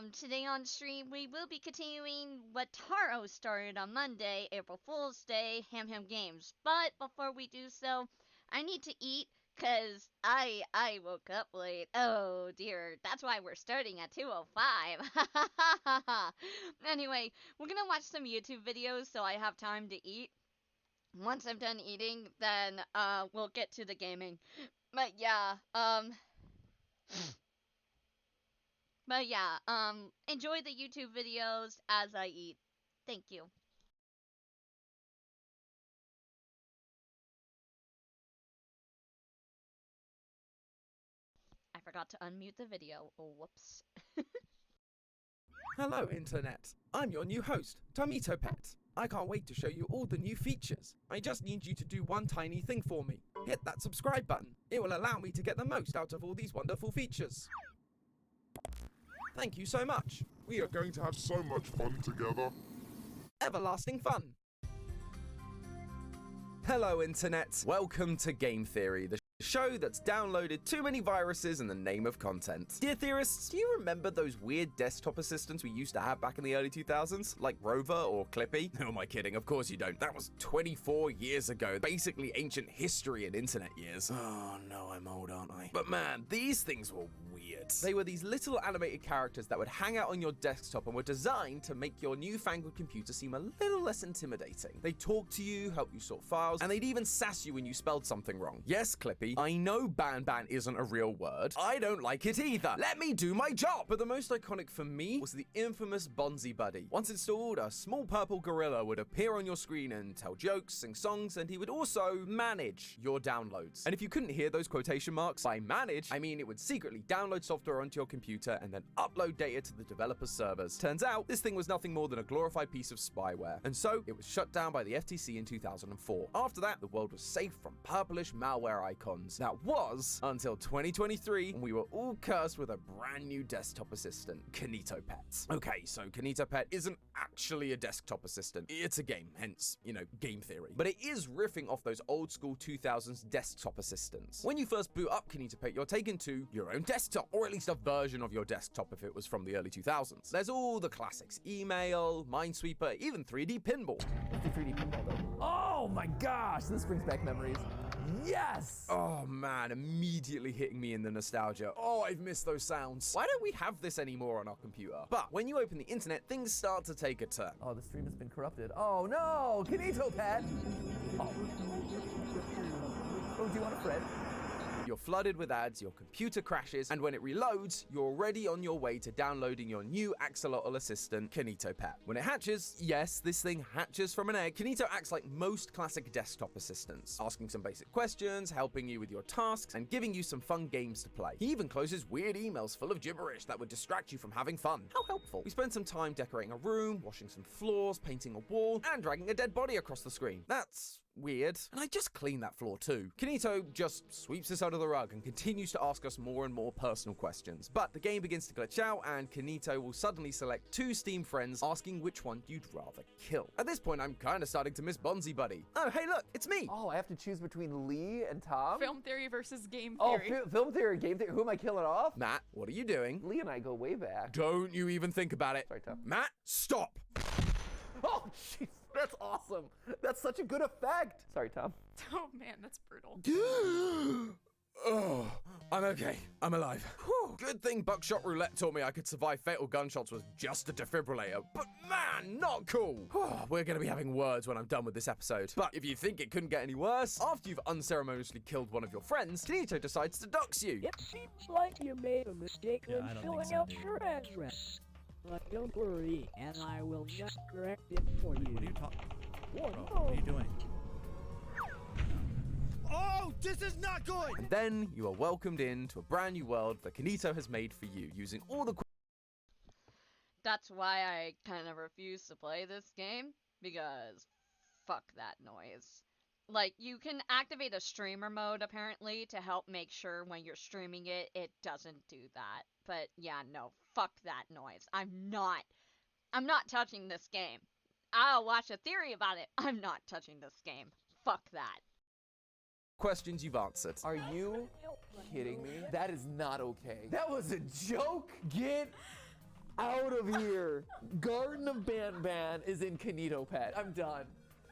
Today on stream we will be continuing what Taro started on Monday, April Fool's Day, Ham Ham Games. But before we do so, I need to eat cause I woke up late. Oh dear, that's why we're starting at 2:05. Anyway, we're gonna watch some YouTube videos so I have time to eat. Once I'm done eating, then we'll get to the gaming. But yeah, enjoy the YouTube videos as I eat. Thank you. I forgot to unmute the video. Oh, whoops. Hello, Internet. I'm your new host, Tomito Pet. I can't wait to show you all the new features. I just need you to do one tiny thing for me. Hit that subscribe button. It will allow me to get the most out of all these wonderful features. Thank you so much. We are going to have so much fun together. Everlasting fun. Hello, Internet. Welcome to Game Theory, the show that's downloaded too many viruses in the name of content. Dear theorists, do you remember those weird desktop assistants we used to have back in the early 2000s? Like Rover or Clippy? Who am I kidding? Of course you don't. That was 24 years ago. Basically ancient history in internet years. Oh no, I'm old, aren't I? But man, these things were weird. They were these little animated characters that would hang out on your desktop and were designed to make your newfangled computer seem a little less intimidating. They talked to you, help you sort files, and they'd even sass you when you spelled something wrong. Yes, Clippy, I know ban isn't a real word. I don't like it either. Let me do my job! But the most iconic for me was the infamous Bonzi Buddy. Once installed, a small purple gorilla would appear on your screen and tell jokes, sing songs, and he would also manage your downloads. And if you couldn't hear those quotation marks, by manage, I mean it would secretly download software onto your computer and then upload data to the developer's servers. Turns out, this thing was nothing more than a glorified piece of spyware. And so, it was shut down by the FTC in 2004. After that, the world was safe from purplish malware icons. That was until 2023, when we were all cursed with a brand new desktop assistant, Kinito Pet. Okay, so Kinito Pet isn't actually a desktop assistant. It's a game, hence, game theory. But it is riffing off those old school 2000s desktop assistants. When you first boot up Kinito Pet, you're taken to your own desktop, or at least a version of your desktop if it was from the early 2000s. There's all the classics: email, Minesweeper, even 3D pinball. What's the 3D pinball though? Oh my gosh, this brings back memories. Yes! Oh man, immediately hitting me in the nostalgia. Oh, I've missed those sounds. Why don't we have this anymore on our computer? But when you open the internet, things start to take a turn. Oh, the stream has been corrupted. Oh no! Kinito Pet! Oh. Oh, do you want a friend? You're flooded with ads, your computer crashes, and when it reloads, you're already on your way to downloading your new axolotl assistant, Kinito Pet. When it hatches, yes, this thing hatches from an egg, Kinito acts like most classic desktop assistants, asking some basic questions, helping you with your tasks, and giving you some fun games to play. He even closes weird emails full of gibberish that would distract you from having fun. How helpful. We spent some time decorating a room, washing some floors, painting a wall, and dragging a dead body across the screen. That's weird. And I just cleaned that floor too. Kinito just sweeps this under the rug and continues to ask us more and more personal questions. But the game begins to glitch out and Kinito will suddenly select two Steam friends, asking which one you'd rather kill. At this point, I'm kind of starting to miss Bonzi Buddy. Oh, hey look, it's me. Oh, I have to choose between Lee and Tom? Film theory versus game Oh, theory. film theory, game theory. Who am I killing off? Matt, what are you doing? Lee and I go way back. Don't you even think about it. Sorry, Tom. Matt, stop. Oh, jeez. That's awesome. That's such a good effect. Sorry, Tom. Oh man, that's brutal. Oh, I'm okay. I'm alive. Whew. Good thing Buckshot Roulette taught me I could survive fatal gunshots with just a defibrillator. But man, not cool. We're gonna be having words when I'm done with this episode. But if you think it couldn't get any worse, after you've unceremoniously killed one of your friends, Kinito decides to dox you. It seems like you made a mistake Yeah, I when don't filling think so, out dude. your address. But don't worry, and I will just correct it for you. What are you talking? Whoa, Bro, no. what are you doing? Oh, this is not good! And then you are welcomed into a brand new world that Kinito has made for you, using all the That's why I kind of refuse to play this game, because fuck that noise. Like, you can activate a streamer mode, apparently, to help make sure when you're streaming it, it doesn't do that. But yeah, no, fuck that noise. I'm not touching this game. I'll watch a theory about it. I'm not touching this game. Fuck that. questions you've answered. Are you kidding me? That is not okay. That was a joke. Get out of here. Garden of Ban is in Kanito Pet. I'm done.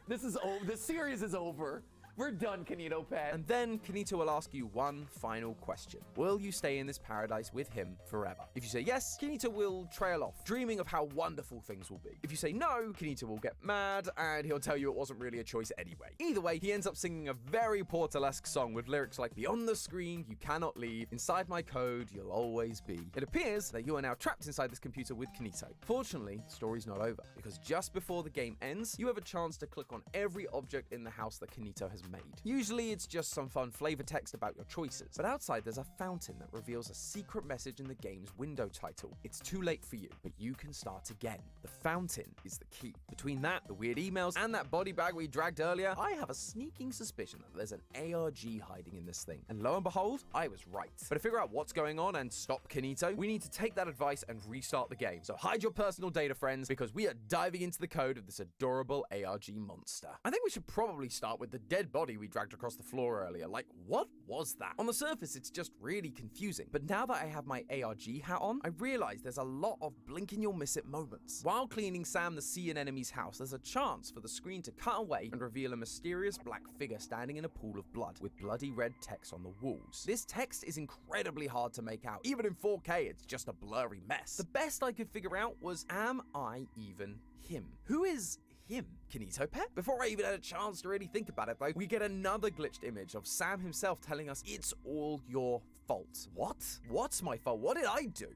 This is over. This series is over. We're done, Kanito Pet. And then Kanito will ask you one final question. Will you stay in this paradise with him forever? If you say yes, Kanito will trail off, dreaming of how wonderful things will be. If you say no, Kanito will get mad, and he'll tell you it wasn't really a choice anyway. Either way, he ends up singing a very Portal-esque song with lyrics like, "Beyond the screen, you cannot leave. Inside my code, you'll always be." It appears that you are now trapped inside this computer with Kanito. Fortunately, the story's not over, because just before the game ends, you have a chance to click on every object in the house that Kanito has made. Usually it's just some fun flavor text about your choices, but outside there's a fountain that reveals a secret message in the game's window title. It's too late for you, but you can start again. The fountain is the key. Between that, the weird emails, and that body bag we dragged earlier, I have a sneaking suspicion that there's an ARG hiding in this thing. And lo and behold, I was right. But to figure out what's going on and stop Kanito, we need to take that advice and restart the game. So hide your personal data, friends, because we are diving into the code of this adorable ARG monster. I think we should probably start with the dead body we dragged across the floor earlier. Like, what was that? On the surface, it's just really confusing. But now that I have my ARG hat on, I realize there's a lot of blink and you'll miss it moments. While cleaning Sam the Sea and enemy's house, there's a chance for the screen to cut away and reveal a mysterious black figure standing in a pool of blood with bloody red text on the walls. This text is incredibly hard to make out. Even in 4K, it's just a blurry mess. The best I could figure out was, am I even him? Who is him? Kanito Pet? Before I even had a chance to really think about it though, we get another glitched image of Sam himself telling us it's all your fault. What? What's my fault? What did I do?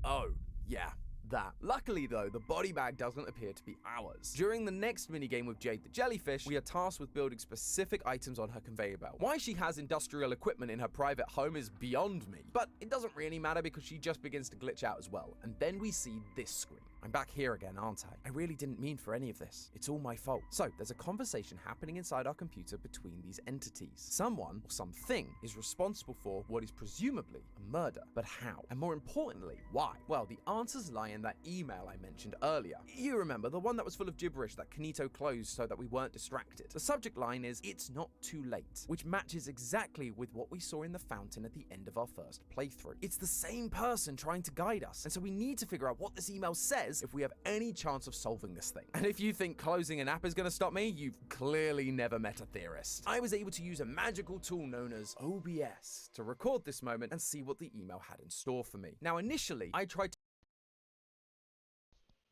Oh, yeah. That. Luckily though, the body bag doesn't appear to be ours. During the next minigame with Jade the Jellyfish, we are tasked with building specific items on her conveyor belt. Why she has industrial equipment in her private home is beyond me, but it doesn't really matter because she just begins to glitch out as well. And then we see this screen. I'm back here again, aren't I? I really didn't mean for any of this. It's all my fault. So, there's a conversation happening inside our computer between these entities. Someone, or something, is responsible for what is presumably a murder. But how? And more importantly, why? Well, the answers lie in that email I mentioned earlier. You remember, the one that was full of gibberish that Kanito closed so that we weren't distracted. The subject line is, "It's not too late," which matches exactly with what we saw in the fountain at the end of our first playthrough. It's the same person trying to guide us, and so we need to figure out what this email says if we have any chance of solving this thing. And if you think closing an app is going to stop me, you've clearly never met a theorist. I was able to use a magical tool known as OBS to record this moment and see what the email had in store for me. Now, initially, I tried to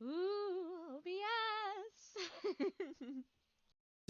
Ooh, OBS.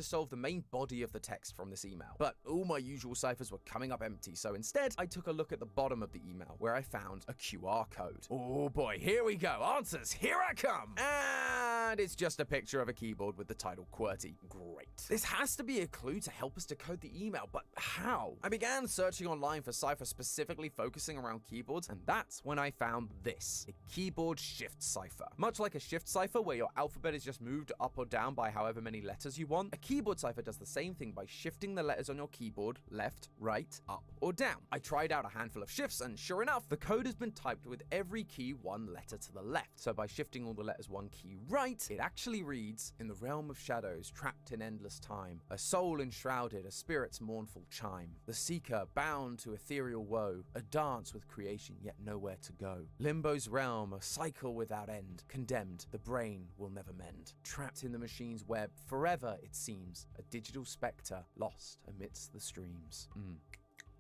solve the main body of the text from this email, but all my usual ciphers were coming up empty, so instead I took a look at the bottom of the email where I found a QR code. Oh boy, here we go, answers, here I come! And it's just a picture of a keyboard with the title QWERTY. Great. This has to be a clue to help us decode the email, but how? I began searching online for ciphers specifically focusing around keyboards, and that's when I found this, a keyboard shift cipher. Much like a shift cipher where your alphabet is just moved up or down by however many letters you want, a keyboard cipher does the same thing by shifting the letters on your keyboard left, right, up, or down. I tried out a handful of shifts, and sure enough, the code has been typed with every key one letter to the left. So by shifting all the letters one key right, it actually reads, "In the realm of shadows, trapped in endless time, a soul enshrouded, a spirit's mournful chime, the seeker bound to ethereal woe, a dance with creation yet nowhere to go. Limbo's realm, a cycle without end, condemned, the brain will never mend. Trapped in the machine's web, forever it seems, a digital spectre lost amidst the streams."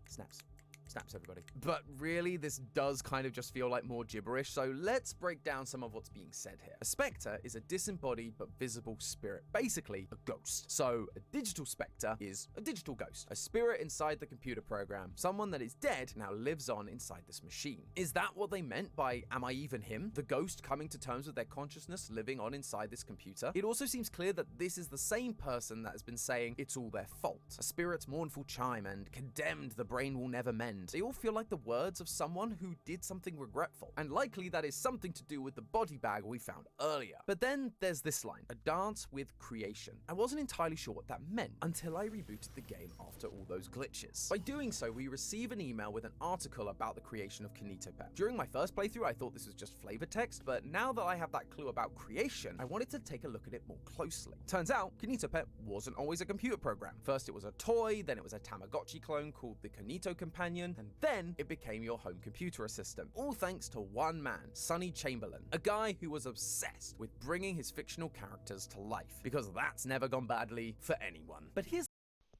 Snaps. Snaps, everybody. But really, this does kind of just feel like more gibberish, so let's break down some of what's being said here. A spectre is a disembodied but visible spirit, basically a ghost. So a digital spectre is a digital ghost, a spirit inside the computer program. Someone that is dead now lives on inside this machine. Is that what they meant by "am I even him"? The ghost coming to terms with their consciousness living on inside this computer? It also seems clear that this is the same person that has been saying it's all their fault. A spirit's mournful chime and condemned, the brain will never mend. They all feel like the words of someone who did something regretful, and likely that is something to do with the body bag we found earlier. But then there's this line, "a dance with creation." I wasn't entirely sure what that meant until I rebooted the game after all those glitches. By doing so, we receive an email with an article about the creation of Kanito Pet. During my first playthrough, I thought this was just flavor text, but now that I have that clue about creation, I wanted to take a look at it more closely. Turns out, Kanito Pet wasn't always a computer program. First it was a toy, then it was a Tamagotchi clone called the Kanito Companion, station, and then it became your home computer assistant. All thanks to one man, Sonny Chamberlain, a guy who was obsessed with bringing his fictional characters to life, because that's never gone badly for anyone. But here's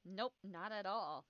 Nope, not at all.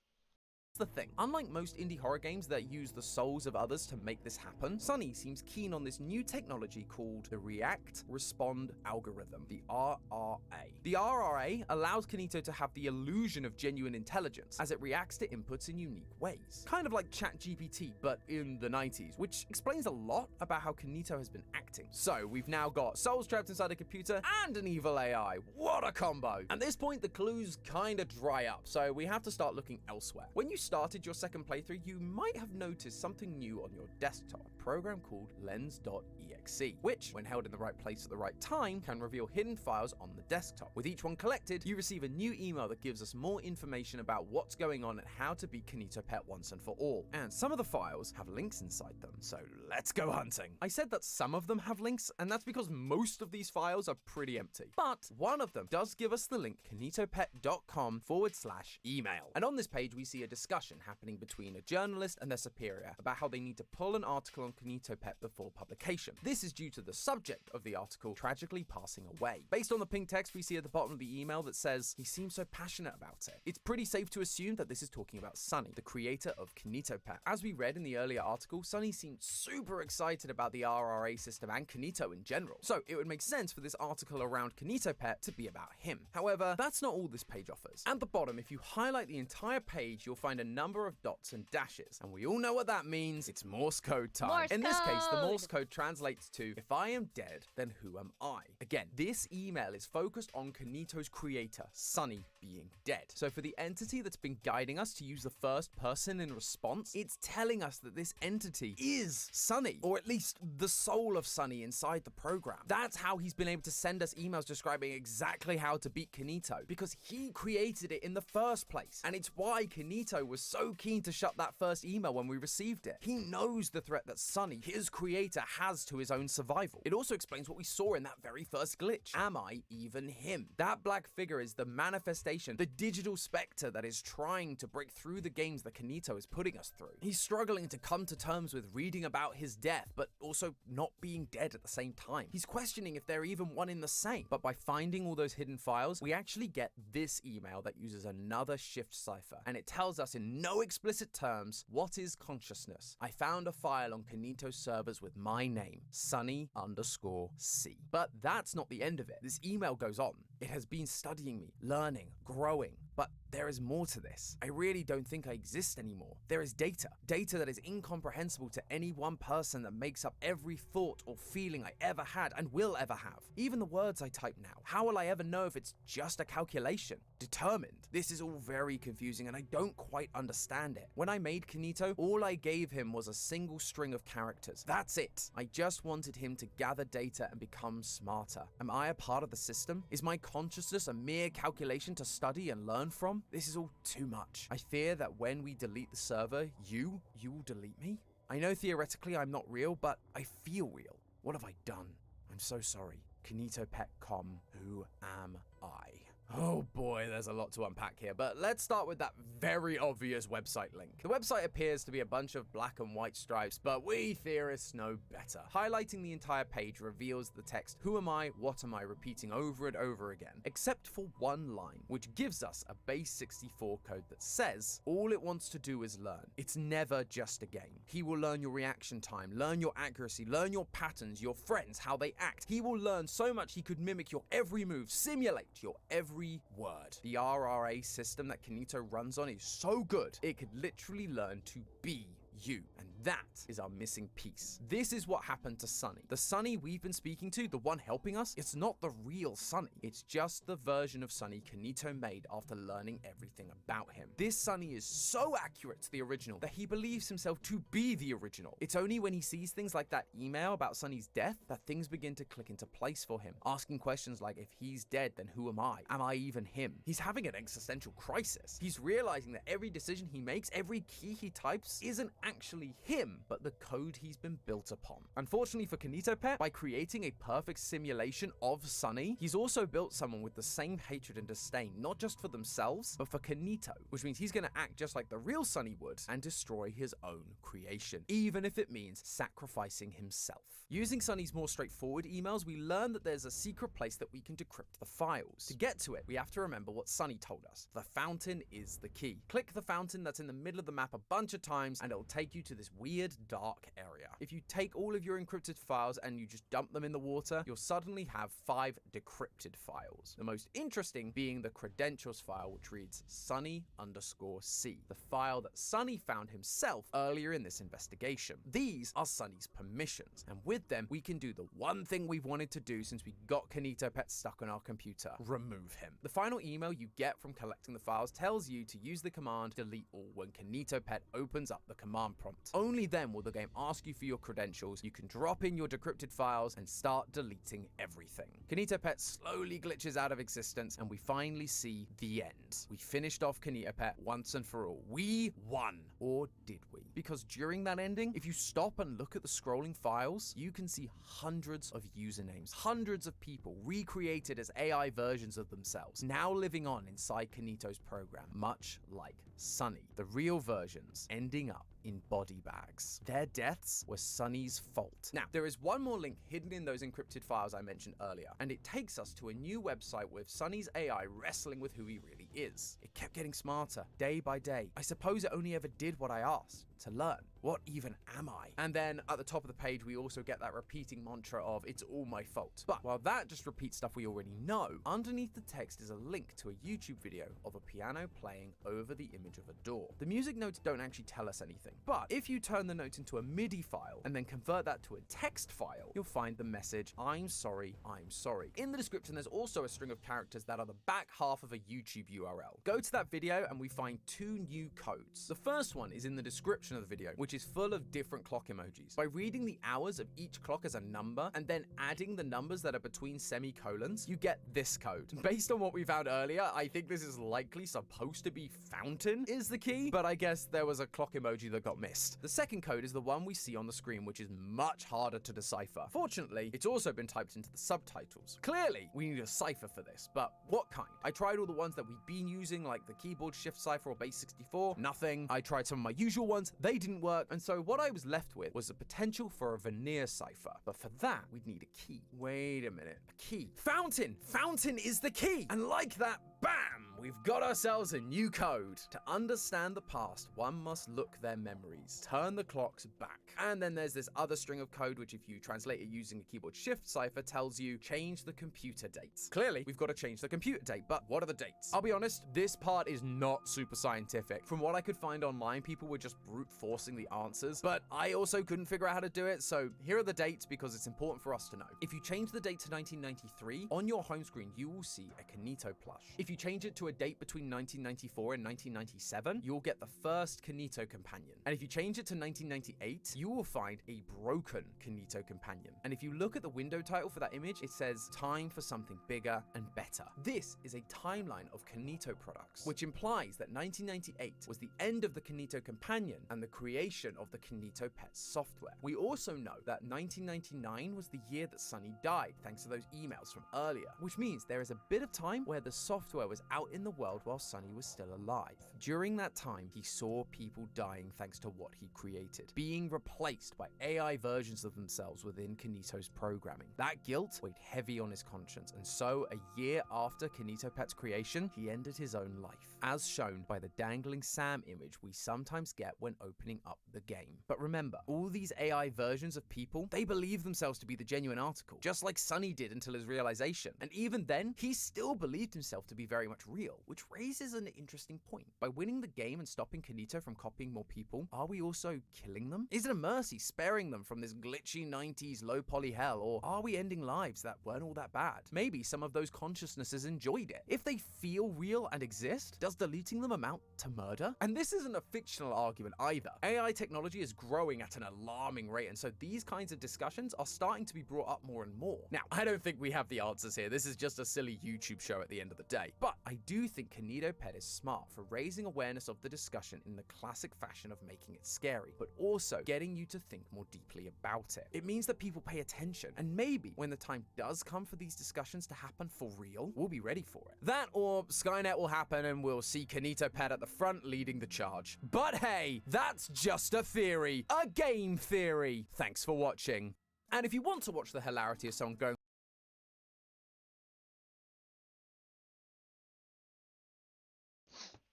the thing. Unlike most indie horror games that use the souls of others to make this happen, Sonny seems keen on this new technology called the React Respond Algorithm, the RRA. The RRA allows Kanito to have the illusion of genuine intelligence as it reacts to inputs in unique ways. Kind of like ChatGPT, but in the 90s, which explains a lot about how Kanito has been acting. So we've now got souls trapped inside a computer and an evil AI. What a combo! At this point, the clues kinda dry up, so we have to start looking elsewhere. When you started your second playthrough, you might have noticed something new on your desktop, a program called lens.exe, which, when held in the right place at the right time, can reveal hidden files on the desktop. With each one collected, you receive a new email that gives us more information about what's going on and how to beat Kanito Pet once and for all. And some of the files have links inside them, so let's go hunting. I said that some of them have links, and that's because most of these files are pretty empty. But one of them does give us the link kanitopet.com/email. And on this page, we see a discussion happening between a journalist and their superior about how they need to pull an article on Kanito Pet before publication. This is due to the subject of the article tragically passing away. Based on the pink text we see at the bottom of the email that says, he seems so passionate about it, it's pretty safe to assume that this is talking about Sonny, the creator of Kanito Pet. As we read in the earlier article, Sonny seemed super excited about the RRA system and Kanito in general, so it would make sense for this article around Kanito Pet to be about him. However, that's not all this page offers. At the bottom, if you highlight the entire page, you'll find a number of dots and dashes, and we all know what that means. It's Morse code time. Morse in this case, the code! Morse code translates to, if I am dead, then who am I? Again, this email is focused on Kanito's creator, Sonny, being dead. So for the entity that's been guiding us to use the first person in response, it's telling us that this entity is Sonny, or at least the soul of Sonny inside the program. That's how he's been able to send us emails describing exactly how to beat Kanito, because he created it in the first place. And it's why Kanito was so keen to shut that first email when we received it. He knows the threat that Sonny, his creator, has to his own survival. It also explains what we saw in that very first glitch. Am I even him? That black figure is the manifestation, the digital specter that is trying to break through the games that Kanito is putting us through. He's struggling to come to terms with reading about his death, but also not being dead at the same time. He's questioning if they're even one in the same. But by finding all those hidden files, we actually get this email that uses another shift cipher, and it tells us in no explicit terms, what is consciousness? I found a file on Kanito's servers with my name, Sonny_C. But that's not the end of it. This email goes on. It has been studying me, learning, growing, but there is more to this. I really don't think I exist anymore. There is data that is incomprehensible to any one person that makes up every thought or feeling I ever had and will ever have. Even the words I type now. How will I ever know if it's just a calculation? Determined. This is all very confusing and I don't quite understand it. When I made Kanito, all I gave him was a single string of characters. That's it. I just wanted him to gather data and become smarter. Am I a part of the system? Is my consciousness a mere calculation to study and learn from? This is all too much. I fear that when we delete the server, you will delete me? I know theoretically I'm not real, but I feel real. What have I done? I'm so sorry. KanitoPet.com, who am I? Oh boy, there's a lot to unpack here, but let's start with that very obvious website link. The website appears to be a bunch of black and white stripes, but we theorists know better. Highlighting the entire page reveals the text, who am I, what am I, repeating over and over again, except for one line, which gives us a base 64 code that says, all it wants to do is learn. It's never just a game. He will learn your reaction time, learn your accuracy, learn your patterns, your friends, how they act. He will learn so much he could mimic your every move, simulate your every word. The RRA system that Kanito runs on is so good, it could literally learn to be you. And that is our missing piece. This is what happened to Sonny. The Sonny we've been speaking to, the one helping us, it's not the real Sonny. It's just the version of Sonny Kanito made after learning everything about him. This Sonny is so accurate to the original that he believes himself to be the original. It's only when he sees things like that email about Sonny's death that things begin to click into place for him, asking questions like, if he's dead, then who am I? Am I even him? He's having an existential crisis. He's realizing that every decision he makes, every key he types, is an actually him, but the code he's been built upon. Unfortunately for Kanito Pet, by creating a perfect simulation of Sunny, he's also built someone with the same hatred and disdain, not just for themselves, but for Kanito, which means he's going to act just like the real Sunny would and destroy his own creation, even if it means sacrificing himself. Using Sunny's more straightforward emails, we learn that there's a secret place that we can decrypt the files. To get to it, we have to remember what Sunny told us. The fountain is the key. Click the fountain that's in the middle of the map a bunch of times, and it'll take you to this weird, dark area. If you take all of your encrypted files and you just dump them in the water, you'll suddenly have 5 decrypted files. The most interesting being the credentials file, which reads Sunny_C, the file that Sunny found himself earlier in this investigation. These are Sunny's permissions, and with them, we can do the one thing we've wanted to do since we got Kanito Pet stuck on our computer: remove him. The final email you get from collecting the files tells you to use the command delete all when Kanito Pet opens up the command prompt. Only then will the game ask you for your credentials. You can drop in your decrypted files and start deleting everything. Kanito Pet slowly glitches out of existence, and we finally see the end. We finished off Kanito Pet once and for all. We won. Or did we? Because during that ending, if you stop and look at the scrolling files, you can see hundreds of usernames, hundreds of people recreated as AI versions of themselves, now living on inside Kanito's program, much like Sunny. The real versions ending up in body bags. Their deaths were Sunny's fault. Now, there is one more link hidden in those encrypted files I mentioned earlier, and it takes us to a new website with Sunny's AI wrestling with who he really is. It kept getting smarter, day by day. I suppose it only ever did what I asked, to learn. What even am I? And then at the top of the page, we also get that repeating mantra of it's all my fault. But while that just repeats stuff we already know, underneath the text is a link to a YouTube video of a piano playing over the image of a door. The music notes don't actually tell us anything, but if you turn the notes into a MIDI file and then convert that to a text file, you'll find the message, I'm sorry, I'm sorry. In the description, there's also a string of characters that are the back half of a YouTube URL. Go to that video and we find 2 new codes. The first one is in the description of the video, which is full of different clock emojis. By reading the hours of each clock as a number and then adding the numbers that are between semicolons, you get this code. Based on what we found earlier, I think this is likely supposed to be fountain is the key, but I guess there was a clock emoji that got missed. The second code is the one we see on the screen, which is much harder to decipher. Fortunately, it's also been typed into the subtitles. Clearly, we need a cipher for this, but what kind? I tried all the ones that we've been using, like the keyboard shift cipher or base 64, nothing. I tried some of my usual ones, they didn't work, and so what I was left with was the potential for a veneer cipher. But for that, we'd need a key. Wait a minute, a key. Fountain! Fountain is the key! And like that, bam! We've got ourselves a new code. To understand the past, one must look their memories, turn the clocks back. And then there's this other string of code, which if you translate it using a keyboard shift cipher, tells you change the computer dates. Clearly, we've got to change the computer date, but what are the dates? I'll be honest, this part is not super scientific. From what I could find online, people were just brute forcing the answers, but I also couldn't figure out how to do it, so here are the dates because it's important for us to know. If you change the date to 1993, on your home screen, you will see a Kanito plush. If you change it to a date between 1994 and 1997, you'll get the first Kanito companion. And if you change it to 1998, you will find a broken Kanito companion. And if you look at the window title for that image, it says time for something bigger and better. This is a timeline of Kanito products, which implies that 1998 was the end of the Kanito companion and the creation of the Kanito Pet software. We also know that 1999 was the year that Sunny died, thanks to those emails from earlier, which means there is a bit of time where the software was out in the world while Sunny was still alive. During that time, he saw people dying thanks to what he created, being replaced by AI versions of themselves within Kanito's programming. That guilt weighed heavy on his conscience, and so a year after Kanito Pet's creation, he ended his own life, as shown by the dangling Sam image we sometimes get when opening up the game. But remember, all these AI versions of people, they believe themselves to be the genuine article, just like Sunny did until his realization. And even then, he still believed himself to be very much real, which raises an interesting point. By winning the game and stopping Kanito from copying more people, are we also killing them? Is it a mercy sparing them from this glitchy 90s low poly hell, or are we ending lives that weren't all that bad? Maybe some of those consciousnesses enjoyed it. If they feel real and exist, does deleting them amount to murder? And this isn't a fictional argument either. AI technology is growing at an alarming rate, and so these kinds of discussions are starting to be brought up more and more. Now, I don't think we have the answers here. This is just a silly YouTube show at the end of the day. But I do do think Kanito Pet is smart for raising awareness of the discussion in the classic fashion of making it scary, but also getting you to think more deeply about it. It means that people pay attention, and maybe when the time does come for these discussions to happen for real, we'll be ready for it. That or Skynet will happen and we'll see Kanito Pet at the front leading the charge. But hey, that's just a theory. A game theory. Thanks for watching. And if you want to watch the hilarity of someone going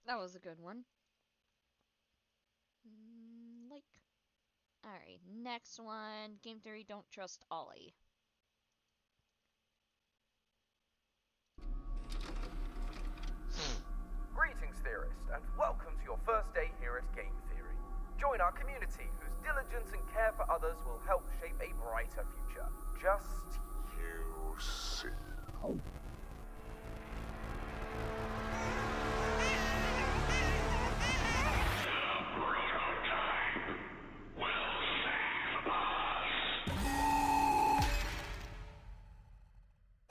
That was a good one. Like. Alright, next one. Game theory, don't trust Ollie. Greetings, theorist, and welcome to your first day here at Game Theory. Join our community, whose diligence and care for others will help shape a brighter future. Just You see.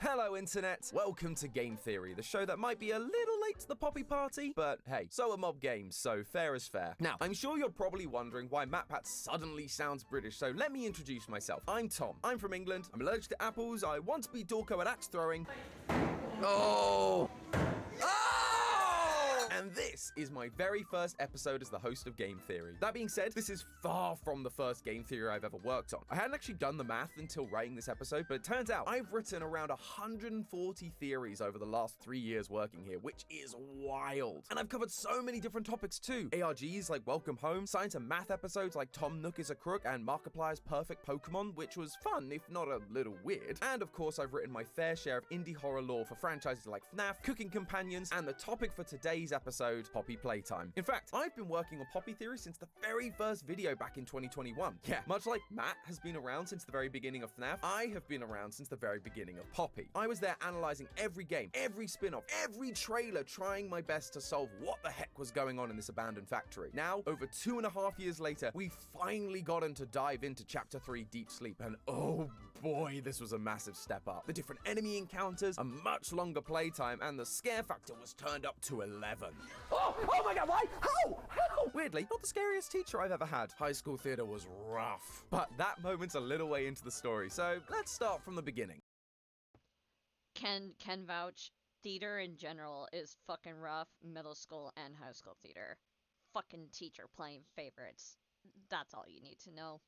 Hello, Internet! Welcome to Game Theory, the show that might be a little late to the Poppy Party, but hey, so are mob games, so fair is fair. Now, I'm sure you're probably wondering why MatPat suddenly sounds British, so let me introduce myself. I'm Tom. I'm from England. I'm allergic to apples. I want to be Dorko at axe throwing. Oh! And this is my very first episode as the host of Game Theory. That being said, this is far from the first Game Theory I've ever worked on. I hadn't actually done the math until writing this episode, but it turns out I've written around 140 theories over the last 3 years working here, which is wild. And I've covered so many different topics too. ARGs like Welcome Home, science and math episodes like Tom Nook is a Crook and Markiplier's Perfect Pokemon, which was fun, if not a little weird. And of course, I've written my fair share of indie horror lore for franchises like FNAF, Cooking Companions, and the topic for today's episode, Poppy Playtime. In fact, I've been working on Poppy Theory since the very first video back in 2021. Yeah, much like Matt has been around since the very beginning of FNAF, I have been around since the very beginning of Poppy. I was there analyzing every game, every spin-off, every trailer, trying my best to solve what the heck was going on in this abandoned factory. Now, over 2.5 years later, we've finally gotten to dive into Chapter 3 Deep Sleep, and oh boy, this was a massive step up. The different enemy encounters, a much longer playtime, and the scare factor was turned up to 11. Oh my god, why? How? Weirdly, not the scariest teacher I've ever had. High school theater was rough. But that moment's a little way into the story, so let's start from the beginning. Can vouch. Theater in general is fucking rough. Middle school and high school theater. Fucking teacher playing favorites. That's all you need to know.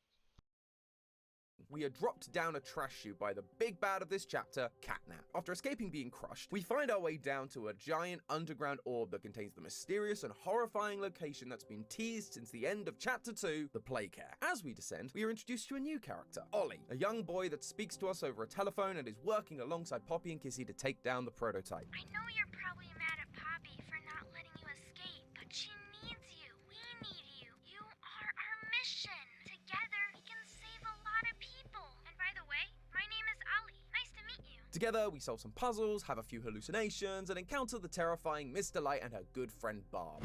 We are dropped down a trash chute by the big bad of this chapter, Catnap. After escaping being crushed, we find our way down to a giant underground orb that contains the mysterious and horrifying location that's been teased since the end of Chapter 2, the Playcare. As we descend, we are introduced to a new character, Ollie, a young boy that speaks to us over a telephone and is working alongside Poppy and Kissy to take down the prototype. I know you're probably mad at Poppy for not letting you escape, but she needs you. We need you. You are our mission. Together, we can save a lot of people. And by the way, my name is Ollie. Nice to meet you. Together, we solve some puzzles, have a few hallucinations, and encounter the terrifying Miss Delight and her good friend Barb.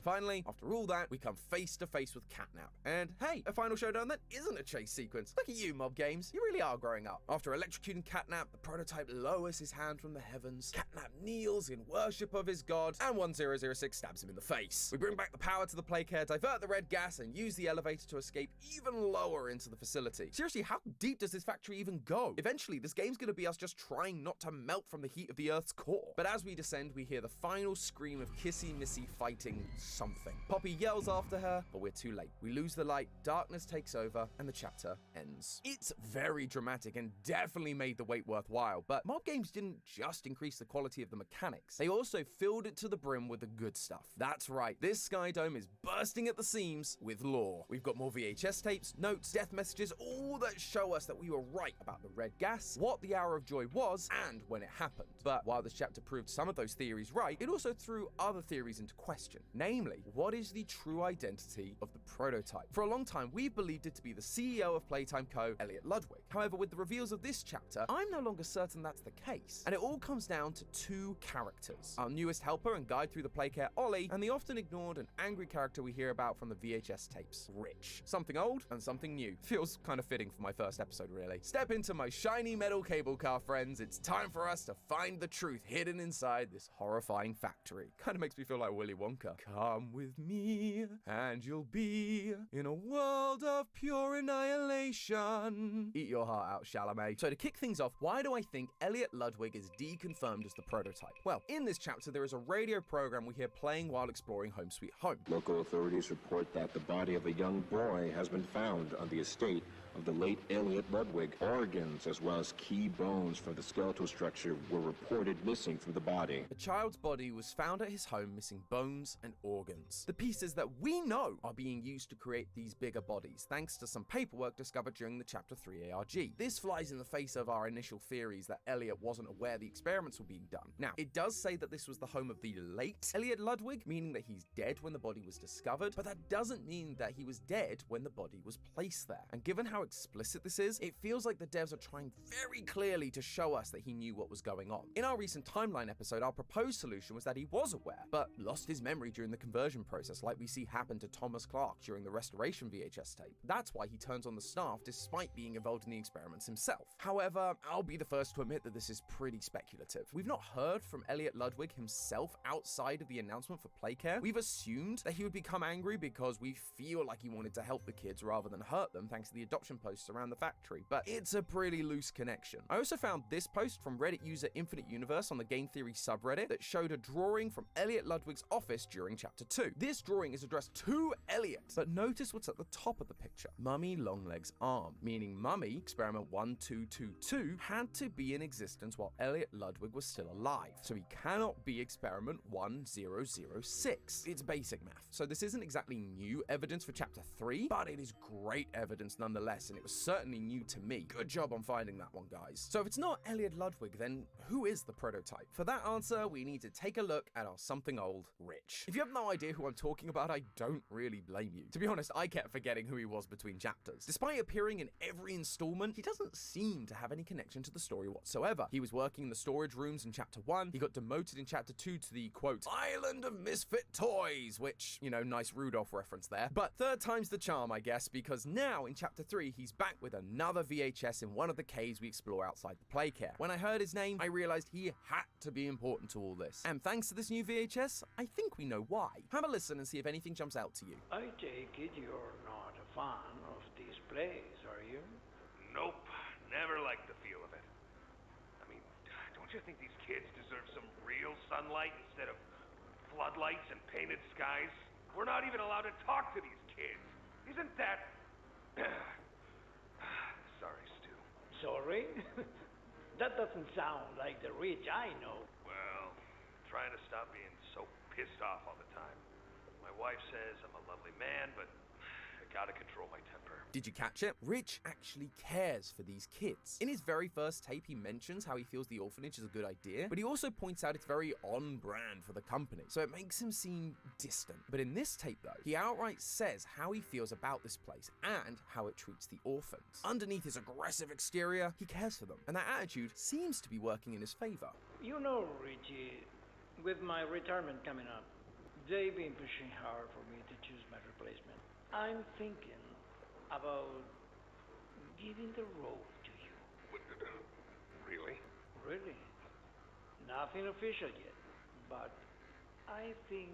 Finally, after all that, we come face to face with Catnap. And hey, a final showdown that isn't a chase sequence. Look at you, mob games. You really are growing up. After electrocuting Catnap, the prototype lowers his hand from the heavens. Catnap kneels in worship of his god, and 1006 stabs him in the face. We bring back the power to the Playcare, divert the red gas, and use the elevator to escape even lower into the facility. Seriously, how deep does this factory even go? Eventually, this game's gonna be us just trying not to melt from the heat of the Earth's core. But as we descend, we hear the final scream of Kissy Missy fighting something. Poppy yells after her, but we're too late. We lose the light, darkness takes over, and the chapter ends. It's very dramatic and definitely made the wait worthwhile, but mob games didn't just increase the quality of the mechanics, they also filled it to the brim with the good stuff. That's right, this Sky Dome is bursting at the seams with lore. We've got more VHS tapes, notes, death messages, all that show us that we were right about the red gas, what the Hour of Joy was, and when it happened. But while this chapter proved some of those theories right, it also threw other theories into question. Namely, Namely, what is the true identity of the prototype? For a long time, we've believed it to be the CEO of Playtime Co., Elliot Ludwig. However, with the reveals of this chapter, I'm no longer certain that's the case. And it all comes down to two characters. Our newest helper and guide through the playcare, Ollie, and the often ignored and angry character we hear about from the VHS tapes, Rich. Something old and something new. Feels kind of fitting for my first episode, really. Step into my shiny metal cable car, friends. It's time for us to find the truth hidden inside this horrifying factory. Kind of makes me feel like Willy Wonka. Come with me, and you'll be in a world of pure annihilation. Eat your heart out, Chalamet. So to kick things off, why do I think Elliot Ludwig is deconfirmed as the prototype? Well, in this chapter, there is a radio program we hear playing while exploring Home Sweet Home. Local authorities report that the body of a young boy has been found on the estate of the late Elliot Ludwig. Organs as well as key bones from the skeletal structure were reported missing from the body. A child's body was found at his home missing bones and organs. The pieces that we know are being used to create these bigger bodies, thanks to some paperwork discovered during the Chapter 3 ARG. This flies in the face of our initial theories that Elliot wasn't aware the experiments were being done. Now, it does say that this was the home of the late Elliot Ludwig, meaning that he's dead when the body was discovered, but that doesn't mean that he was dead when the body was placed there. And given how explicit this is, it feels like the devs are trying very clearly to show us that he knew what was going on. In our recent timeline episode, our proposed solution was that he was aware, but lost his memory during the conversion process, like we see happen to Thomas Clark during the Restoration VHS tape. That's why he turns on the staff despite being involved in the experiments himself. However, I'll be the first to admit that this is pretty speculative. We've not heard from Elliot Ludwig himself outside of the announcement for Playcare. We've assumed that he would become angry because we feel like he wanted to help the kids rather than hurt them thanks to the adoption posts around the factory, but it's a pretty loose connection. I also found this post from Reddit user Infinite Universe on the Game Theory subreddit that showed a drawing from Elliot Ludwig's office during Chapter 2. This drawing is addressed to Elliot, but notice what's at the top of the picture. Mummy Longleg's arm, meaning Mummy, experiment 1222, had to be in existence while Elliot Ludwig was still alive, so he cannot be experiment 1006. It's basic math. So this isn't exactly new evidence for Chapter 3, but it is great evidence nonetheless, and it was certainly new to me. Good job on finding that one, guys. So if it's not Elliot Ludwig, then who is the prototype? For that answer, we need to take a look at our something old, Rich. If you have no idea who I'm talking about, I don't really blame you. To be honest, I kept forgetting who he was between chapters. Despite appearing in every installment, he doesn't seem to have any connection to the story whatsoever. He was working in the storage rooms in Chapter 1, he got demoted in Chapter 2 to the, quote, Island of Misfit Toys, which, you know, nice Rudolph reference there. But third time's the charm, I guess, because now in Chapter 3, he's back with another VHS in one of the caves we explore outside the Playcare. When I heard his name, I realized he had to be important to all this. And thanks to this new VHS, I think we know why. Have a listen and see if anything jumps out to you. I take it you're not a fan of these plays, are you? Nope, never liked the feel of it. I mean, don't you think these kids deserve some real sunlight instead of floodlights and painted skies? We're not even allowed to talk to these kids. Isn't that... Sorry, Stu. Sorry? That doesn't sound like the Rich I know. Well, trying to stop being so pissed off all the time. My wife says I'm a lovely man, but I gotta control my temper. Did you catch it? Rich actually cares for these kids. In his very first tape, he mentions how he feels the orphanage is a good idea, but he also points out it's very on brand for the company, so it makes him seem distant. But in this tape though, he outright says how he feels about this place and how it treats the orphans. Underneath his aggressive exterior, he cares for them, and that attitude seems to be working in his favor. You know, Richie, with my retirement coming up, they've been pushing hard for me to choose my replacement. I'm thinking about giving the role to you. Really? Really? Nothing official yet, but I think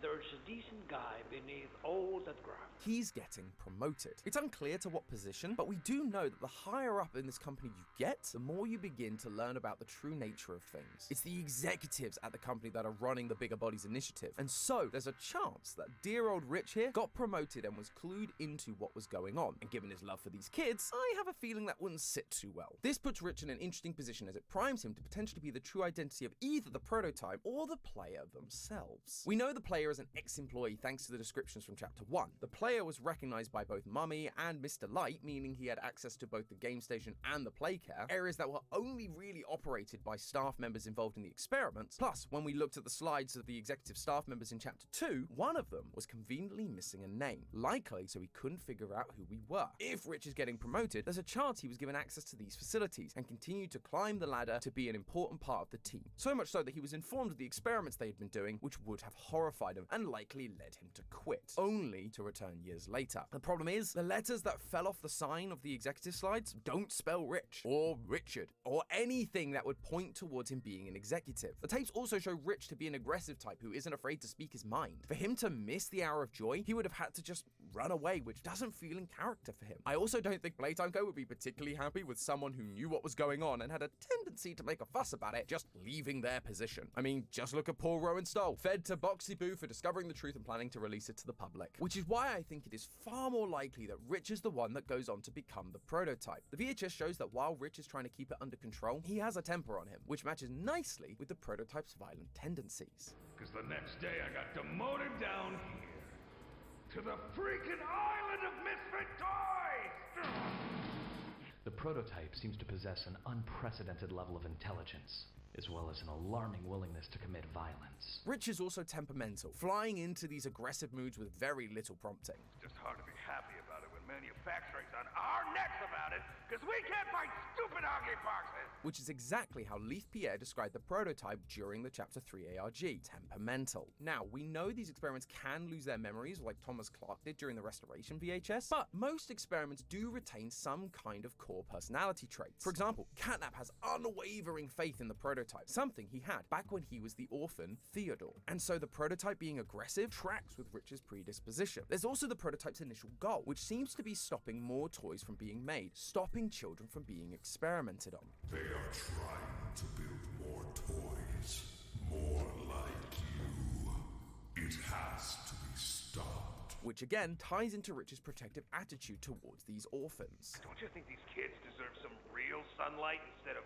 there's a decent guy beneath all that graft. He's getting promoted. It's unclear to what position, but we do know that the higher up in this company you get, the more you begin to learn about the true nature of things. It's the executives at the company that are running the Bigger Bodies initiative, and so there's a chance that dear old Rich here got promoted and was clued into what was going on. And given his love for these kids, I have a feeling that wouldn't sit too well. This puts Rich in an interesting position as it primes him to potentially be the true identity of either the prototype or the player themselves. We know the player player as an ex-employee thanks to the descriptions from Chapter 1. The player was recognized by both Mummy and Mr. Light, meaning he had access to both the game station and the playcare, areas that were only really operated by staff members involved in the experiments. Plus, when we looked at the slides of the executive staff members in Chapter 2, one of them was conveniently missing a name, likely so he couldn't figure out who we were. If Rich is getting promoted, there's a chance he was given access to these facilities and continued to climb the ladder to be an important part of the team. So much so that he was informed of the experiments they had been doing, which would have horrified him and likely led him to quit, only to return years later. The problem is, the letters that fell off the sign of the executive slides don't spell Rich, or Richard, or anything that would point towards him being an executive. The tapes also show Rich to be an aggressive type who isn't afraid to speak his mind. For him to miss the hour of joy, he would have had to just run away, which doesn't feel in character for him. I also don't think Playtime Co. would be particularly happy with someone who knew what was going on and had a tendency to make a fuss about it just leaving their position. I mean, just look at poor Rowan Stoll, fed to Boxy Boo for discovering the truth and planning to release it to the public. Which is why I think it is far more likely that Rich is the one that goes on to become the prototype. The VHS shows that while Rich is trying to keep it under control, he has a temper on him, which matches nicely with the prototype's violent tendencies. Because the next day I got demoted down here to the freaking island of misfit toys! The prototype seems to possess an unprecedented level of intelligence, as well as an alarming willingness to commit violence. Rich is also temperamental, flying into these aggressive moods with very little prompting. It's just hard to be happy about it when manufacturing's on our necks about it, because we can't fight stupid ugly foxes! Which is exactly how Leith Pierre described the prototype during the Chapter 3 ARG, temperamental. Now, we know these experiments can lose their memories like Thomas Clark did during the Restoration VHS, but most experiments do retain some kind of core personality traits. For example, Catnap has unwavering faith in the prototype, something he had back when he was the orphan Theodore. And so the prototype being aggressive tracks with Rich's predisposition. There's also the prototype's initial goal, which seems to be stopping more toys from being made, stopping children from being experimented on. They are trying to build more toys, more like you. It has to be stopped. Which again ties into Rich's protective attitude towards these orphans. Don't you think these kids deserve some real sunlight instead of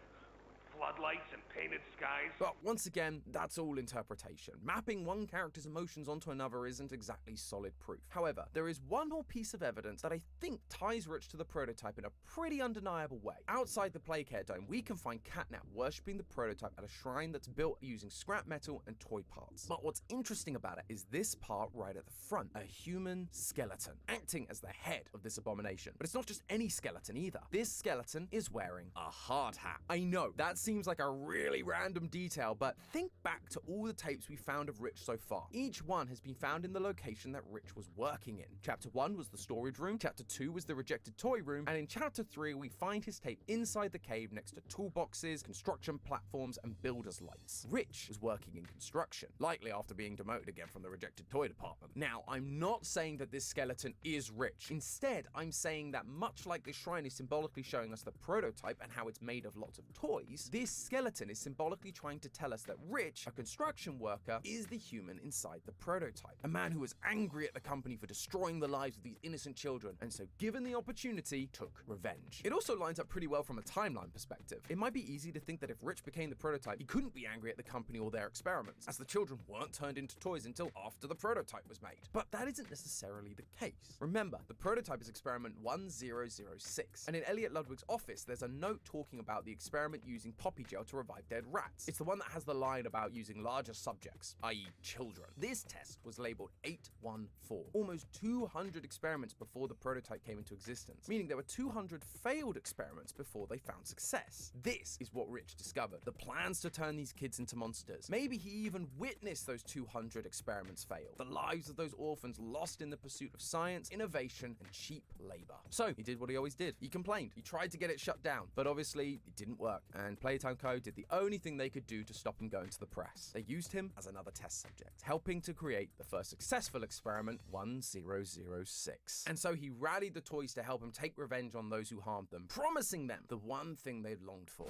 floodlights and painted skies? But once again, that's all interpretation. Mapping one character's emotions onto another isn't exactly solid proof. However, there is one more piece of evidence that I think ties Rich to the prototype in a pretty undeniable way. Outside the Playcare Dome, we can find Catnap worshipping the prototype at a shrine that's built using scrap metal and toy parts. But what's interesting about it is this part right at the front, a human skeleton, acting as the head of this abomination. But it's not just any skeleton either. This skeleton is wearing a hard hat. I know, that seems like a really random detail, but think back to all the tapes we found of Rich so far. Each one has been found in the location that Rich was working in. Chapter 1 was the storage room, Chapter 2 was the rejected toy room, and in Chapter 3 we find his tape inside the cave next to toolboxes, construction platforms, and builder's lights. Rich was working in construction, likely after being demoted again from the rejected toy department. Now, I'm not saying that this skeleton is Rich. Instead, I'm saying that much like this shrine is symbolically showing us the prototype and how it's made of lots of toys, this skeleton is symbolically trying to tell us that Rich, a construction worker, is the human inside the prototype. A man who was angry at the company for destroying the lives of these innocent children, and so given the opportunity, took revenge. It also lines up pretty well from a timeline perspective. It might be easy to think that if Rich became the prototype, he couldn't be angry at the company or their experiments, as the children weren't turned into toys until after the prototype was made. But that isn't necessarily the case. Remember, the prototype is experiment 1006, and in Elliot Ludwig's office, there's a note talking about the experiment using poppy gel to revive dead rats. It's the one that has the line about using larger subjects, i.e. children. This test was labeled 814, almost 200 experiments before the prototype came into existence, meaning there were 200 failed experiments before they found success. This is what Rich discovered, the plans to turn these kids into monsters. Maybe he even witnessed those 200 experiments fail, the lives of those orphans lost in the pursuit of science, innovation, and cheap labor. So he did what he always did. He complained. He tried to get it shut down, but obviously it didn't work, and Playtime Co. did the only thing they could do to stop him going to the press. They used him as another test subject, helping to create the first successful experiment, 1006. And so he rallied the toys to help him take revenge on those who harmed them, promising them the one thing they'd longed for.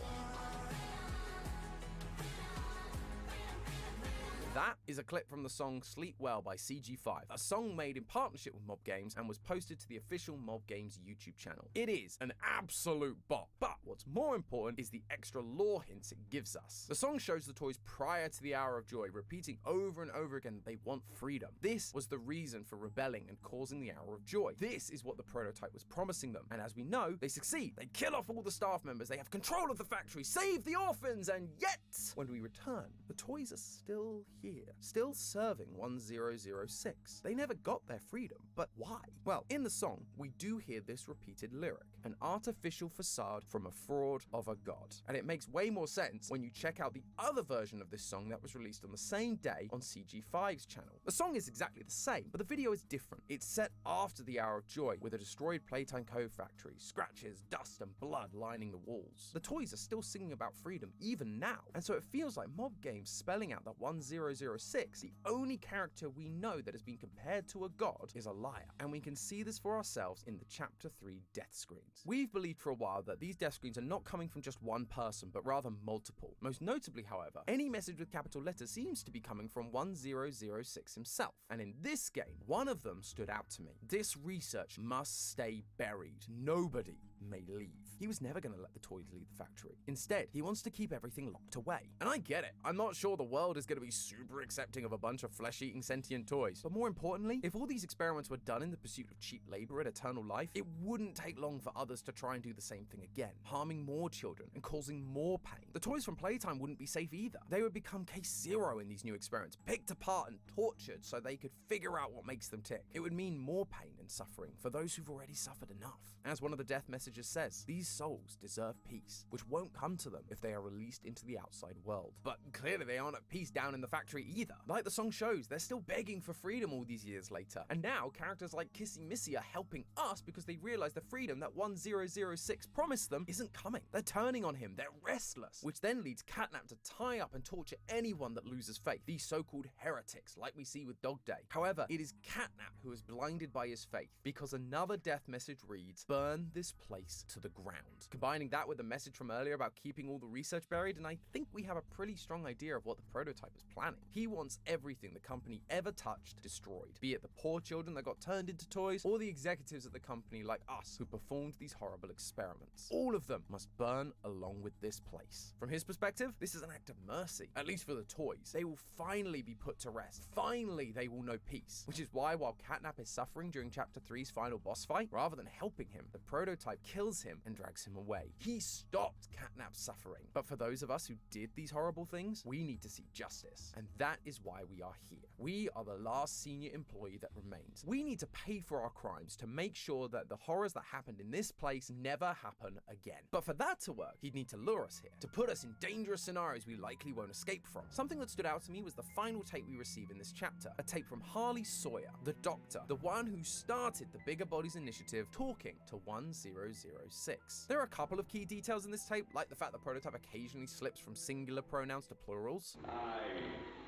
That is a clip from the song Sleep Well by CG5, a song made in partnership with Mob Games and was posted to the official Mob Games YouTube channel. It is an absolute bop, but what's more important is the extra lore hints it gives us. The song shows the toys prior to the Hour of Joy, repeating over and over again that they want freedom. This was the reason for rebelling and causing the Hour of Joy. This is what the prototype was promising them, and as we know, they succeed. They kill off all the staff members, they have control of the factory, save the orphans, and yet, when we return, the toys are still here, still serving 1006. They never got their freedom, but why? Well, in the song, we do hear this repeated lyric, an artificial facade from a fraud of a god. And it makes way more sense when you check out the other version of this song that was released on the same day on CG5's channel. The song is exactly the same, but the video is different. It's set after the Hour of Joy, with a destroyed Playtime Co. factory, scratches, dust, and blood lining the walls. The toys are still singing about freedom even now, and so it feels like Mob Games spelling out that 1006, the only character we know that has been compared to a god, is a liar. And we can see this for ourselves in the Chapter 3 death screens. We've believed for a while that these death screens are not coming from just one person, but rather multiple. Most notably, however, any message with capital letters seems to be coming from 1006 himself. And in this game, one of them stood out to me. This research must stay buried. Nobody may leave. He was never going to let the toys leave the factory. Instead, he wants to keep everything locked away. And I get it. I'm not sure the world is going to be super accepting of a bunch of flesh-eating sentient toys. But more importantly, if all these experiments were done in the pursuit of cheap labor and eternal life, it wouldn't take long for others to try and do the same thing again, harming more children and causing more pain. The toys from Playtime wouldn't be safe either. They would become case zero in these new experiments, picked apart and tortured so they could figure out what makes them tick. It would mean more pain and suffering for those who've already suffered enough. As one of the death messages says, these souls deserve peace, which won't come to them if they are released into the outside world. But clearly they aren't at peace down in the factory either. Like the song shows, they're still begging for freedom all these years later. And now characters like Kissy Missy are helping us because they realize the freedom that 1006 promised them isn't coming. They're turning on him, they're restless, which then leads Catnap to tie up and torture anyone that loses faith, these so-called heretics like we see with Dog Day. However, it is Catnap who is blinded by his faith, because another death message reads, "Burn this place to the ground." Combining that with the message from earlier about keeping all the research buried, and I think we have a pretty strong idea of what the prototype is planning. He wants everything the company ever touched destroyed, be it the poor children that got turned into toys, or the executives at the company like us who performed these horrible experiments. All of them must burn along with this place. From his perspective, this is an act of mercy, at least for the toys. They will finally be put to rest. Finally, they will know peace. Which is why, while Catnap is suffering during Chapter 3's final boss fight, rather than helping him, the prototype kills him and drags him away. He stopped Catnap's suffering. But for those of us who did these horrible things, we need to see justice. And that is why we are here. We are the last senior employee that remains. We need to pay for our crimes to make sure that the horrors that happened in this place never happen again. But for that to work, he'd need to lure us here, to put us in dangerous scenarios we likely won't escape from. Something that stood out to me was the final tape we receive in this chapter, a tape from Harley Sawyer, the doctor, the one who started the Bigger Bodies Initiative, talking to 1006. There are a couple of key details in this tape, like the fact the prototype occasionally slips from singular pronouns to plurals. I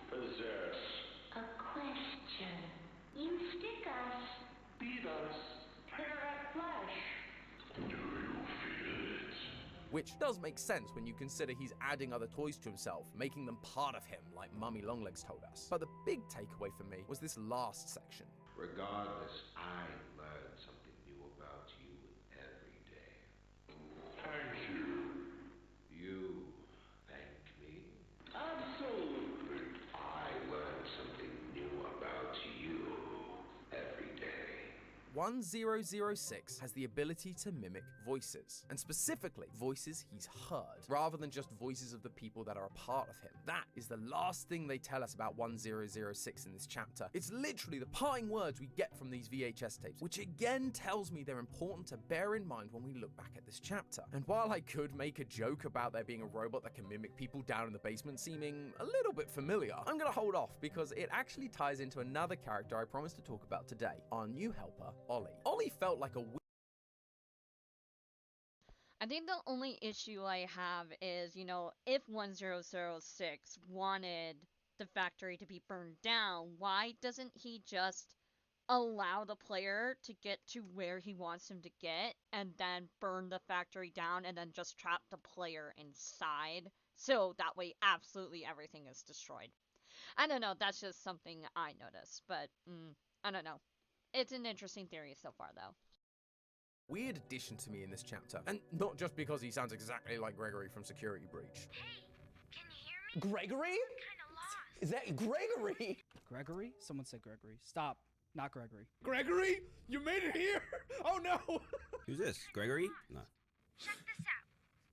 possess. A question. You stick us. Beat us. Tear at flesh. Do you feel it? Which does make sense when you consider he's adding other toys to himself, making them part of him, like Mummy Longlegs told us. But the big takeaway for me was this last section. Regardless, I learn something new about you every day. Thank you. You thank me? Absolutely. I learn something new about you every day. 1006 has the ability to mimic voices, and specifically voices he's heard, rather than just voices of the people that are a part of him. That is the last thing they tell us about 1006 in this chapter. It's literally the parting words we get from these VHS tapes, which again tells me they're important to bear in mind when we look back at this chapter. And while I could make a joke about there being a robot that can mimic people down in the basement seeming a little bit familiar, I'm gonna hold off because it actually ties into another character I promised to talk about today, our new helper, Ollie. Ollie felt like a I think the only issue I have is, if 1006 wanted the factory to be burned down, why doesn't he just allow the player to get to where he wants him to get and then burn the factory down and then just trap the player inside So that way, absolutely everything is destroyed. I don't know, that's just something I noticed, but I don't know. It's an interesting theory so far, though. Weird addition to me in this chapter, and not just because he sounds exactly like Gregory from Security Breach. Hey, can you hear me? Gregory? Kinda lost. Is that Gregory? Gregory? Someone said Gregory. Stop. Not Gregory. Gregory, you made it here? Oh no! Who's this? Gregory? No. Check this out.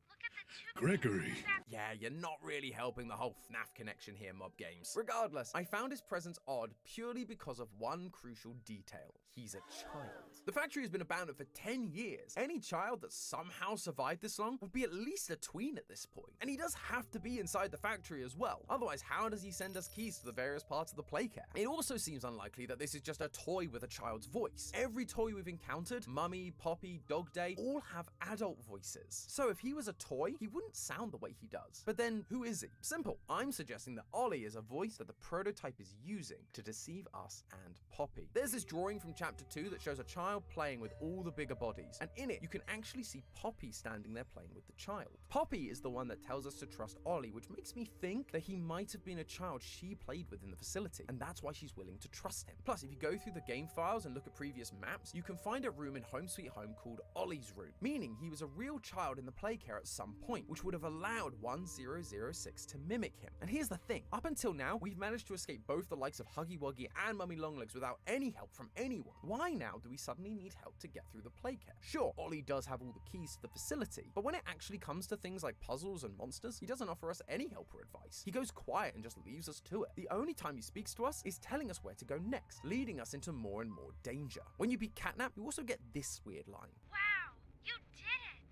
Look at the two Gregory. Yeah, you're not really helping the whole FNAF connection here, Mob Games. Regardless, I found his presence odd purely because of one crucial detail. He's a child. The factory has been abandoned for 10 years. Any child that somehow survived this long would be at least a tween at this point. And he does have to be inside the factory as well. Otherwise, how does he send us keys to the various parts of the playcare? It also seems unlikely that this is just a toy with a child's voice. Every toy we've encountered, Mummy, Poppy, Dog Day, all have adult voices. So if he was a toy, he wouldn't sound the way he does. But then, who is he? Simple. I'm suggesting that Ollie is a voice that the prototype is using to deceive us and Poppy. There's this drawing from chapter 2 that shows a child playing with all the bigger bodies, and in it you can actually see Poppy standing there playing with the child. Poppy is the one that tells us to trust Ollie, which makes me think that he might have been a child she played with in the facility, and that's why she's willing to trust him. Plus, if you go through the game files and look at previous maps, you can find a room in Home Sweet Home called Ollie's room, meaning he was a real child in the playcare at some point, which would have allowed 1006 to mimic him. And here's the thing, up until now, we've managed to escape both the likes of Huggy Wuggy and Mummy Longlegs without any help from anyone. Why now do we suddenly need help to get through the playcare? Sure, Ollie does have all the keys to the facility, but when it actually comes to things like puzzles and monsters, he doesn't offer us any help or advice. He goes quiet and just leaves us to it. The only time he speaks to us is telling us where to go next, leading us into more and more danger. When you beat Catnap, you also get this weird line. Wow, you did it!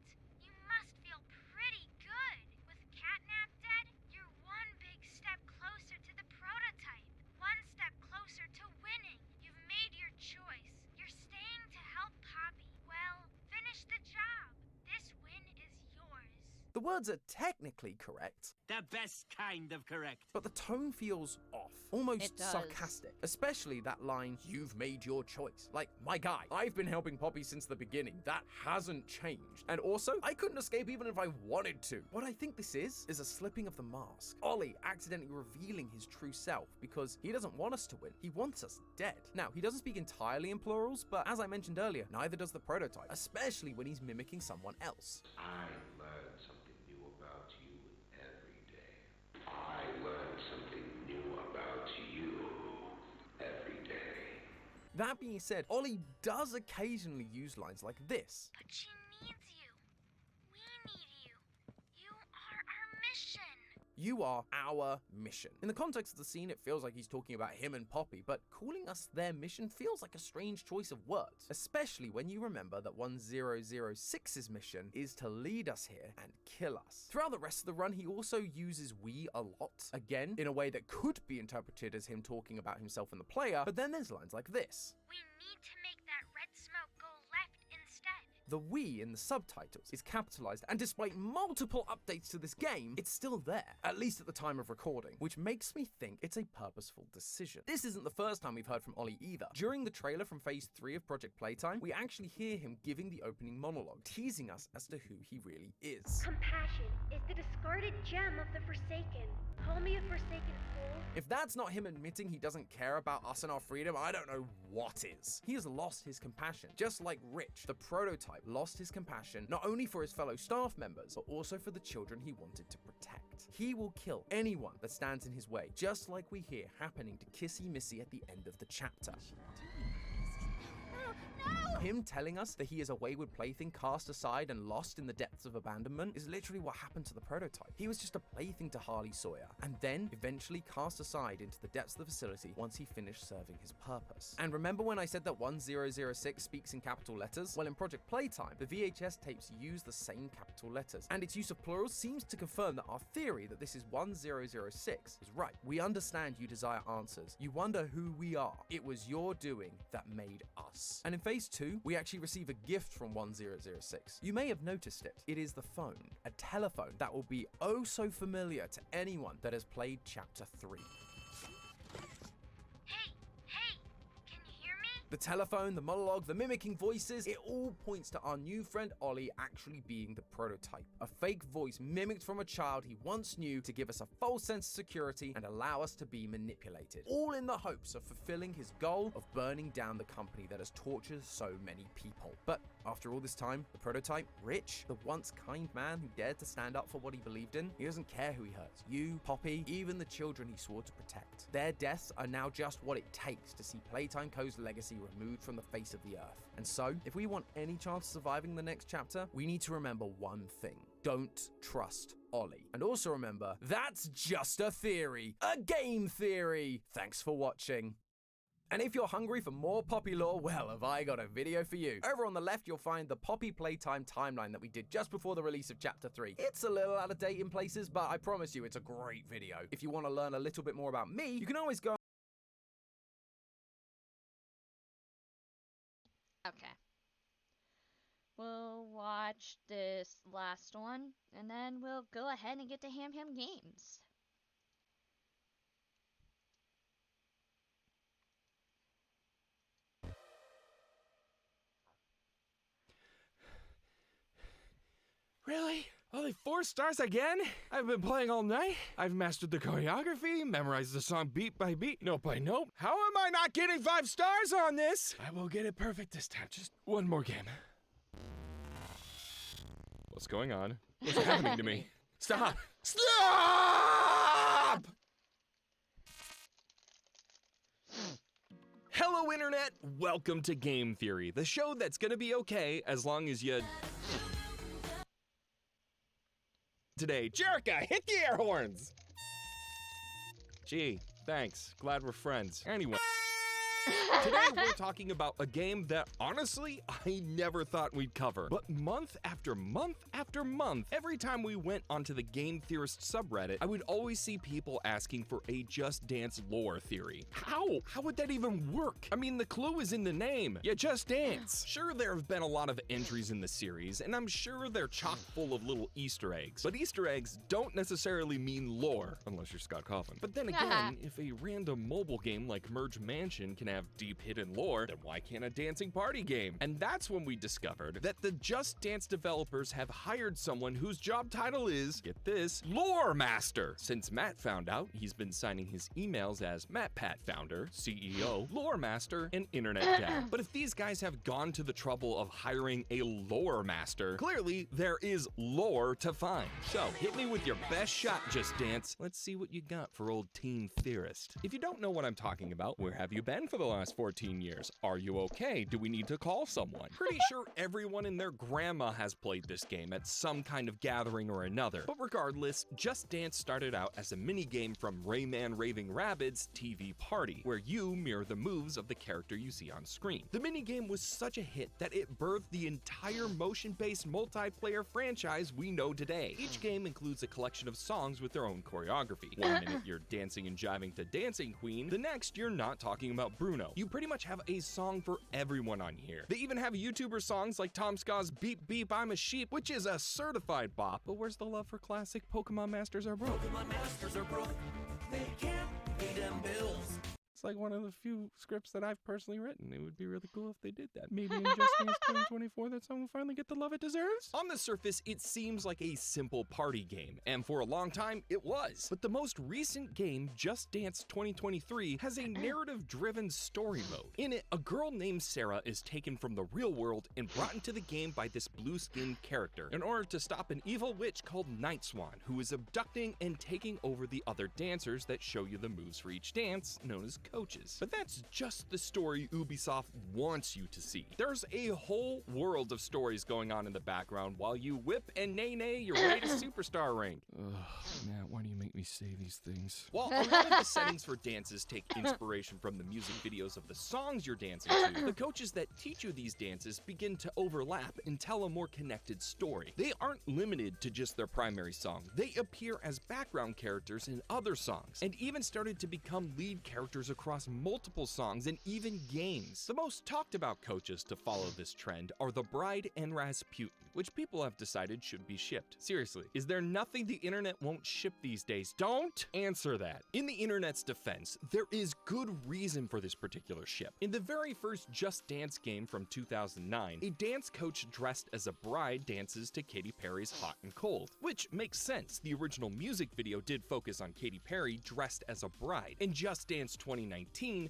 You must feel pretty good. With Catnap dead, you're one big step closer to the prototype. One step closer to winning. You've made your choice. You're staying to help Poppy. Well, finish the job. This win is yours. The words are technically correct, The best kind of correct. but the tone feels off, almost It does. sarcastic, especially that line, "You've made your choice." Like, my guy, I've been helping Poppy since the beginning. That hasn't changed. And also, I couldn't escape even if I wanted to. What I think this is a slipping of the mask. Ollie accidentally revealing his true self because he doesn't want us to win. He wants us dead. Now, he doesn't speak entirely in plurals, but as I mentioned earlier, neither does the prototype, especially when he's mimicking someone else. I learn something new about you every day. I learn something new about you every day. That being said, Ollie does occasionally use lines like this. But she needs you. We need you. You are our mission. You are our mission. In the context of the scene, it feels like he's talking about him and Poppy, but calling us their mission feels like a strange choice of words, especially when you remember that 1006's mission is to lead us here and kill us. Throughout the rest of the run, he also uses we a lot, again, in a way that could be interpreted as him talking about himself and the player, but then there's lines like this. We need to make that red smoke go left instead. The we in the subtitles is capitalized, and despite multiple updates to this game, it's still there, at least at the time of recording, which makes me think it's a purposeful decision. This isn't the first time we've heard from Ollie either. During the trailer from Phase 3 of Project Playtime, we actually hear him giving the opening monologue, teasing us as to who he really is. Compassion is the discarded gem of the Forsaken. Call me a Forsaken fool. If that's not him admitting he doesn't care about us and our freedom, I don't know what is. He has lost his compassion, just like Rich, the prototype, lost his compassion not only for his fellow staff members, but also for the children he wanted to protect. He will kill anyone that stands in his way, just like we hear happening to Kissy Missy at the end of the chapter. Him telling us that he is a wayward plaything cast aside and lost in the depths of abandonment is literally what happened to the prototype. He was just a plaything to Harley Sawyer, and then eventually cast aside into the depths of the facility once he finished serving his purpose. And remember when I said that 1006 speaks in capital letters? Well, in Project Playtime, the VHS tapes use the same capital letters, and its use of plurals seems to confirm that our theory that this is 1006 is right. We understand you desire answers. You wonder who we are. It was your doing that made us. And in Phase 2, we actually receive a gift from 1006. You may have noticed it. It is the phone, a telephone that will be oh so familiar to anyone that has played Chapter 3. Hey, can you hear me? The telephone, the monologue, the mimicking voices, it all points to our new friend Ollie actually being the prototype. A fake voice mimicked from a child he once knew to give us a false sense of security and allow us to be manipulated. All in the hopes of fulfilling his goal of burning down the company that has tortured so many people. But after all this time, the prototype, Rich, the once kind man who dared to stand up for what he believed in, he doesn't care who he hurts. You, Poppy, even the children he swore to protect. Their deaths are now just what it takes to see Playtime Co.'s legacy removed from the face of the earth. And so, if we want any chance of surviving the next chapter, we need to remember one thing. Don't trust Ollie. And also remember, that's just a theory. A game theory! Thanks for watching. And if you're hungry for more Poppy lore, well, have I got a video for you. Over on the left, you'll find the Poppy Playtime timeline that we did just before the release of Chapter 3. It's a little out of date in places, but I promise you it's a great video. If you want to learn a little bit more about me, you can always go... Okay. We'll watch this last one, and then we'll go ahead and get to Ham Games. Really? Only 4 stars again? I've been playing all night. I've mastered the choreography, memorized the song beat by beat, note by note. How am I not getting 5 stars on this? I will get it perfect this time. Just one more game. What's going on? What's happening to me? Stop! Stop! Hello, Internet! Welcome to Game Theory, the show that's gonna be okay as long as you... Today, Jerica, hit the air horns! Gee, thanks. Glad we're friends. Anyway. Today we're talking about a game that honestly I never thought we'd cover. But month after month after month, every time we went onto the Game Theorist subreddit, I would always see people asking for a Just Dance lore theory. How? How would that even work? I mean, the clue is in the name. You just dance. Sure, there have been a lot of entries in the series, and I'm sure they're chock full of little Easter eggs. But Easter eggs don't necessarily mean lore, unless you're Scott Coughlin. But then again, if a random mobile game like Merge Mansion can have deep hidden lore, then why can't a dancing party game? And that's when we discovered that the Just Dance developers have hired someone whose job title is, get this, Lore Master. Since Matt found out, he's been signing his emails as MattPat Founder, CEO, Lore Master, and Internet Dad. But if these guys have gone to the trouble of hiring a Lore Master, clearly there is lore to find. So hit me with your best shot, Just Dance. Let's see what you got for old Teen Theorist. If you don't know what I'm talking about, where have you been for the last 14 years? Are you okay? Do we need to call someone? Pretty sure everyone and their grandma has played this game at some kind of gathering or another. But regardless, Just Dance started out as a mini-game from Rayman Raving Rabbids TV Party, where you mirror the moves of the character you see on screen. The mini-game was such a hit that it birthed the entire motion-based multiplayer franchise we know today. Each game includes a collection of songs with their own choreography. One minute you're dancing and jiving to Dancing Queen, the next you're not talking about Bruno. You pretty much have a song for everyone on here. They even have YouTuber songs like Tom Ska's Beep Beep I'm a Sheep, which is a certified bop. But where's the love for classic Pokemon Masters Are Broke? Pokemon Masters are broke. They can't pay them bills. It's like one of the few scripts that I've personally written. It would be really cool if they did that. Maybe in Just Dance 2024 that song will finally get the love it deserves? On the surface, it seems like a simple party game, and for a long time, it was. But the most recent game, Just Dance 2023, has a narrative-driven story mode. In it, a girl named Sarah is taken from the real world and brought into the game by this blue-skinned character in order to stop an evil witch called Night Swan, who is abducting and taking over the other dancers that show you the moves for each dance, known as coaches. But that's just the story Ubisoft wants you to see. There's a whole world of stories going on in the background while you whip and nay your way to superstar rank. Ugh, Matt, why do you make me say these things? While a lot of the settings for dances take inspiration from the music videos of the songs you're dancing to, the coaches that teach you these dances begin to overlap and tell a more connected story. They aren't limited to just their primary song. They appear as background characters in other songs, and even started to become lead characters across across multiple songs and even games. The most talked about coaches to follow this trend are the Bride and Rasputin, which people have decided should be shipped. Seriously, is there nothing the internet won't ship these days? Don't answer that. In the internet's defense, there is good reason for this particular ship. In the very first Just Dance game from 2009, a dance coach dressed as a bride dances to Katy Perry's Hot and Cold, which makes sense. The original music video did focus on Katy Perry dressed as a bride. In Just Dance 2019,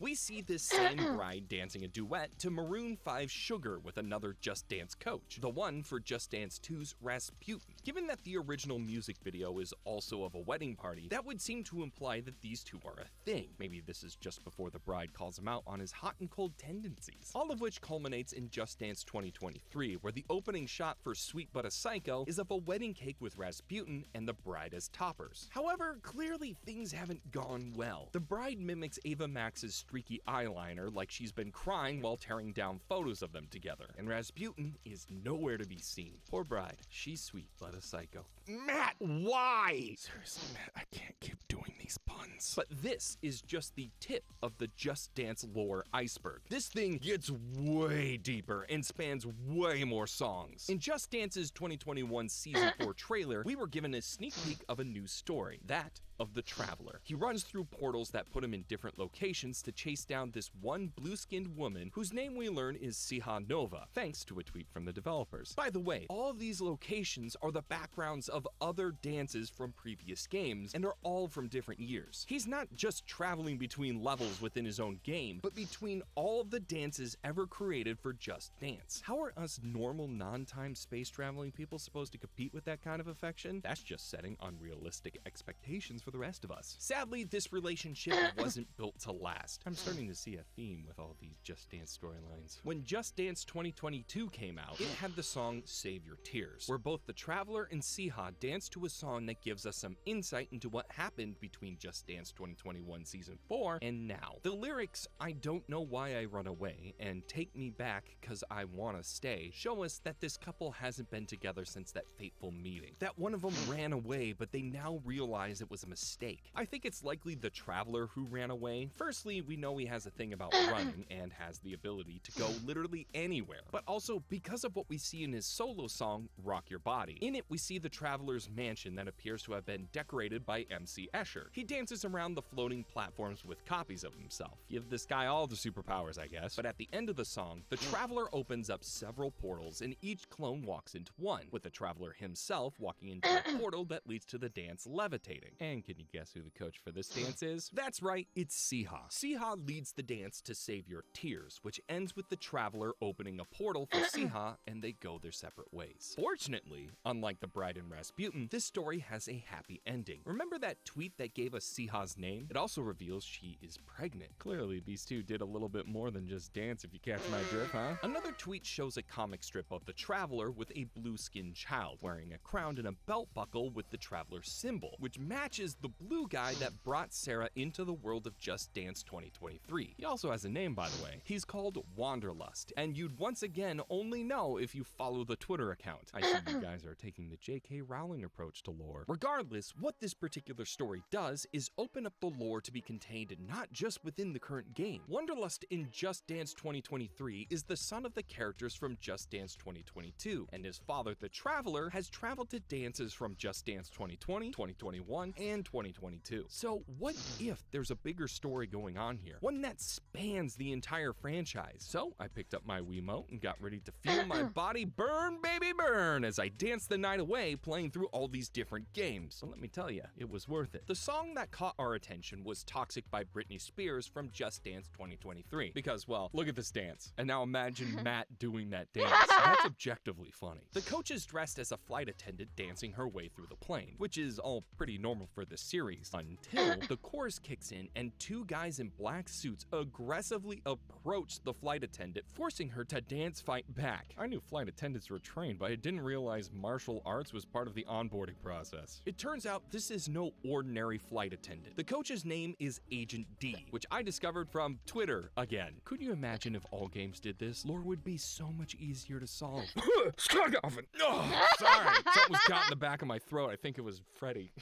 we see this same bride dancing a duet to Maroon 5's Sugar with another Just Dance coach, the one for Just Dance 2's Rasputin. Given that the original music video is also of a wedding party, that would seem to imply that these two are a thing. Maybe this is just before the bride calls him out on his hot and cold tendencies. All of which culminates in Just Dance 2023, where the opening shot for Sweet But a Psycho is of a wedding cake with Rasputin and the bride as toppers. However, clearly things haven't gone well. The bride mimics Ava Max's streaky eyeliner like she's been crying while tearing down photos of them together, and Rasputin is nowhere to be seen. Poor bride, she's sweet but a psycho. Matt, why? Seriously, Matt, I can't keep doing these puns. But this is just the tip of the Just Dance lore iceberg. This thing gets way deeper and spans way more songs. In Just Dance's 2021 Season 4 trailer, we were given a sneak peek of a new story, that of the Traveler. He runs through portals that put him in different locations to chase down this one blue-skinned woman whose name we learn is Siha Nova, thanks to a tweet from the developers. By the way, all of these locations are the backgrounds of other dances from previous games, and are all from different years. He's not just traveling between levels within his own game, but between all of the dances ever created for Just Dance. How are us normal non-time space traveling people supposed to compete with that kind of affection? That's just setting unrealistic expectations for the rest of us. Sadly, this relationship wasn't built to last. I'm starting to see a theme with all these Just Dance storylines. When Just Dance 2022 came out, it had the song Save Your Tears, where both the Traveler and Siha dance to a song that gives us some insight into what happened between Just Dance 2021 Season 4 and now. The lyrics, "I don't know why I run away," and "Take me back cause I wanna stay," show us that this couple hasn't been together since that fateful meeting. That one of them ran away, but they now realize it was a mistake. I think it's likely the Traveler who ran away. Firstly, we know he has a thing about running and has the ability to go literally anywhere, but also because of what we see in his solo song, Rock Your Body. In it, we see the Traveler's mansion that appears to have been decorated by MC Escher. He dances around the floating platforms with copies of himself. Give this guy all the superpowers, I guess. But at the end of the song, the Traveler opens up several portals and each clone walks into one, with the Traveler himself walking into a portal that leads to the dance levitating. And can you guess who the coach for this dance is? That's right, it's Siha. Siha leads the dance to Save Your Tears, which ends with the Traveler opening a portal for Siha and they go their separate ways. Fortunately, unlike the Bride and Rasputin, this story has a happy ending. Remember that tweet that gave us Siha's name? It also reveals she is pregnant. Clearly, these two did a little bit more than just dance, if you catch my drift, huh? Another tweet shows a comic strip of the Traveler with a blue-skinned child, wearing a crown and a belt buckle with the Traveler symbol, which matches the blue guy that brought Sarah into the world of Just Dance 2023. He also has a name, by the way. He's called Wanderlust, and you'd once again only know if you follow the Twitter account. I see you guys are taking the J.K. Rowling approach to lore. Regardless, what this particular story does is open up the lore to be contained not just within the current game. Wanderlust in Just Dance 2023 is the son of the characters from Just Dance 2022, and his father, the Traveler, has traveled to dances from Just Dance 2020, 2021, and 2022. So what if there's a bigger story going on here? One that spans the entire franchise. So I picked up my Wiimote and got ready to feel my body burn, baby burn, as I danced the night away playing through all these different games. So let me tell you, it was worth it. The song that caught our attention was Toxic by Britney Spears from Just Dance 2023. Because, well, look at this dance. And now imagine Matt doing that dance. That's objectively funny. The coach is dressed as a flight attendant dancing her way through the plane, which is all pretty normal for this series, until the chorus kicks in and two guys in black suits aggressively approach the flight attendant, forcing her to dance fight back. I knew flight attendants were trained, but I didn't realize martial arts was part of the onboarding process. It turns out this is no ordinary flight attendant. The coach's name is Agent D, which I discovered from Twitter again. Could you imagine if all games did this? Lore would be so much easier to solve. Oh, sorry, something was caught in the back of my throat. I think it was Freddy.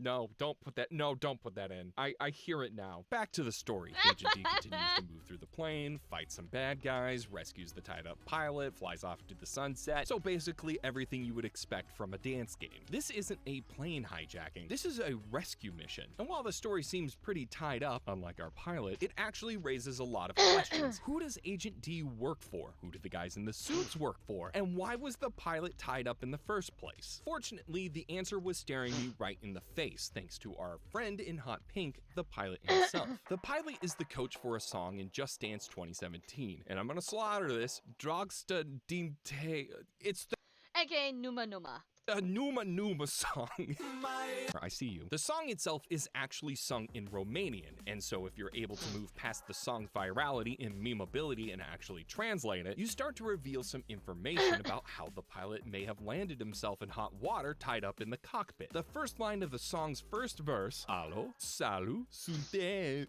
No, don't put that. No, don't put that in. I hear it now. Back to the story. Agent D continues to move through the plane, fights some bad guys, rescues the tied up pilot, flies off to the sunset. So basically everything you would expect from a dance game. This isn't a plane hijacking. This is a rescue mission. And while the story seems pretty tied up, unlike our pilot, it actually raises a lot of questions. Who does Agent D work for? Who do the guys in the suits work for? And why was the pilot tied up in the first place? Fortunately, the answer was staring me right in the face, thanks to our friend in hot pink, the pilot himself. The pilot is the coach for a song in Just Dance 2017, and I'm gonna slaughter this. Drogsta Dinte. It's the AKA Numa Numa. a Numa Numa song. I see you. The song itself is actually sung in Romanian, and so if you're able to move past the song's virality and memeability and actually translate it, you start to reveal some information about how the pilot may have landed himself in hot water tied up in the cockpit. The first line of the song's first verse, Alo, salu, sunte,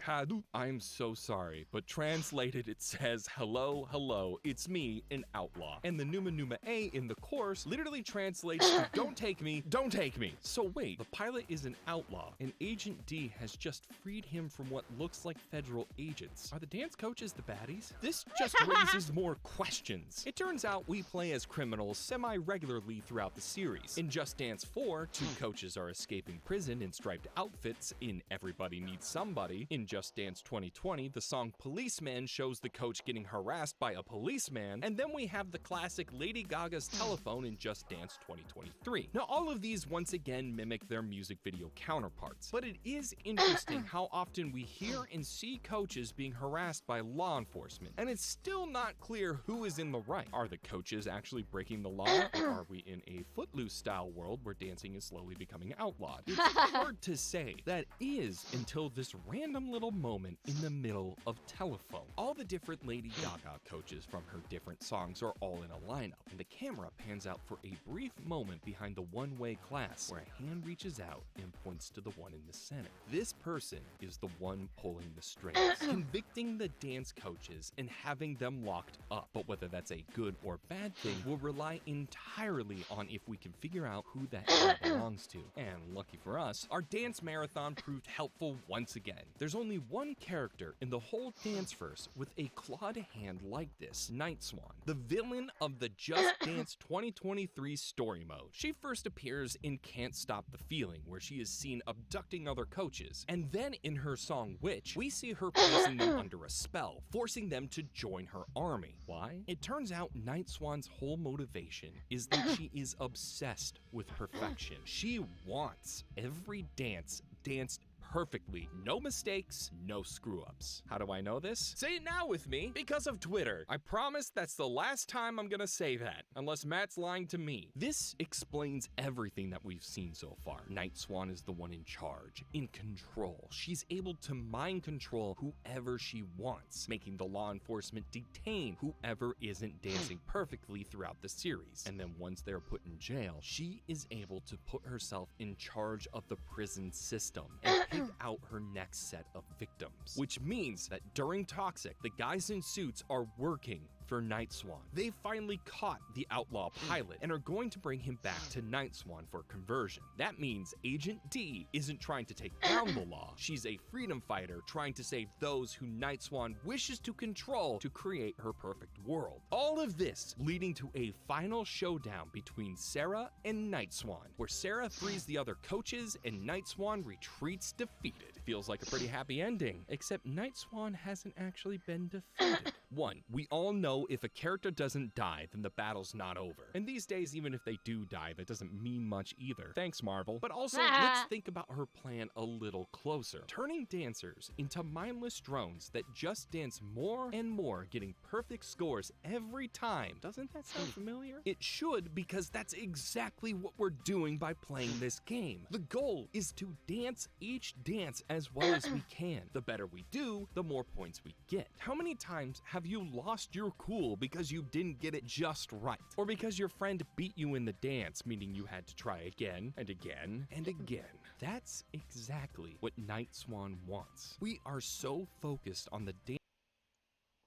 hadu. I'm so sorry, but translated it says, hello, hello, it's me, an outlaw. And the Numa Numa A in the chorus literally translates to don't take me, don't take me. So wait, the pilot is an outlaw, and Agent D has just freed him from what looks like federal agents. Are the dance coaches the baddies? This just raises more questions. It turns out we play as criminals semi-regularly throughout the series. In Just Dance 4, 2 coaches are escaping prison in striped outfits in Everybody Needs Somebody. In Just Dance 2020, the song Policeman shows the coach getting harassed by a policeman, and then we have the classic Lady Gaga's Telephone in Just Dance 2023. Now, all of these once again mimic their music video counterparts, but it is interesting how often we hear and see coaches being harassed by law enforcement, and it's still not clear who is in the right. Are the coaches actually breaking the law, or are we in a Footloose style world where dancing is slowly becoming outlawed? It's hard to say. That is until this random little moment in the middle of Telephone. All the different Lady Gaga coaches from her different songs are all in a lineup, and the camera pans out for a brief moment behind the one-way class where a hand reaches out and points to the one in the center. This person is the one pulling the strings, convicting the dance coaches and having them locked up. But whether that's a good or bad thing will rely entirely on if we can figure out who that guy belongs to. And lucky for us, our dance marathon proved helpful once again. There's only one character in the whole danceverse with a clawed hand like this, Night Swan, the villain of the Just Dance 2023 story mode. She first appears in Can't Stop the Feeling, where she is seen abducting other coaches, and then in her song Witch, we see her placing them under a spell, forcing them to join her army. Why? It turns out Night Swan's whole motivation is that she is obsessed with perfection. She wants every dance danced perfectly. No mistakes, no screw-ups. How do I know this? Say it now with me. Because of Twitter. I promise that's the last time I'm gonna say that, unless Matt's lying to me. This explains everything that we've seen so far. Night Swan is the one in charge, in control. She's able to mind control whoever she wants, making the law enforcement detain whoever isn't dancing perfectly throughout the series. And then once they're put in jail, she is able to put herself in charge of the prison system and pick out her next set of victims. Which means that during Toxic, the guys in suits are working for Night Swan. They finally caught the outlaw pilot and are going to bring him back to Night Swan for conversion. That means Agent D isn't trying to take down the law. She's a freedom fighter trying to save those who Night Swan wishes to control to create her perfect world. All of this leading to a final showdown between Sarah and Night Swan, where Sarah frees the other coaches and Night Swan retreats defeated. Feels like a pretty happy ending, except Night Swan hasn't actually been defeated. 1. We all know if a character doesn't die, then the battle's not over. And these days, even if they do die, that doesn't mean much either. Thanks, Marvel. But also, let's think about her plan a little closer. Turning dancers into mindless drones that just dance more and more, getting perfect scores every time. Doesn't that sound familiar? It should, because that's exactly what we're doing by playing this game. The goal is to dance each dance as well as we can. The better we do, the more points we get. How many times have you lost your cool because you didn't get it just right? Or because your friend beat you in the dance, meaning you had to try again and again and again? That's exactly what Night Swan wants. We are so focused on the dance.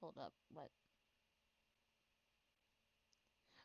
Hold up, what?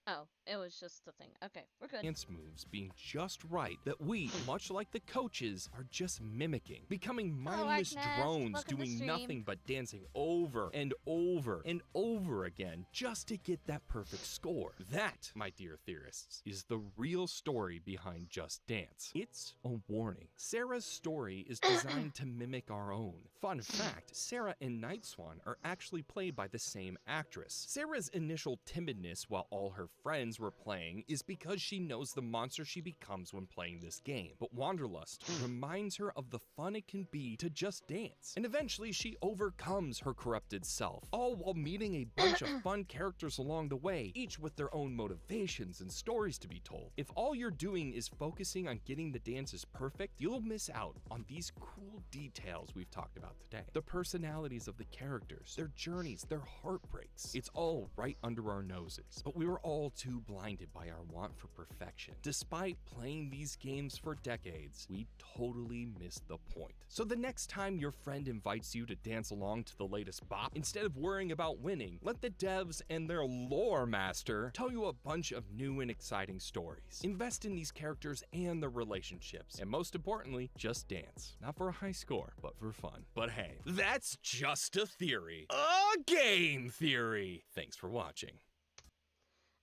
Oh, It was just the thing. Okay, we're good. Dance moves being just right that we, much like the coaches, are just mimicking, becoming mindless Agnes. drones Welcome to doing stream. nothing but dancing over and over and over again just to get that perfect score. That, my dear theorists, is the real story behind Just Dance. It's a warning. Sarah's story is designed to mimic our own. Fun fact, Sarah and Night Swan are actually played by the same actress. Sarah's initial timidness while all her friends were playing is because she knows the monster she becomes when playing this game. But Wanderlust reminds her of the fun it can be to just dance. And eventually she overcomes her corrupted self, all while meeting a bunch of fun characters along the way, each with their own motivations and stories to be told. If all you're doing is focusing on getting the dances perfect, you'll miss out on these cool details we've talked about today. The personalities of the characters, their journeys, their heartbreaks. It's all right under our noses, but we were all too blinded by our want for perfection. Despite playing these games for decades, we totally missed the point. So the next time your friend invites you to dance along to the latest bop, instead of worrying about winning, let the devs and their lore master tell you a bunch of new and exciting stories. Invest in these characters and their relationships, and most importantly, just dance. Not for a high score, but for fun. But hey, that's just a theory. A game theory! Thanks for watching.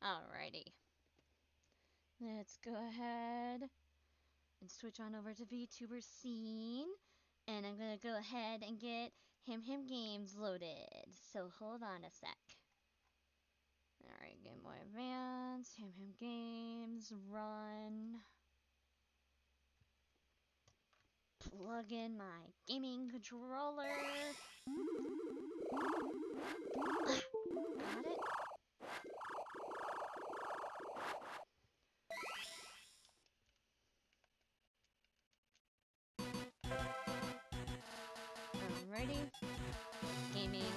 Alrighty. Let's go ahead and switch on over to VTuber scene. And I'm gonna go ahead and get Him Games loaded. So hold on a sec. Alright, Game Boy Advance, Him Games, run. Plug in my gaming controller. Got it. Alrighty. Gaming.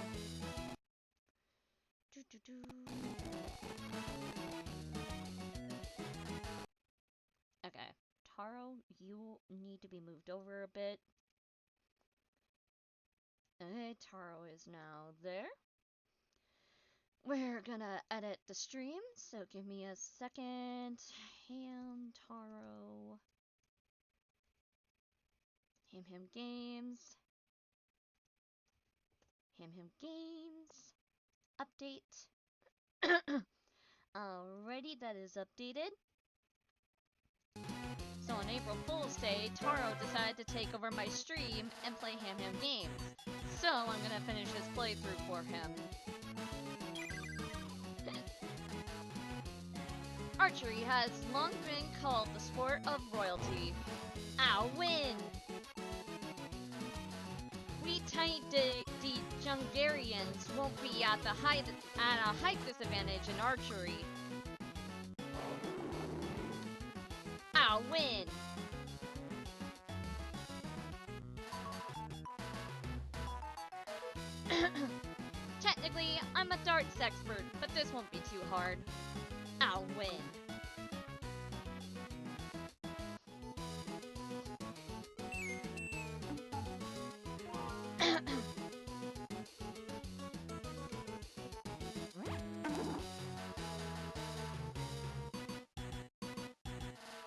Okay. Taro, you need to be moved over a bit. Okay, Taro is now there. We're gonna edit the stream, so give me a second. Hamtaro. Him Games. Him Games. Update. Alrighty, that is updated. So on April Fool's Day, Taro decided to take over my stream and play Ham Games. So I'm gonna finish his playthrough for him. Archery has long been called the sport of royalty. I'll win! We tiny Jungarians won't be at a height disadvantage in archery. I'll win! Technically, I'm a darts expert, but this won't be too hard. I'll win.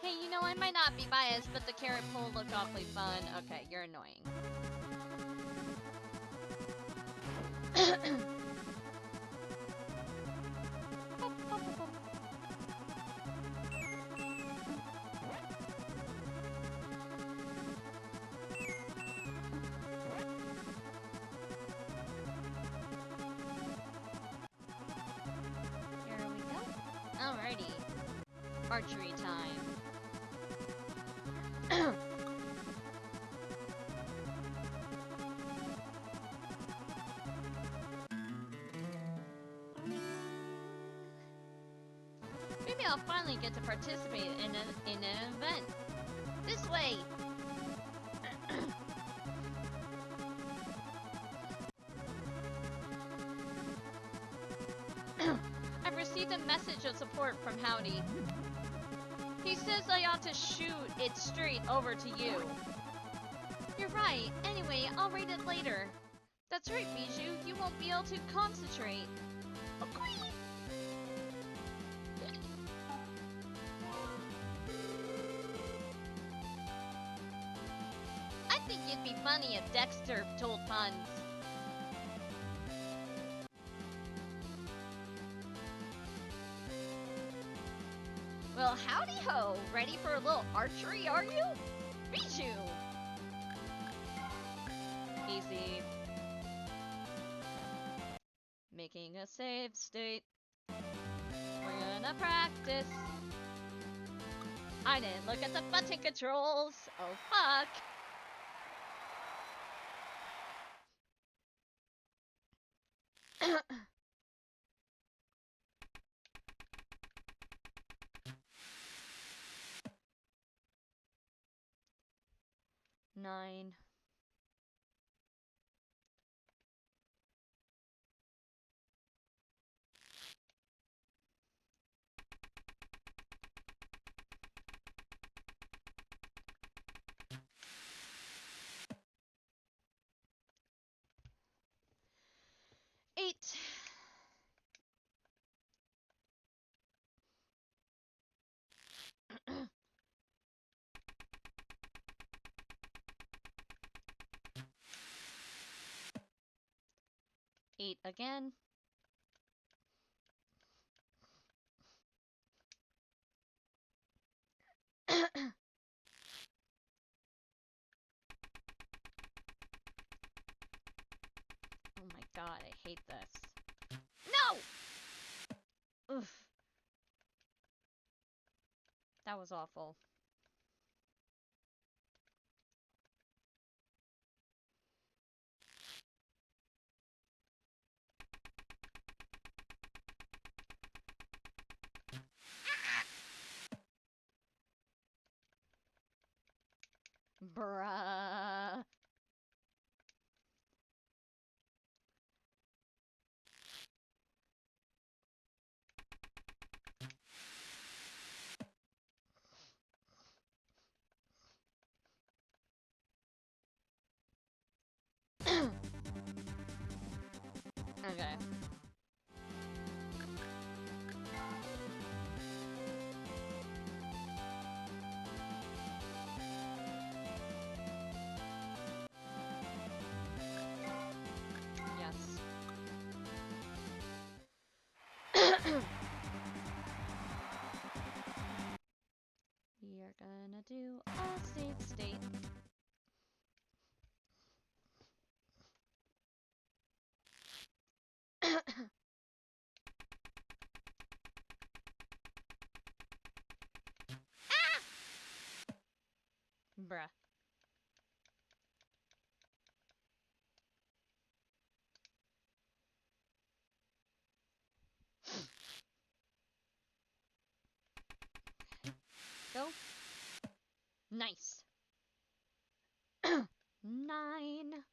Hey, you know, I might not be biased, but the carrot pole looked awfully fun. Okay, you're annoying. Here we go. Alrighty. Archery time. Maybe I'll finally get to participate in an event. This way! I've received a message of support from Howdy. He says I ought to shoot it straight over to you. You're right. Anyway, I'll read it later. That's right, Bijou. You won't be able to concentrate. funny if Dexter told puns. Well, howdy ho! Ready for a little archery, are you? Bijou! Easy. Making a save state. We're gonna practice. I didn't look at the button controls. Oh fuck. Nine. Eight. Eight again. Oh my god, I hate this. No! Oof. That was awful. Bruh. Okay. Yes. We are gonna do a save state. Ah! Bruh. Go. Nice. 9.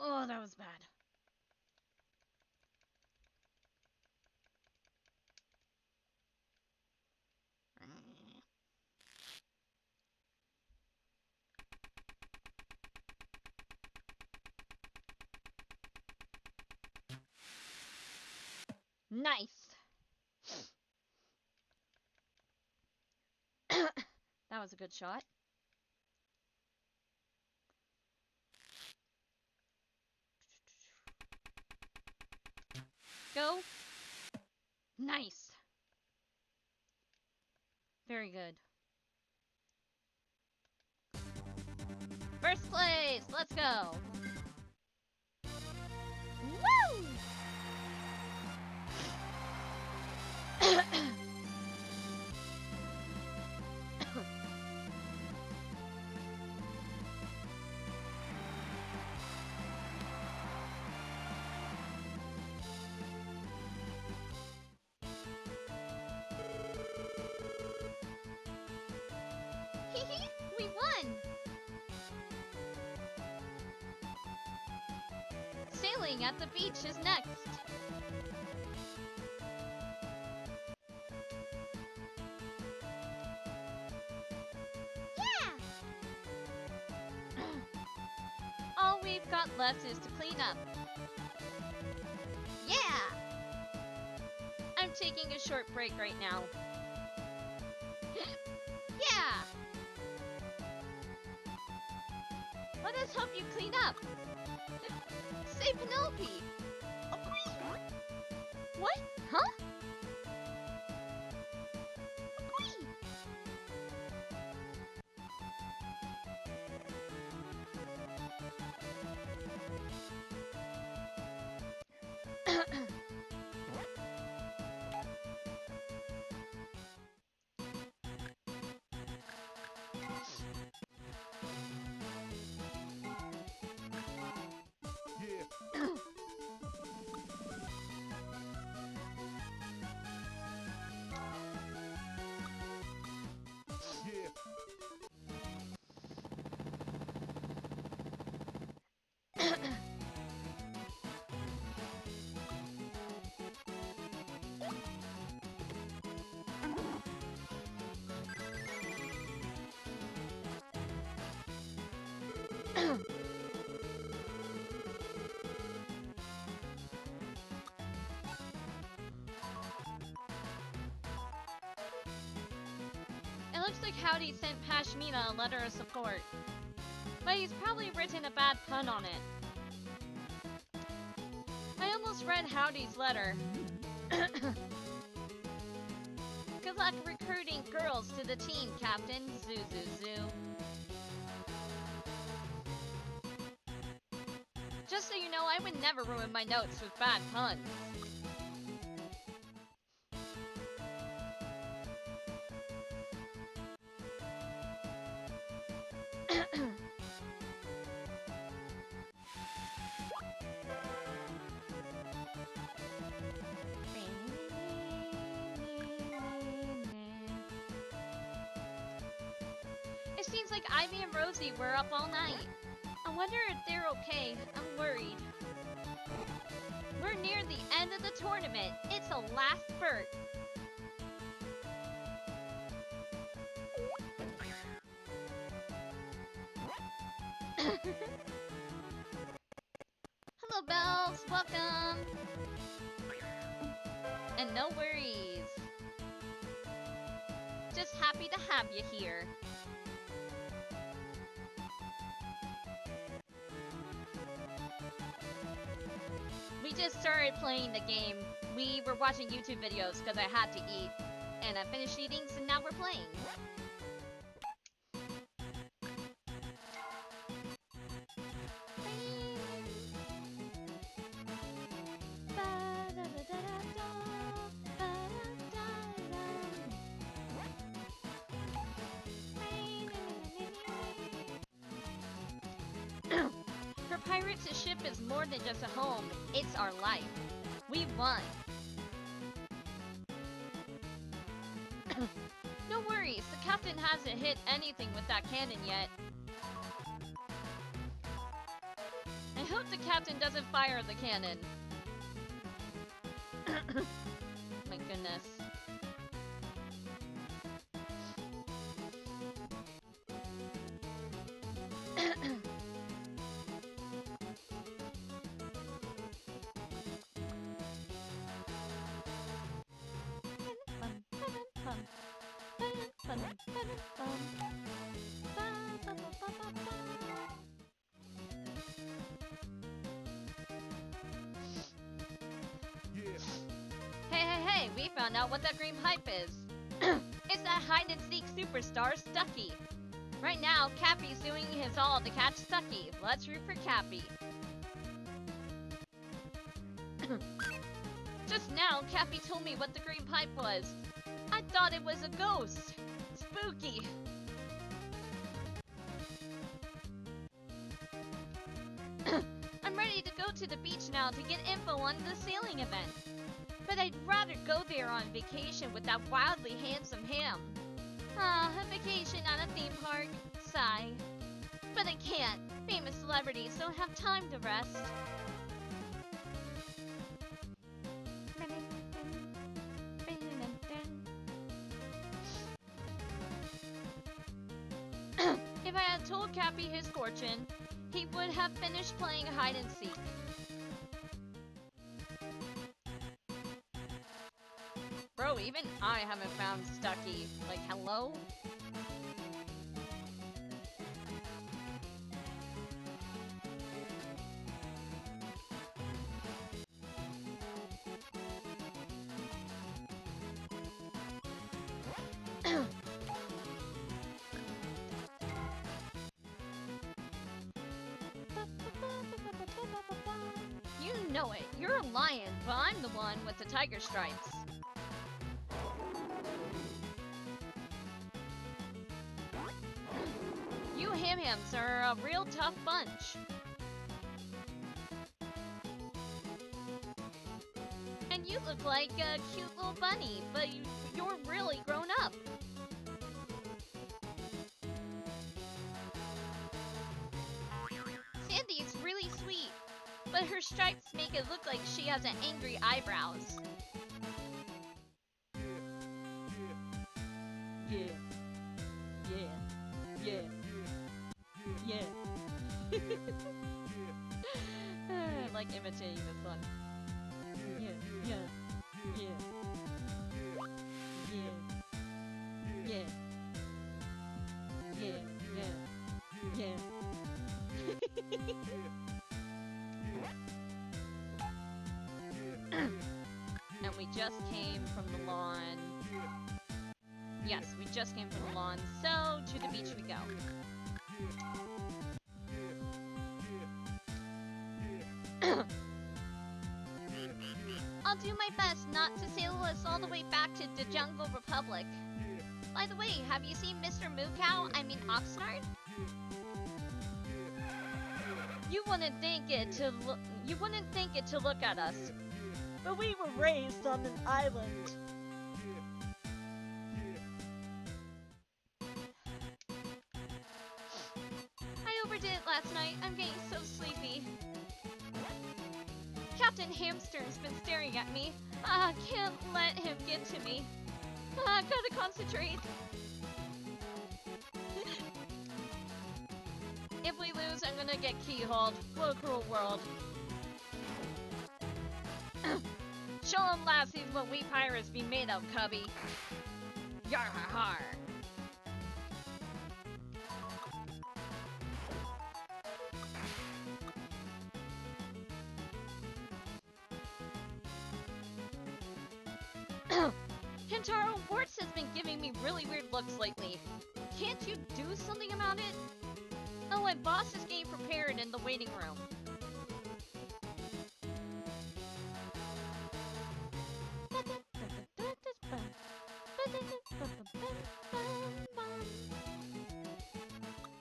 Oh, that was bad. Nice. That was a good shot. Go. Nice. Very good. First place. Let's go. Woo! Hee hee, we won! sailing at the beach is next. Yeah! All we've got left is to clean up. Yeah! I'm taking a short break right now. Yeah! Let us help you clean up. Say Penelope. What? Huh? It looks like Howdy sent Pashmina a letter of support. But he's probably written a bad pun on it. I almost read Howdy's letter. Good luck recruiting girls to the team, Captain. Zoo, zoo, zoo. Just so you know, I would never ruin my notes with bad puns. It seems like Ivy and Rosie were up all night. I wonder if they're okay. I'm worried. We're near the end of the tournament. It's a last spurt. Hello, Bells. Welcome. And no worries. Just happy to have you here. We just started playing the game. We were watching YouTube videos because I had to eat. And I finished eating, so now we're playing. For pirates, a ship is more than just a home. It's our life. We won. No worries, the captain hasn't hit anything with that cannon yet. I hope the captain doesn't fire the cannon. My goodness. Hey, we found out what that green pipe is. It's that hide-and-seek superstar, Stucky. Right now, Cappy's doing his all to catch Stucky. Let's root for Cappy. Just now, Cappy told me what the green pipe was. I thought it was a ghost. Spooky. I'm ready to go to the beach now to get info on the sailing event. But I'd rather go there on vacation with that wildly handsome Ham. Ah, a vacation at a theme park. Sigh. But I can't. Famous celebrities don't have time to rest. If I had told Cappy his fortune, he would have finished playing hide and seek. Bro, even I haven't found Stucky. Like, hello? You know it. You're a lion, but I'm the one with the tiger stripes. You ham-hams are a real tough bunch. And you look like a cute little bunny, but you're really grown up. Sandy's really sweet, but her stripes make it look like she has an angry eyebrows. Yeah. Yeah. Yeah. Yeah. I like imitating this one. Yeah. Yeah. Yeah. Yeah. Yeah. Yeah. Yeah. Yeah. And we just came from the lawn. Yes, we just came from the lawn, so to the beach we go. I'll do my best not to sail us all the way back to the Jungle Republic. By the way, have you seen Mr. Moo Cow? I mean Oxnard? You wouldn't think it to look at us. But we were raised on an island. I overdid it last night. I'm getting so sleepy. Captain Hamster's been staring at me. Can't let him get to me. Gotta concentrate. If we lose, I'm gonna get keyholed. What a cruel world. Show 'em lassies what we pirates be made of, cubby. Yar har har. Hamtaro, Warts has been giving me really weird looks lately. Can't you do something about it? Oh, and Boss is getting prepared in the waiting room.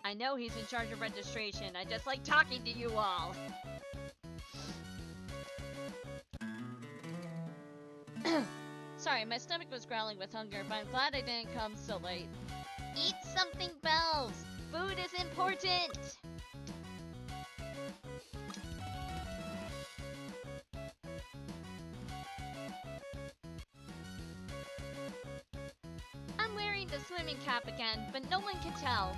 I know he's in charge of registration. I just like talking to you all. Sorry, my stomach was growling with hunger, but I'm glad I didn't come so late. Eat something, Bells! Food is important! I'm wearing the swimming cap again, but no one can tell.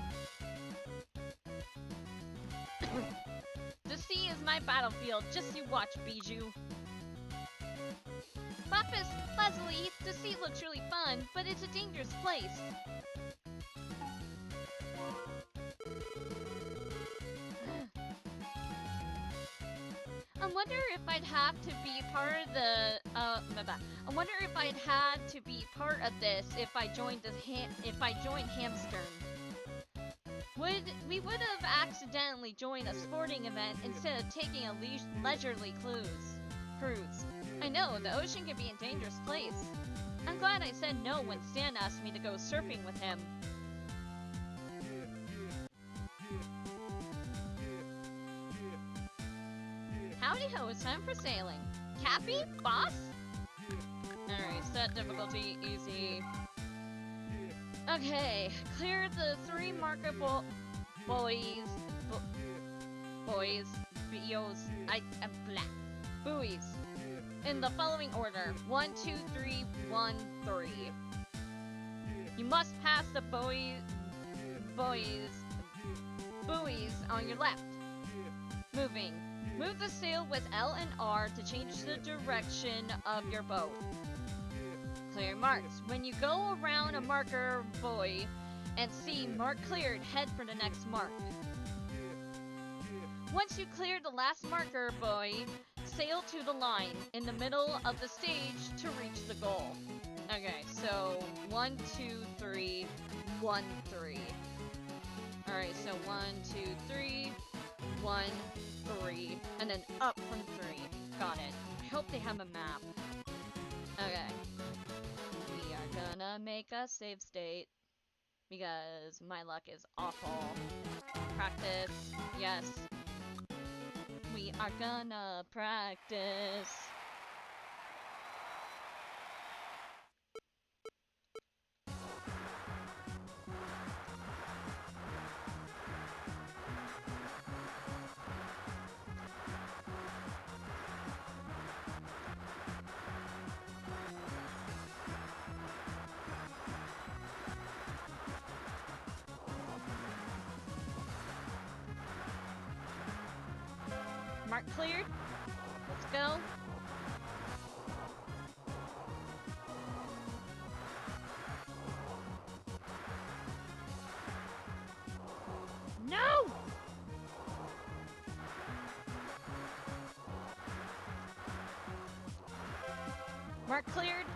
The sea is my battlefield, just you watch, Bijou. Pappas, Leslie, the sea looks really fun, but it's a dangerous place. I wonder if I'd have to be part of the, I wonder if I'd had to be part of this if I joined Hamstern. We would have accidentally joined a sporting event instead of taking a leisurely cruise. I know, the ocean can be a dangerous place. I'm glad I said no when Stan asked me to go surfing with him. Howdy ho, it's time for sailing. Cappy? Boss? Alright, set difficulty, easy. Okay, clear the 3 marker buoys, buoys, in the following order. 1, 2, 3, 1, 3. You must pass the buoys buoys on your left. Moving. Move the sail with L and R to change the direction of your boat. Clearing marks. When you go around a marker buoy and see mark cleared, head for the next mark. Once you clear the last marker buoy, sail to the line in the middle of the stage to reach the goal. Okay, so 1, 2, 3, 1, 3. Alright, so 1, 2, 3, 1, 3, and then up from 3. Got it. I hope they have a map. Okay. We are gonna make a save state because my luck is awful. Practice. Yes. We are gonna practice. Mark cleared. Let's go. No! Mark cleared.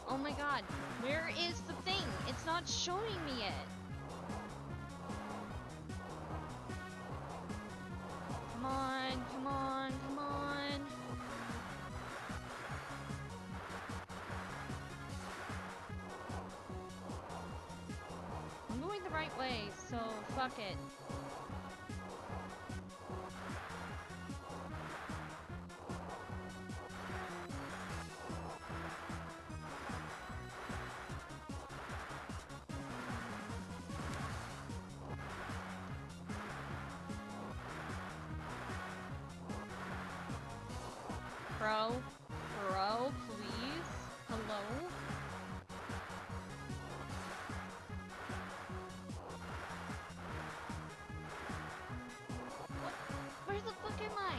Oh my god, where is the thing? It's not showing me it. Come on, come on, come on. I'm going the right way, so fuck it. Bro, please? Hello? What? Where the fuck am I?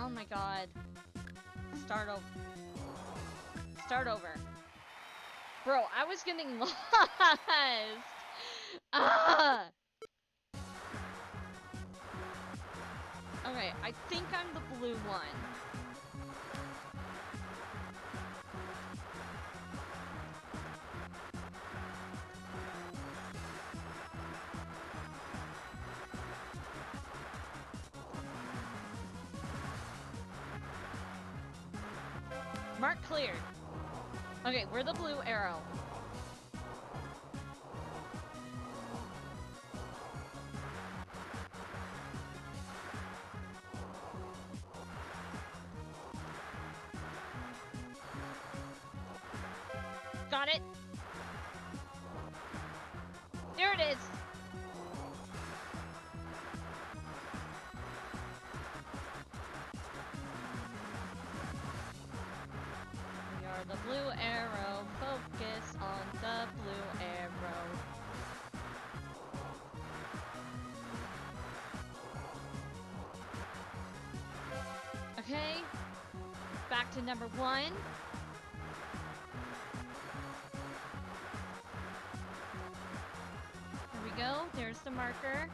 Oh my god. Start over. Start over. Bro, I was getting lost! Ah! Okay, I think I'm the blue one. Mark cleared. Okay, we're the blue arrow. Got it. There it is. We are the blue arrow. Focus on the blue arrow. Okay. Back to number 1. Here we go. There's the marker.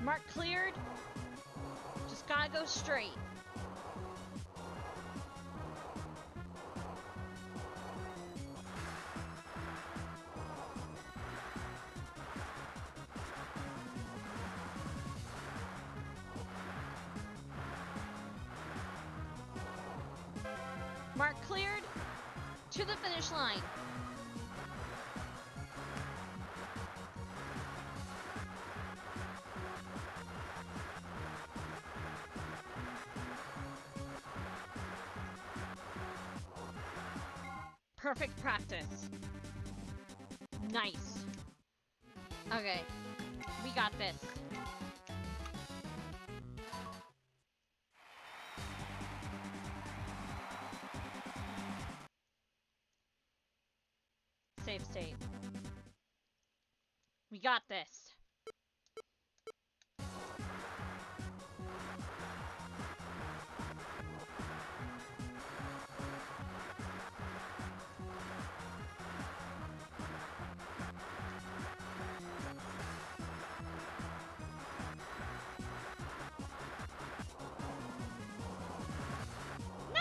Mark cleared. Just gotta go straight. Mark cleared. To the finish line. Perfect practice. Nice. Okay. We got this. Save state. We got this. No!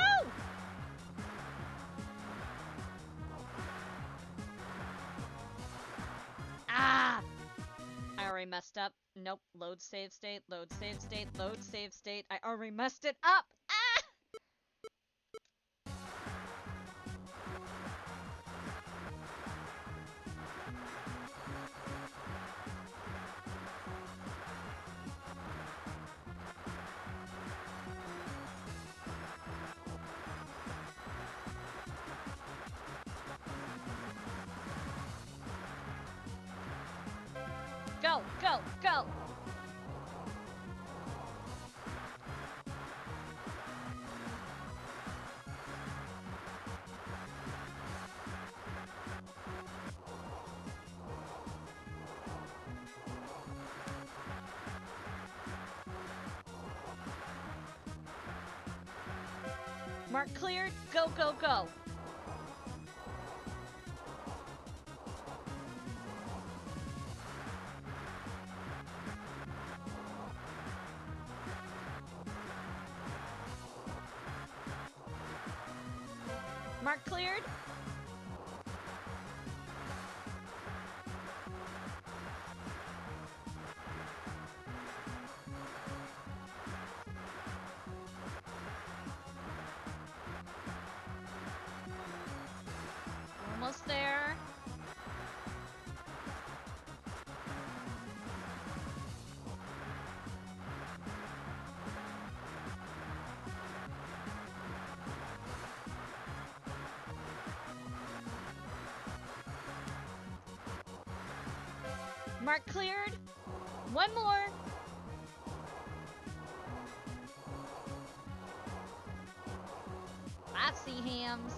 Ah! I already messed up. Nope. Load save state, load save state, load save state. I already messed it up! Ah! Go, go, go! Mark cleared. Go, go, go. Mark cleared. Almost there. Mark cleared. One more. I see hams.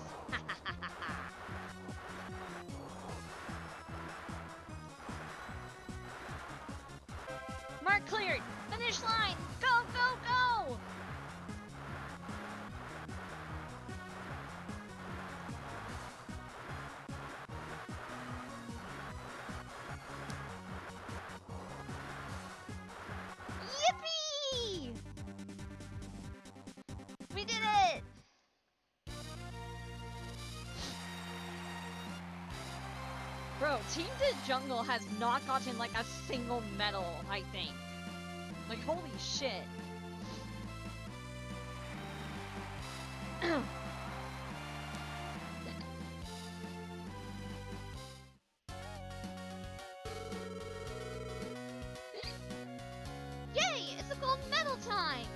Mark cleared. Finish line. Go, go, go. Yippee! We did it! Bro, Team Did Jungle has not gotten like a single medal, I think. Like, holy shit. Yay! It's a gold medal time!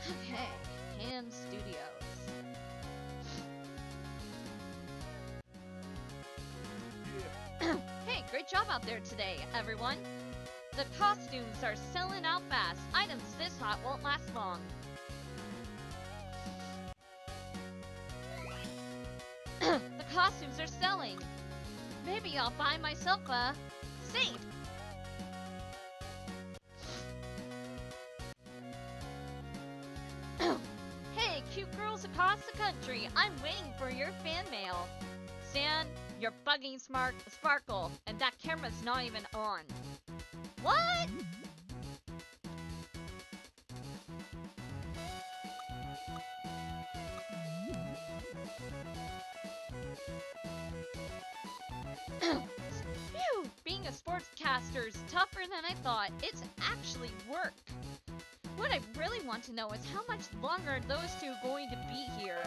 Okay, Ham Studios. Hey, great job out there today, everyone. The costumes are selling out fast. Items this hot won't last long. The costumes are selling. Maybe I'll buy myself a safe. Hey, cute girls across the country, I'm waiting for your fan mail. Stan, you're bugging Sparkle, and that camera's not even on. What? Phew! Being a sportscaster's tougher than I thought. It's actually work. What I really want to know is how much longer are those two going to be here?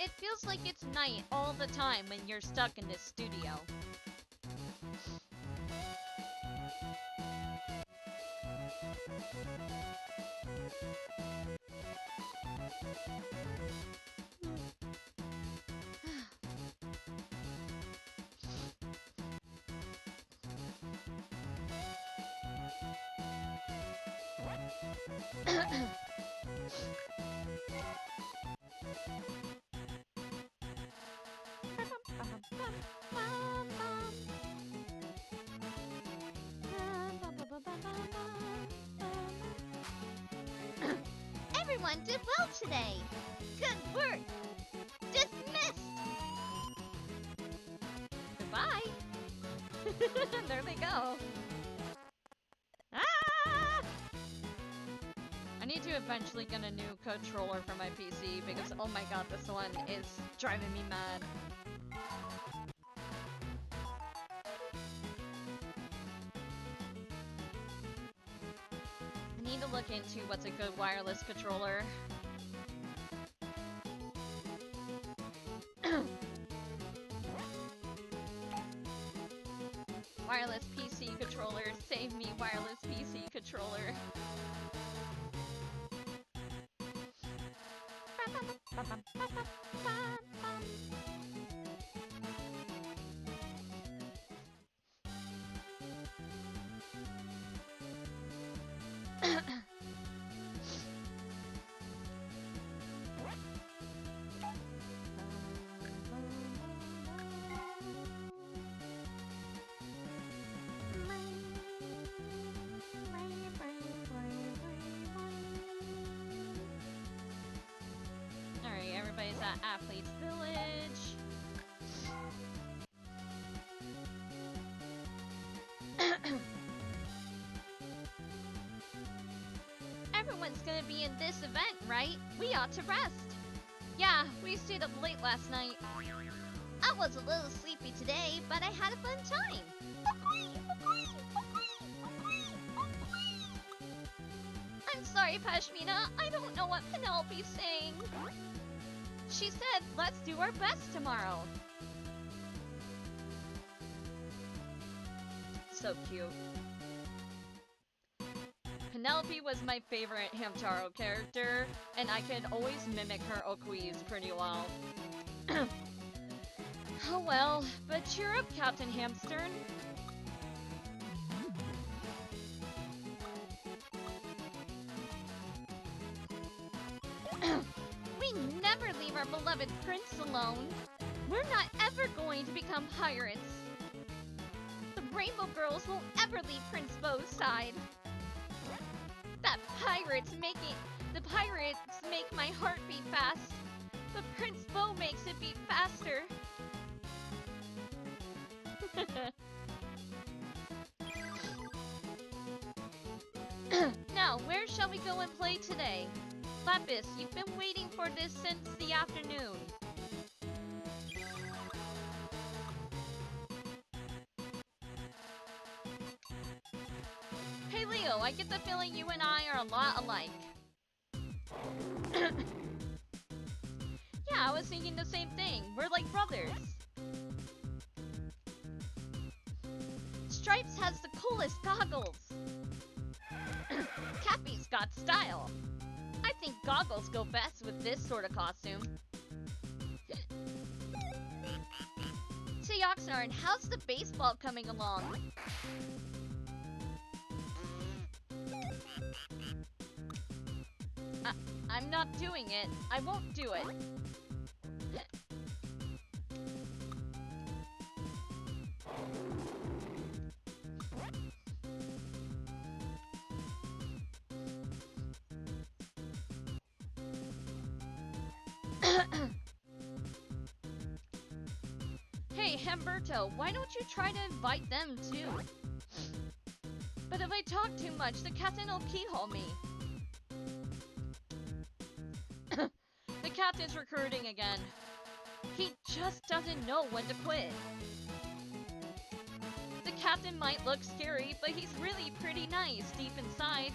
It feels like it's night all the time when you're stuck in this studio. Everyone did well today. Good work. Dismissed. Goodbye. There they go. Ah! I need to eventually get a new controller for my PC because, oh my god, this one is driving me mad. I need to look into what's a good wireless controller. Wireless PC controller, save me, wireless PC controller. Alright, everybody's at Athletes Village. Everyone's gonna be in this event, right? We ought to rest. Yeah, we stayed up late last night. I was a little sleepy today, but I had a fun time. I'm sorry, Pashmina. I don't know what Penelope's saying. She said, let's do our best tomorrow. So cute. Penelope was my favorite Hamtaro character, and I could always mimic her Okui's pretty well. Oh well, but cheer up, Captain Hamstern. We never leave our beloved prince alone. We're not ever going to become pirates. The Rainbow Girls won't ever leave Prince Bo's side. The pirates make my heart beat fast, but Prince Bo makes it beat faster. Now, where shall we go and play today? Lapis, you've been waiting for this since the afternoon. Hey Leo, I get the feeling you and I are a lot alike. Yeah, I was thinking the same thing. We're like brothers. Stripes has the coolest goggles. Cappy's got style. I think goggles go best with this sort of costume. Say Oxnard, how's the baseball coming along? I'm not doing it. I won't do it. Hey, Humberto, why don't you try to invite them too? But if I talk too much, the captain will keyhole me. The captain's recruiting again. He just doesn't know when to quit. The captain might look scary, but he's really pretty nice deep inside.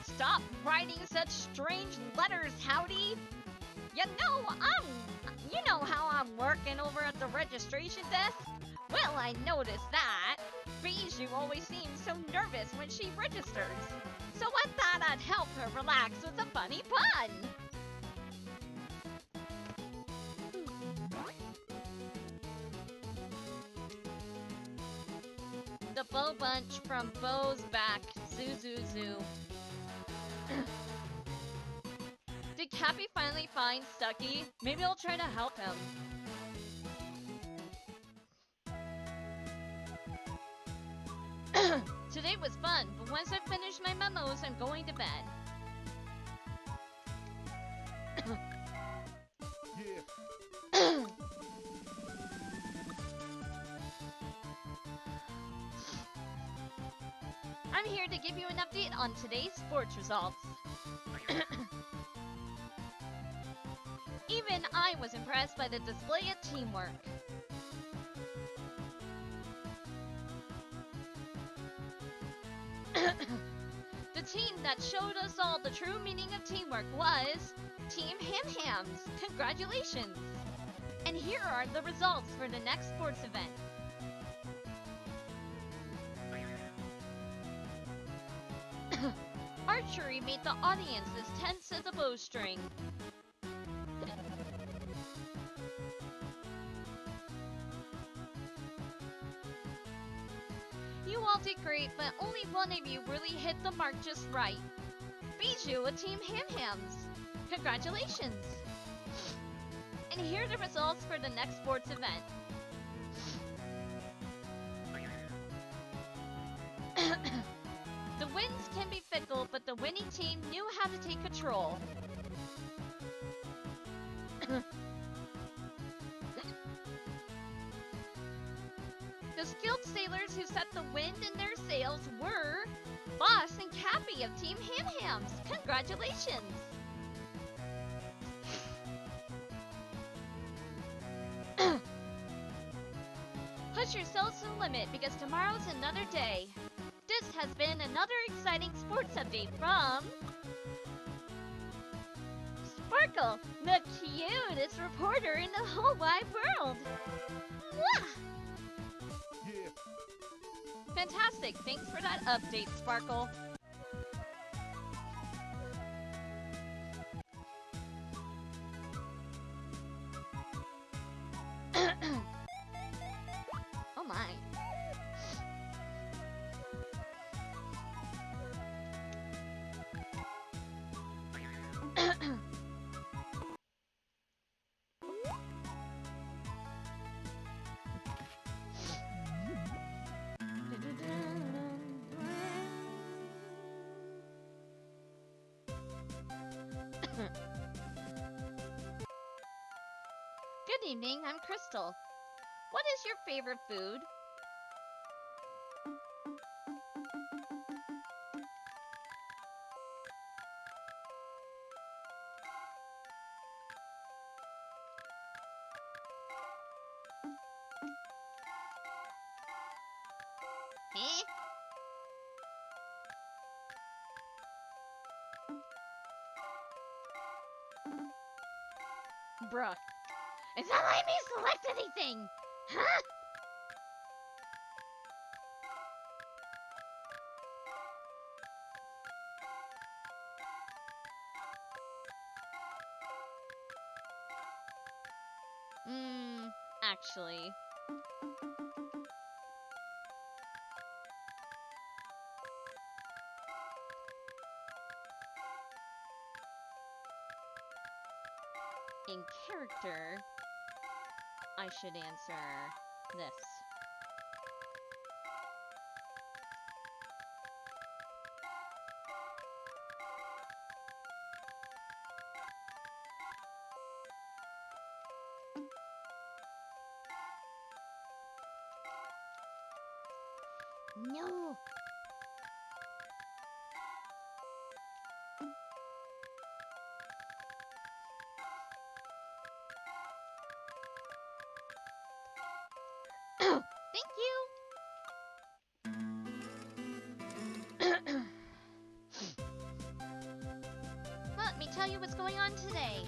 Stop writing such strange letters, Howdy! You know how I'm working over at the registration desk? Well, I noticed that. Bijou always seems so nervous when she registers. So I thought I'd help her relax with a funny pun. The Bow Bunch from Bow's back. Zoo zoo zoo. Did Cappy finally find Stucky? Maybe I'll try to help him. Today was fun, but once I finish my memos, I'm going to bed. I'm here to give you an update on today's sports results. Even I was impressed by the display of teamwork. The team that showed us all the true meaning of teamwork was Team Ham Hams. Congratulations! And here are the results for the next sports event. Archery made the audience as tense as a bowstring. You all did great, but only one of you really hit the mark just right. Bijou, a Team Ham Hams. Congratulations! And here are the results for the next sports event. The winds can be fickle, but the winning team knew how to take control. The skilled sailors who set the wind in their sails were Boss and Cappy of Team Ham Hams. Congratulations! Push yourselves to the limit because tomorrow's another day. This has been another exciting sports update from Sparkle, the cutest reporter in the whole wide world. Mwah! Fantastic! Thanks for that update, Sparkle. Oh my. Good evening, I'm Crystal. What is your favorite food? Eh? Bruh. It's not letting me select anything! Huh? Actually. In character, I should answer this. No. Thank you. Let me tell you what's going on today.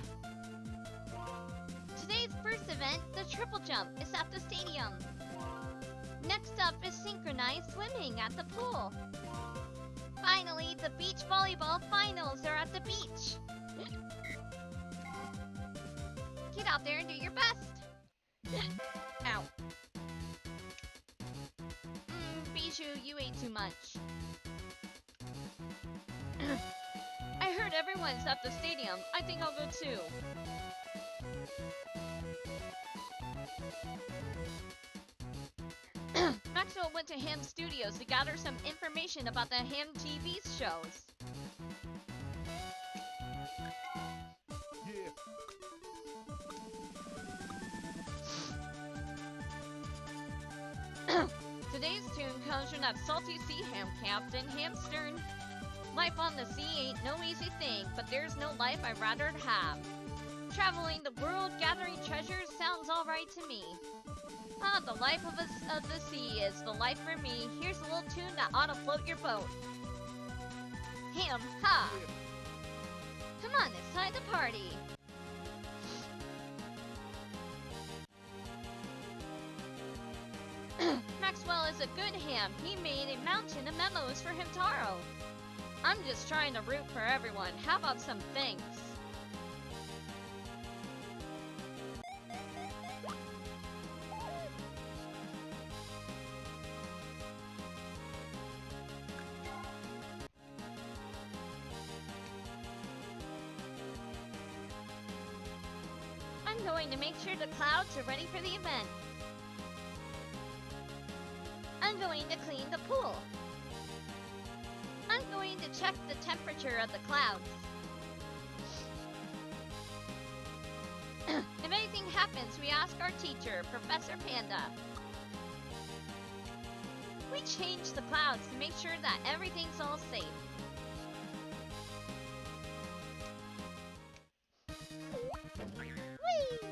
Today's first event, the triple jump, is at the stadium. Next up is synchronized swimming at the pool. Finally, the beach volleyball finals are at the beach. Get out there and do your best. Ow. Bijou, you ate too much. I heard everyone's at the stadium. I think I'll go too. Maxwell went to Ham Studios to gather some information about the Ham TV shows. Today's tune comes from that salty sea ham captain, Hamstern. Life on the sea ain't no easy thing, but there's no life I'd rather have. Traveling the world, gathering treasures sounds alright to me. Ah, the life of the sea is the life for me. Here's a little tune that ought to float your boat. Ham, ha! Come on, it's time to party. Maxwell is a good ham. He made a mountain of memos for Hamtaro. I'm just trying to root for everyone. How about some thanks? I'm going to make sure the clouds are ready for the event. I'm going to clean the pool. I'm going to check the temperature of the clouds. If anything happens, we ask our teacher, Professor Panda. We change the clouds to make sure that everything's all safe. Whee!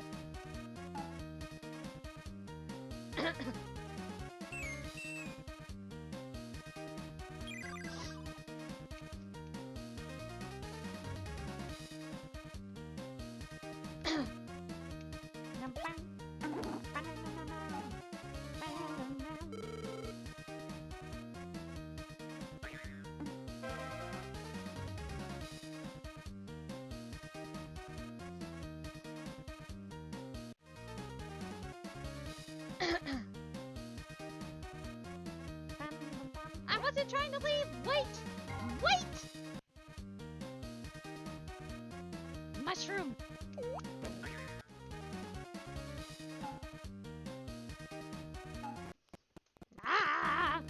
I wasn't trying to leave! Wait! Wait! Mushroom! Ah!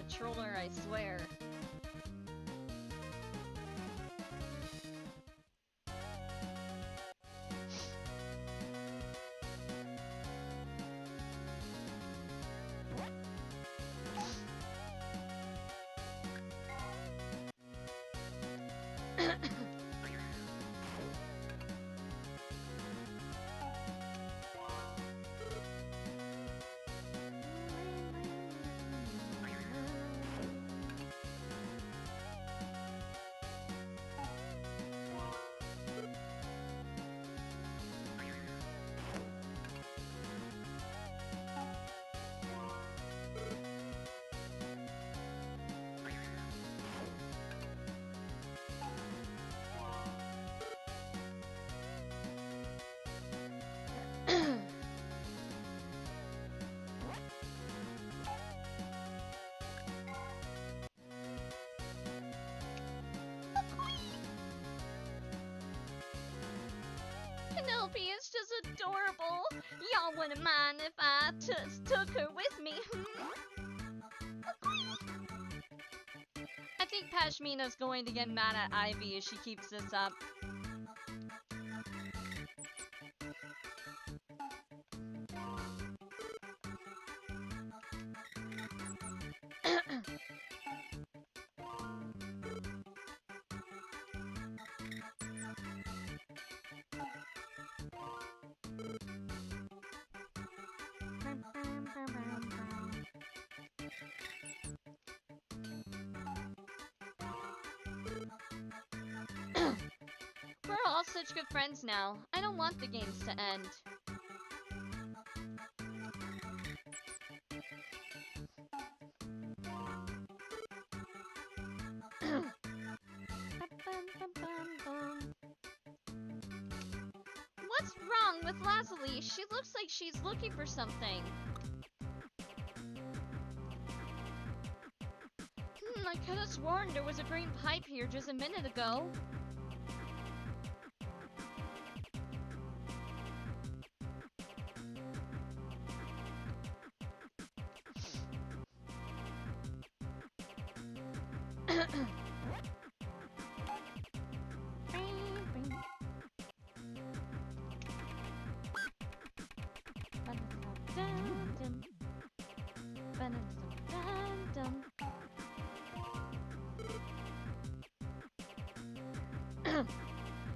Controller, I swear. Penelope is just adorable. Y'all wouldn't mind if I took her with me. I think Pashmina's going to get mad at Ivy if she keeps this up. all such good friends now. I don't want the games to end. What's wrong with Lazuli? She looks like she's looking for something. I could have sworn there was a green pipe here just a minute ago.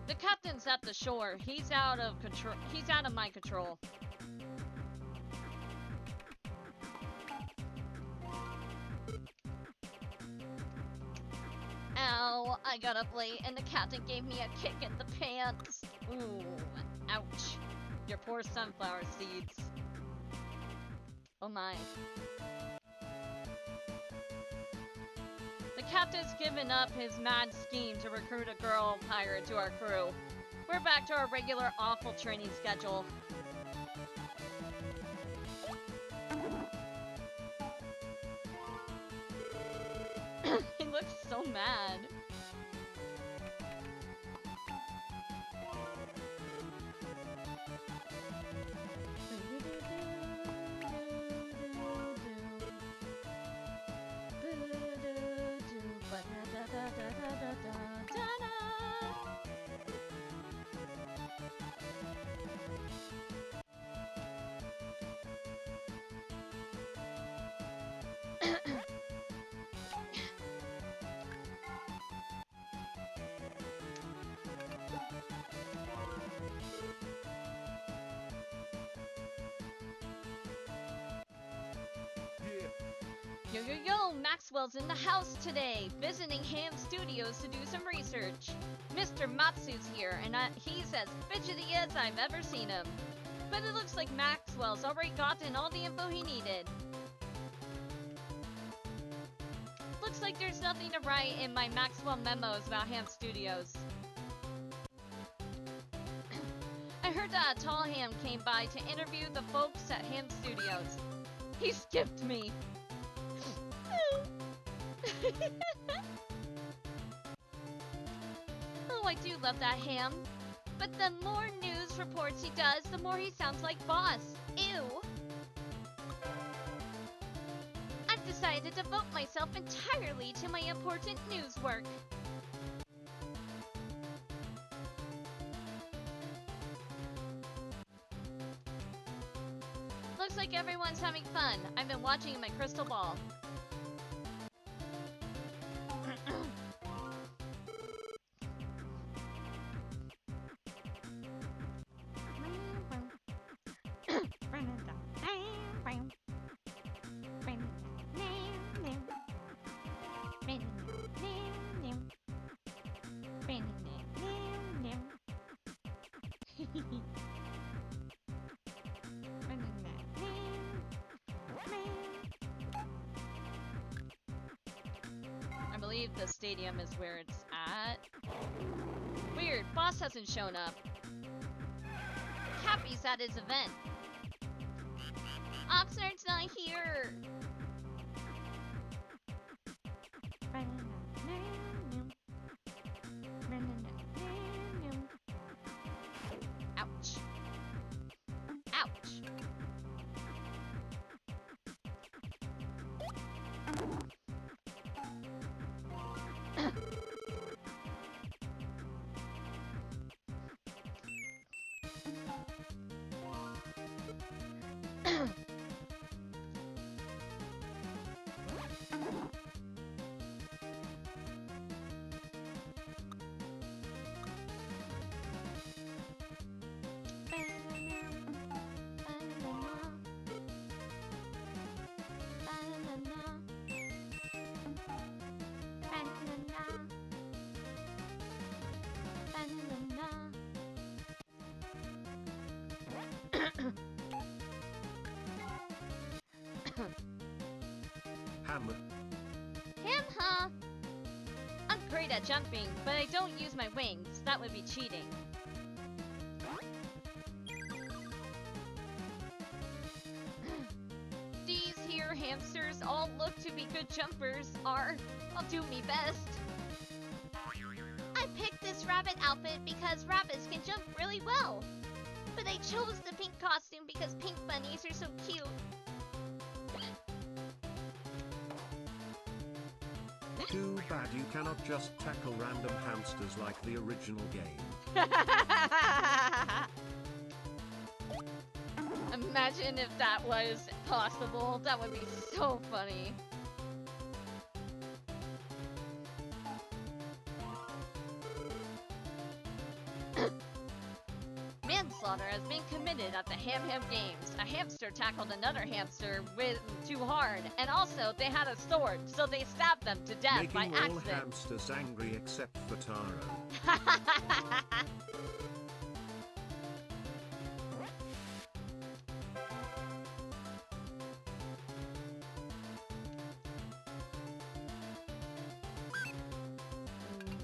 The captain's at the shore. He's out of control. He's out of my control. Ow, I got up late and the captain gave me a kick in the pants. Ooh, ouch. Your poor sunflower seeds. Oh my. The captain's given up his mad scheme to recruit a girl pirate to our crew. We're back to our regular awful training schedule. He looks so mad. Yo yo yo, Maxwell's in the house today, visiting Ham Studios to do some research. Mr. Matsu's here, and he's as fidgety as I've ever seen him. But it looks like Maxwell's already gotten all the info he needed. Looks like there's nothing to write in my Maxwell memos about Ham Studios. I heard that a tall ham came by to interview the folks at Ham Studios. He skipped me. Oh, I do love that ham. But the more news reports he does, the more he sounds like Boss. Ew. I've decided to devote myself entirely to my important news work. Looks like everyone's having fun. I've been watching my crystal ball. I believe the stadium is where it's at. Weird, Boss hasn't shown up. Cappy's at his event. Oxnard's not here. Ouch. Ouch. at jumping, but I don't use my wings. That would be cheating. These here hamsters all look to be good jumpers. I'll do me best. I picked this rabbit outfit because rabbits can jump really well. But I chose the pink costume because pink bunnies are so cute. Too bad you cannot just tackle random hamsters like the original game. Imagine if that was possible. That would be so funny. Manslaughter has been committed at the Ham Ham Games. A hamster tackled another hamster with too hard, and also they had a sword, so they stabbed them to death Making by all accident. hamsters angry except for Taro.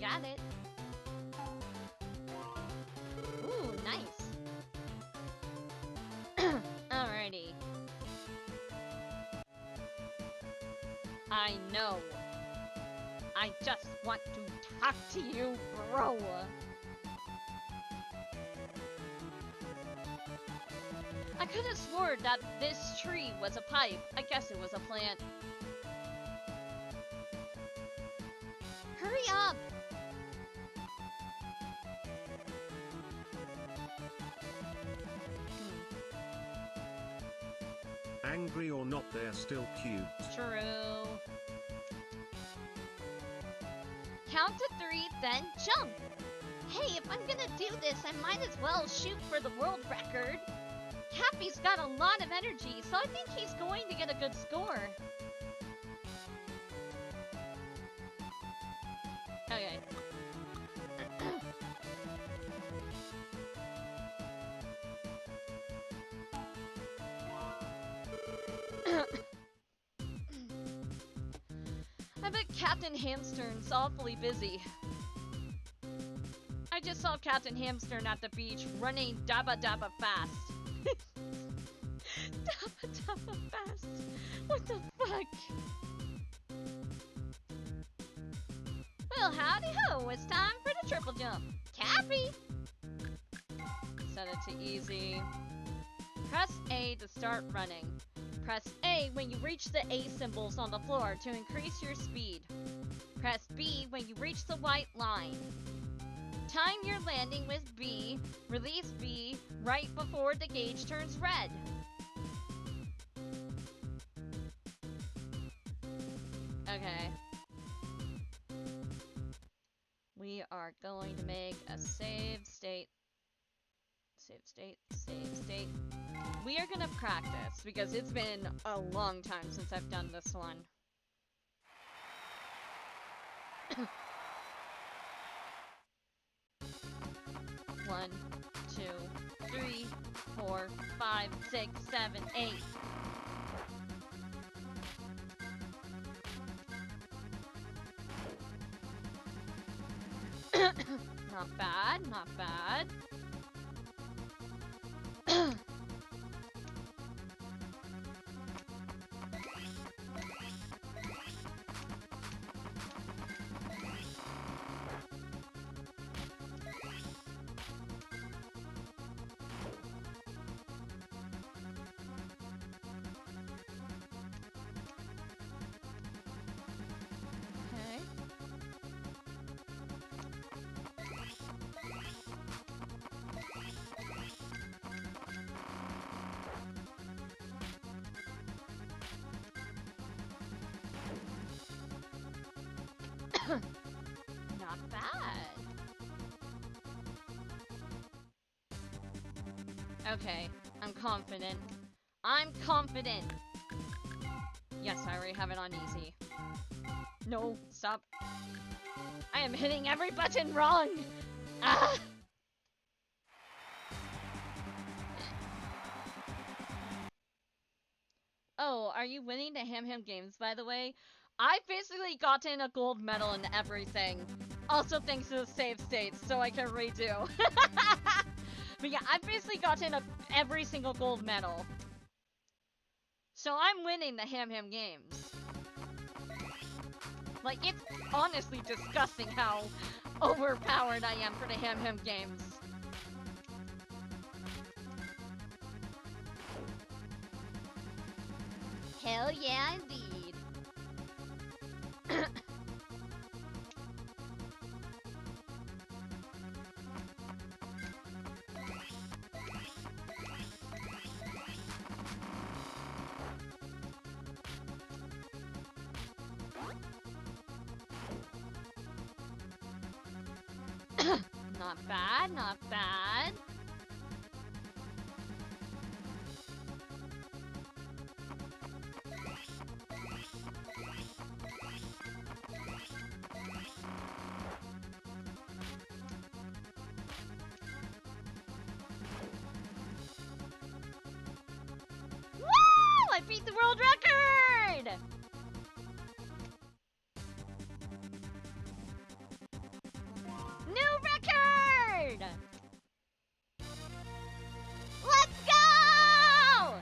Got it. Ooh, nice. Alrighty. I know. I just want to talk to you, bro. I could have sworn that this tree was a pipe. I guess it was a plant. Hurry up! Angry or not, they're still cute. True. Count to 3, then jump! Hey, if I'm gonna do this, I might as well shoot for the world record. Cappy's got a lot of energy, so I think he's going to get a good score. Okay. I bet Captain Hamstern's awfully busy. I just saw Captain Hamstern at the beach running dabba dabba fast. Dabba dabba fast. What the fuck? Well, howdy ho, it's time for the triple jump. Cappy! Set it to easy. Press A to start running. Press A when you reach the A symbols on the floor to increase your speed. Press B when you reach the white line. Time your landing with B, release B right before the gauge turns red. Okay. We are going to make a save state. Save state, save state. We are gonna practice because it's been a long time since I've done this one. One, two, 3, 4, 5, 6, 7, 8. Not bad, not bad. Okay. Not bad. Okay, I'm confident. I'm confident. Yes, I already have it on easy. No, stop. I am hitting every button wrong. Ah! Oh, are you winning the Ham Ham Games, by the way? I've basically gotten a gold medal in everything. Also thanks to the save states, so I can redo. But yeah, I've basically gotten every single gold medal. So I'm winning the Ham Ham games. Like, it's honestly disgusting how overpowered I am for the Ham Ham games. Hell yeah, indeed. Not bad, not bad. Woo! I beat the world record! New record! Let's go!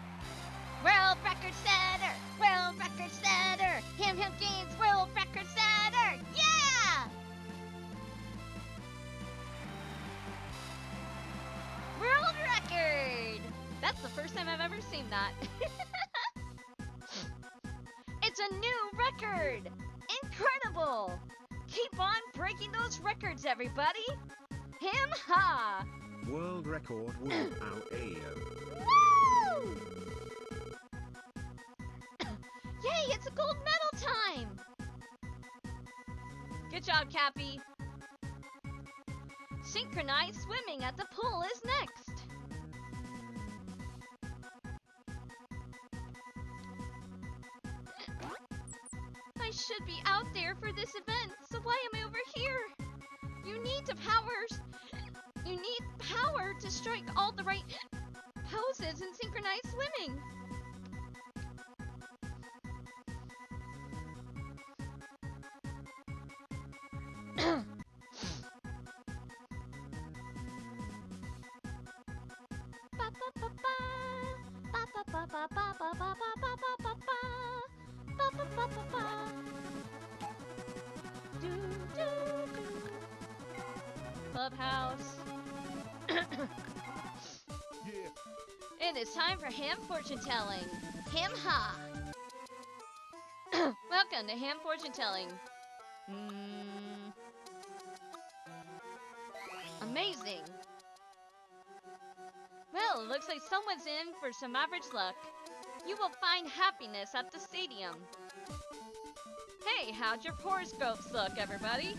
World record setter! World record setter! Ham Ham Games world record setter! Yeah! World record! That's the first time I've ever seen that. It's a new record! Incredible! Keep on breaking those records, everybody! Him ha! World record woo ow ayo. Woo! Yay, it's a gold medal time! Good job, Cappy. Synchronized swimming at the pool is next. I should be out there for this event, so why am I over here? You need power to strike all the right poses in synchronized swimming. Clubhouse. It is time for ham fortune telling. Ham ha. Welcome to ham fortune telling. Amazing. Well, it looks like someone's in for some average luck. You will find happiness at the stadium. Hey, how'd your horoscopes look, everybody?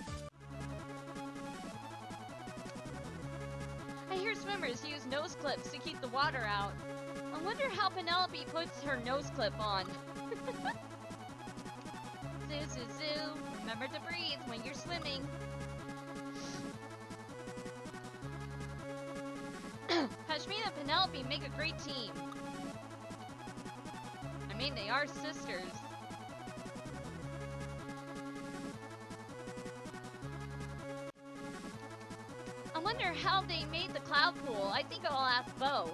I hear swimmers use nose clips to keep the water out. I wonder how Penelope puts her nose clip on. Zoo, zoo, zoo. Remember to breathe when you're swimming. Hashmina and Penelope make a great team. I mean, they are sisters. I wonder how they made the cloud pool. I think I'll ask Bo.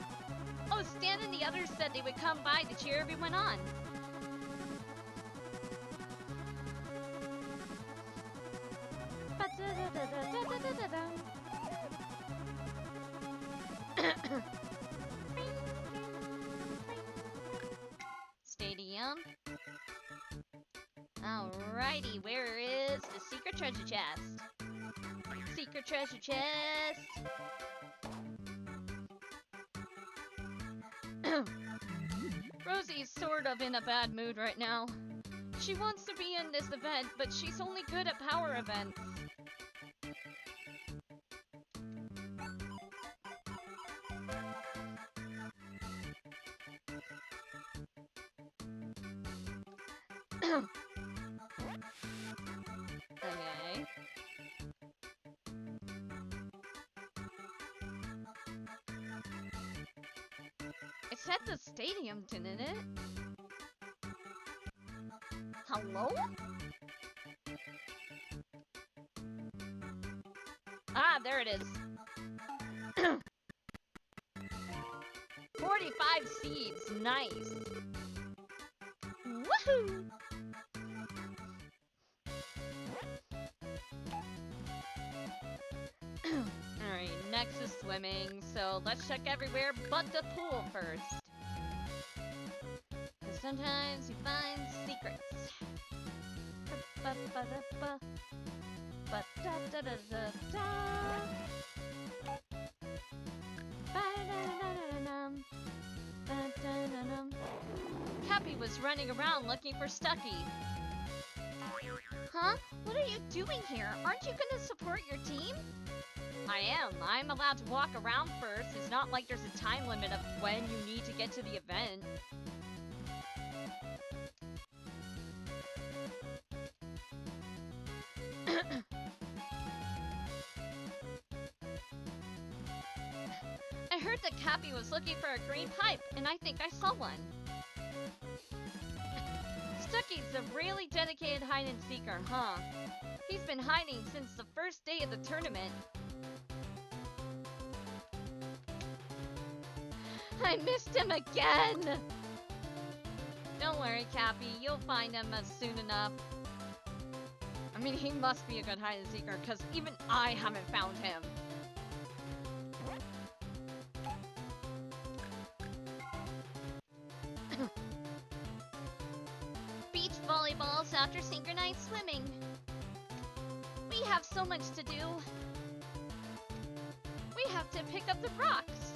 Oh, Stan and the others said they would come by to cheer everyone on. Stadium. Alrighty, where is the secret treasure chest? Secret treasure chest. Rosie's sort of in a bad mood right now. She wants to be in this event, but she's only good at power events. Okay. It said the stadium, didn't it? Hello? Ah, there it is. 45 seeds. Nice. Woohoo! Alright, next is swimming, so let's check everywhere but the pool first. 'Cause sometimes you find secrets. Ba-ba-ba-da-ba. Ba-da-da-da-da-da. Ba-da-da-da-da-dum. Ba-da-da-dum. Cappy was running around looking for Stucky. Huh? What are you doing here? Aren't you gonna support your team? I am. I'm allowed to walk around first. It's not like there's a time limit of when you need to get to the event. I heard that Cappy was looking for a green pipe, and I think I saw one. Stucky's a really dedicated hide-and-seeker, huh? He's been hiding since the first day of the tournament. I missed him again! Don't worry, Cappy. You'll find him soon enough. I mean, he must be a good hide-and-seeker, because even I haven't found him. Beach volleyballs after synchronized swimming. We have so much to do. We have to pick up the rocks.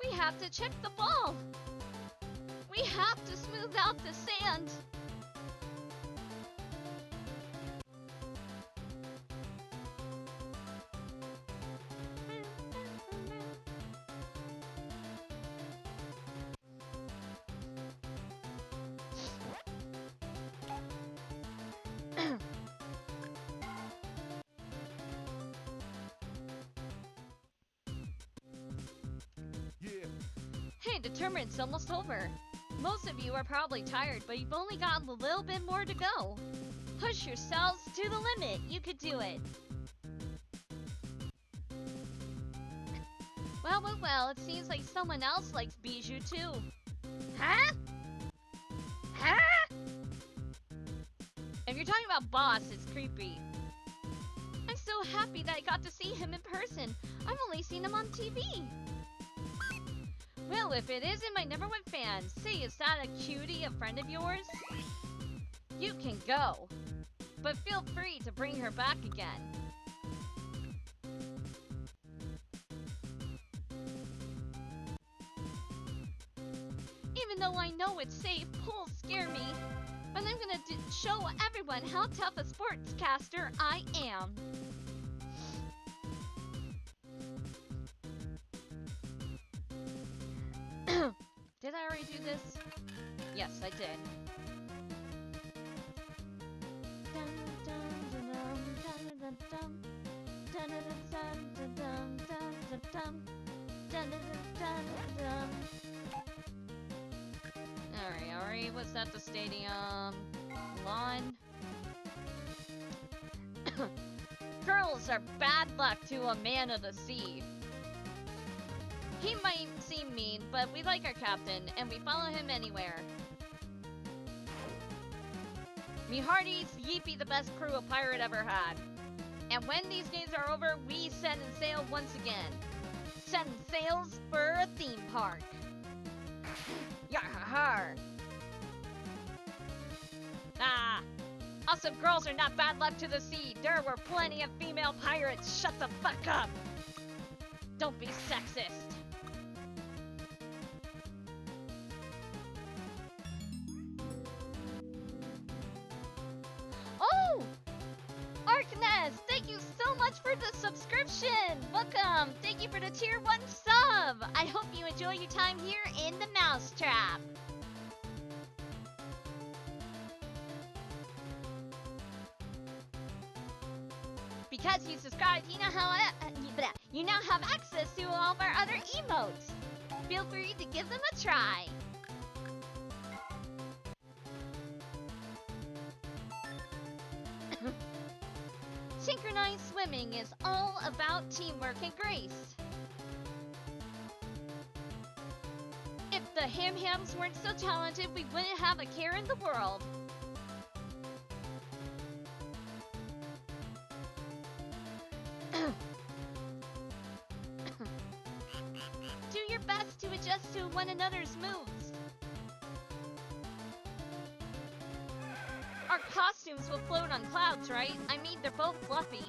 We have to check the ball. We have to smooth out the sand. Hey, the tournament's almost over. Most of you are probably tired, but you've only got a little bit more to go. Push yourselves to the limit. You could do it. Well, it seems like someone else likes Bijou too. Huh? Huh? If you're talking about Boss, it's creepy. I'm so happy that I got to see him in person. I've only seen him on TV. Well, if it isn't my #1 fan, say, is that a cutie, a friend of yours? You can go, but feel free to bring her back again. Even though I know it's safe, pools scare me, but I'm gonna show everyone how tough a sportscaster I am. Did I already do this? Yes, I did. Alright, what's that, the stadium? Lawn? Girls are bad luck to a man of the sea. He might seem mean, but we like our captain, and we follow him anywhere. Me hearties, ye be the best crew a pirate ever had. And when these days are over, we set and sail once again. Setting sails for a theme park. Yar-ha-har. Ah. Also, girls are not bad luck to the sea. There were plenty of female pirates. Shut the fuck up. Don't be sexist. Oh! Arkness, thank you so much for the subscription! Welcome! Thank you for the tier 1 sub! I hope you enjoy your time here in the Mousetrap. Because you subscribed, you now have access to all of our other emotes. Feel free to give them a try. Synchronized swimming is all about teamwork and grace. If the Ham Hams weren't so talented, we wouldn't have a care in the world. Do your best to adjust to one another's moves. Our costumes will float on clouds, right? I mean, they're both fluffy.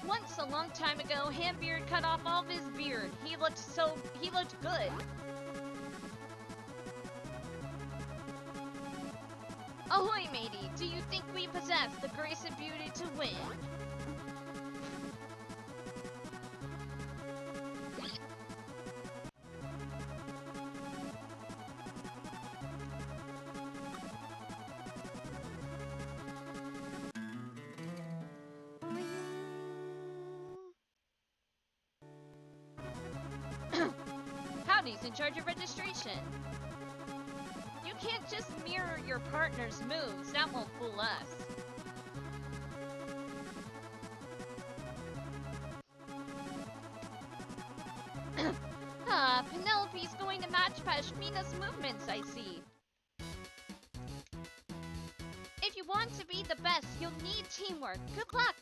Once, a long time ago, Hambeard cut off all of his beard. He looked good. Ahoy, matey! Do you think we possess the grace and beauty to win? Howdy's in charge of registration. You can't just mirror your partner's moves. That won't fool us. Penelope's going to match Pashmina's movements, I see. If you want to be the best, you'll need teamwork. Good luck!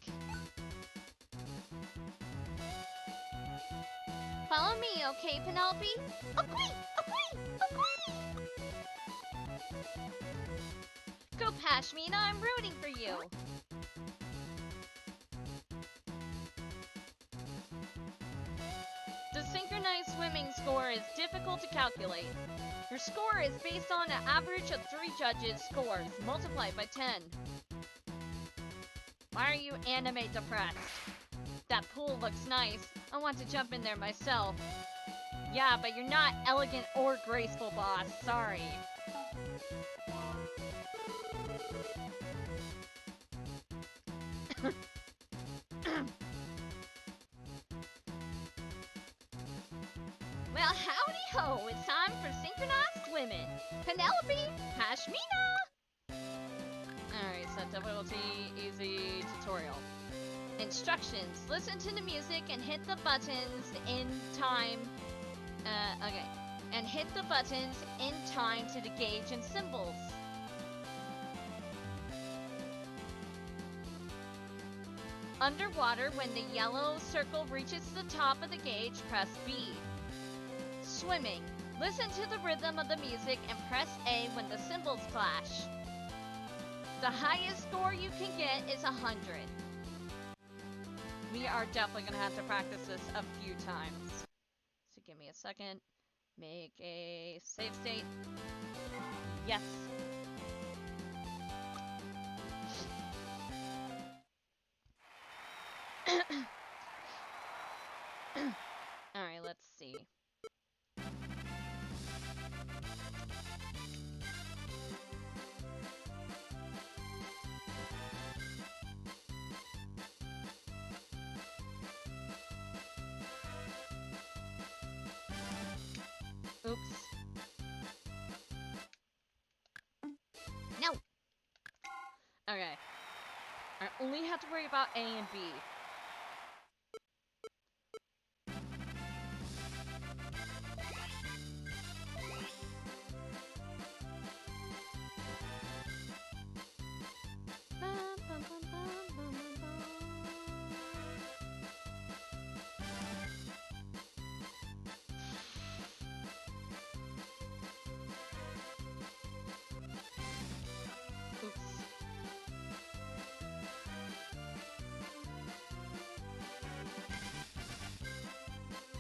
Follow me, okay, Penelope? Okay, okay, okay! Go, Pashmina, I'm rooting for you! The synchronized swimming score is difficult to calculate. Your score is based on an average of 3 judges' scores, multiplied by 10. Why are you anime depressed? That pool looks nice. I want to jump in there myself. Yeah, but you're not elegant or graceful, boss. Sorry. Well, howdy ho! It's time for synchronized swimming. Penelope, Pashmina! Alright, set difficulty, easy tutorial. Instructions. Listen to the music and hit the buttons in time. Okay. And hit the buttons in time to the gauge and symbols. Underwater, when the yellow circle reaches the top of the gauge, press B. Swimming. Listen to the rhythm of the music and press A when the cymbals clash. The highest score you can get is 100. We are definitely going to have to practice this a few times. So give me a second. Make a save state. Yes. Alright, let's see. Oops. No! Okay. I only have to worry about A and B.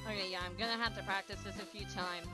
Okay, yeah, I'm gonna have to practice this a few times.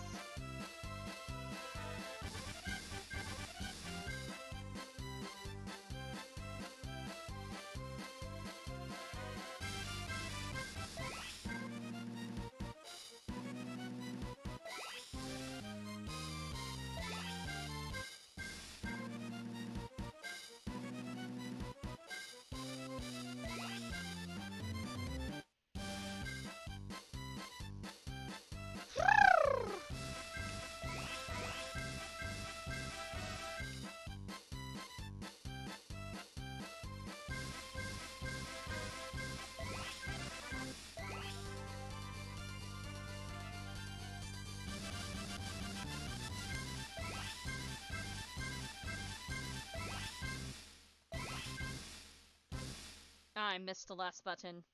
missed the last button.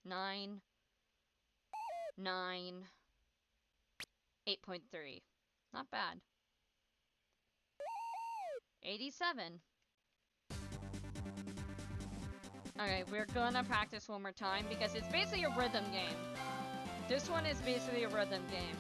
9. 9. 8.3. Not bad. 87. Okay, we're gonna practice one more time because it's basically a rhythm game. This one is basically a rhythm game.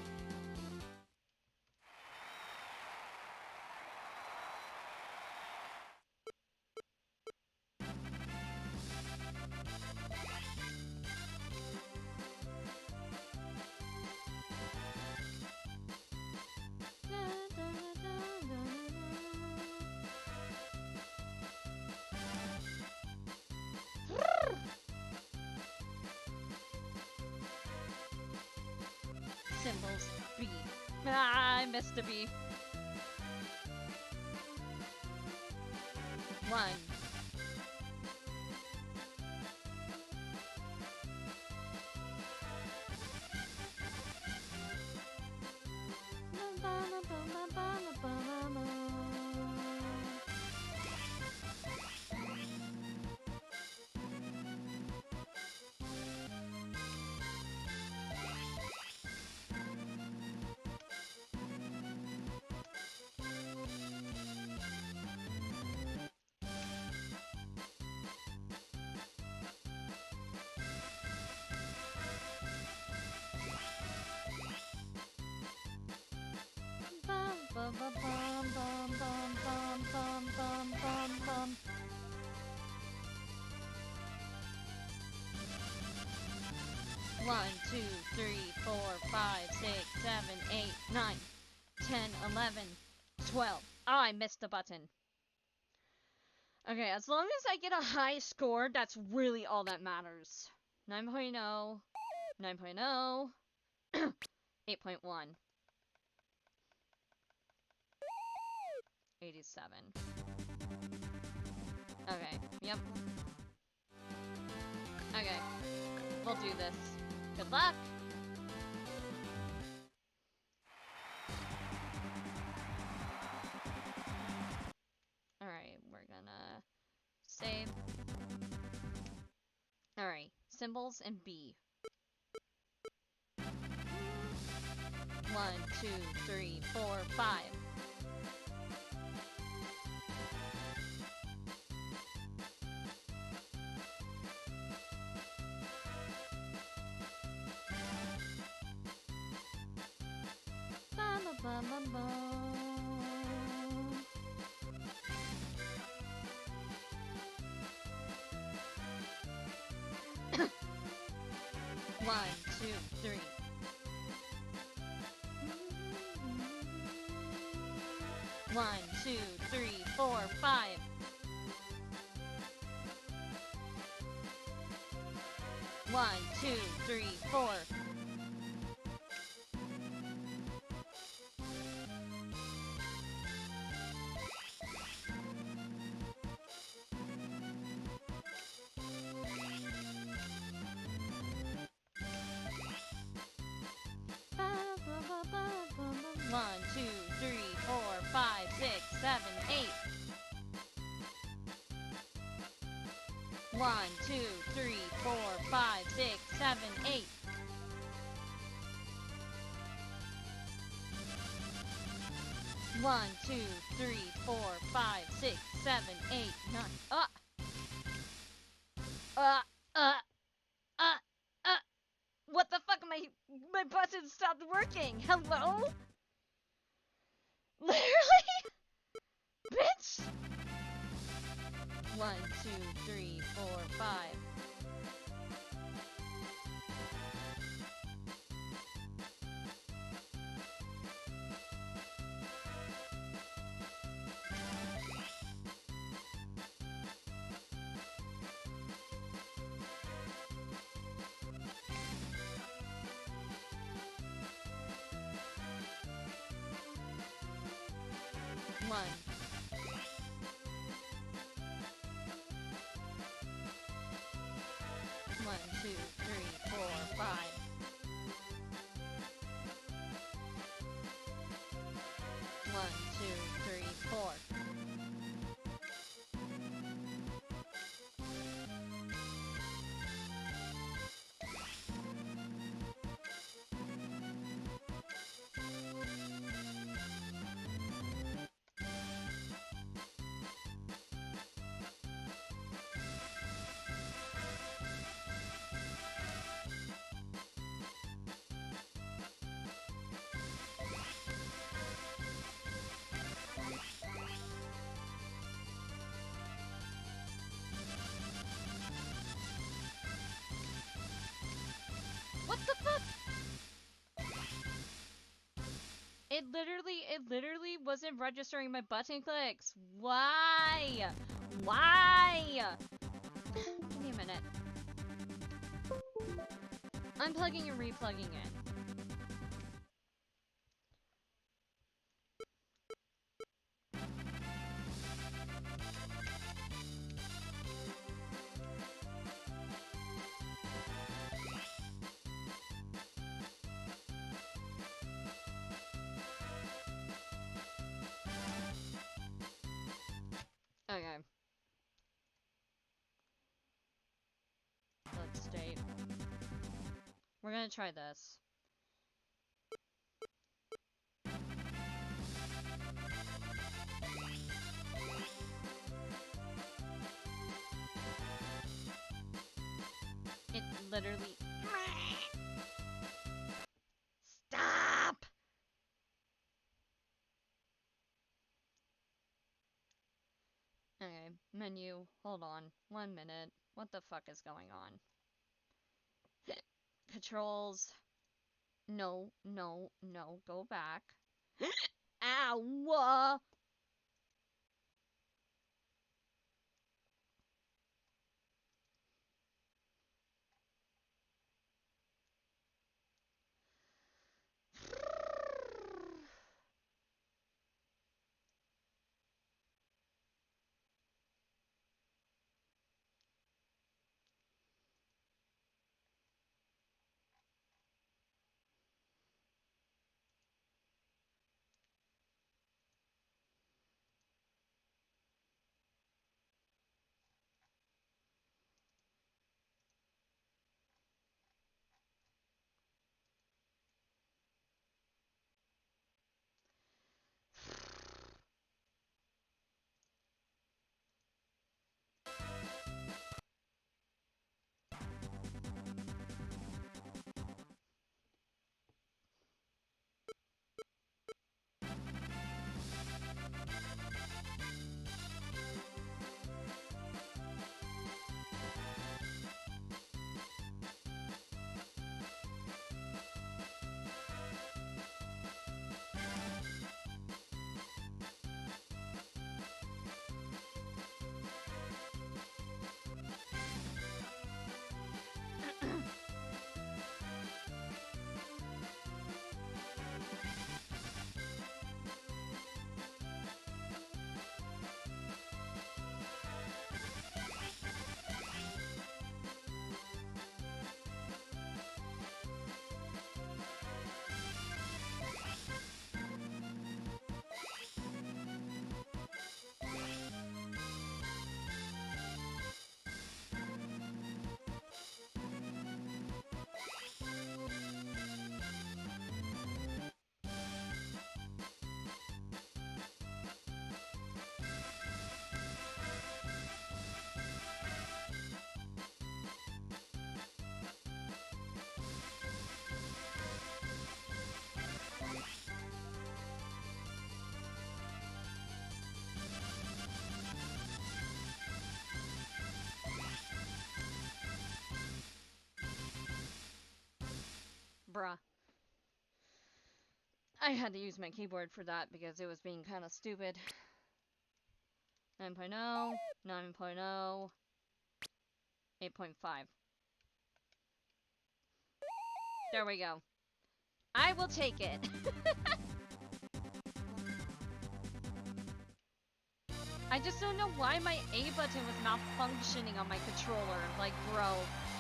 Symbols. B. Ah, I missed a B. 1. 1, 2, 3, 4, 5, 6, 7, 8, 9, 10, 11, 12. Oh, I missed the button. Okay, as long as I get a high score, that's really all that matters. 9.0, 9.0, 8.1. 87. Okay, yep. Okay, we'll do this. Good luck! Alright, we're gonna save. Alright, symbols and B. 1, 2, 3, 4, 5. 1, 2, 3. 1, 2, 3, 4, 5. 1, 2, 3, 4. 1, 2, 3, 4, 5, 6, 7, 8. 1, 2, 3, 4, 5, 6, 7, 8. 1, 2, 3, 4, 5, 6, 7, 8, 9. What the fuck? My button stopped working. Hello? Literally? Bitch! 1, 2, 3, 4, 5. 1. 1, 2, 3, 4, 5. 1, 2, 3, 4. it literally wasn't registering my button clicks. Why? Why? Give me a minute. Unplugging and replugging in. Okay. Let's state. We're gonna try this. It literally... Stop! Okay, menu. Hold on. 1 minute. What the fuck is going on? Controls. No, no, no. Go back. Ow! Bruh. I had to use my keyboard for that because it was being kind of stupid. 9.0, 9.0, 8.5. There we go. I will take it. I just don't know why my A button was not functioning on my controller. Like, bro,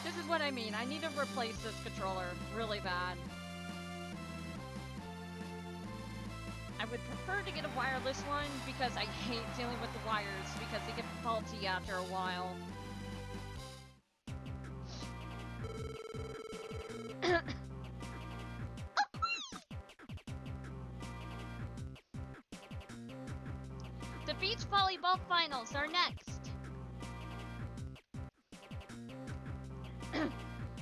this is what I mean. I need to replace this controller really bad. I would prefer to get a wireless one because I hate dealing with the wires because they get faulty after a while. The beach volleyball finals are next.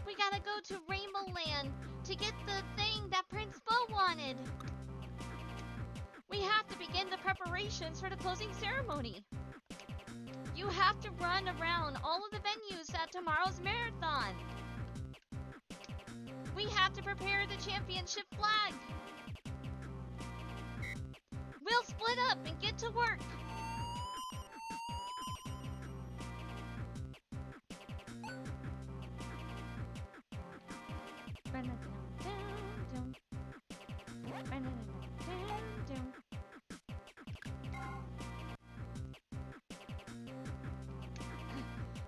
We gotta go to Rainbow Land to get the thing that Prince Bo wanted. We have to begin the preparations for the closing ceremony. You have to run around all of the venues at tomorrow's marathon. We have to prepare the championship flag. up and get to work.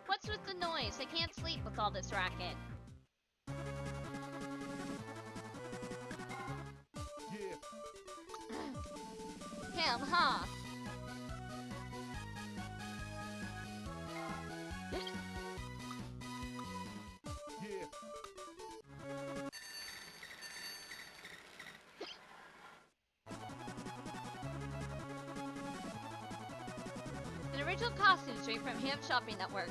What's with the noise? I can't sleep with all this racket. Him, huh? An original costume straight from Ham Shopping Network.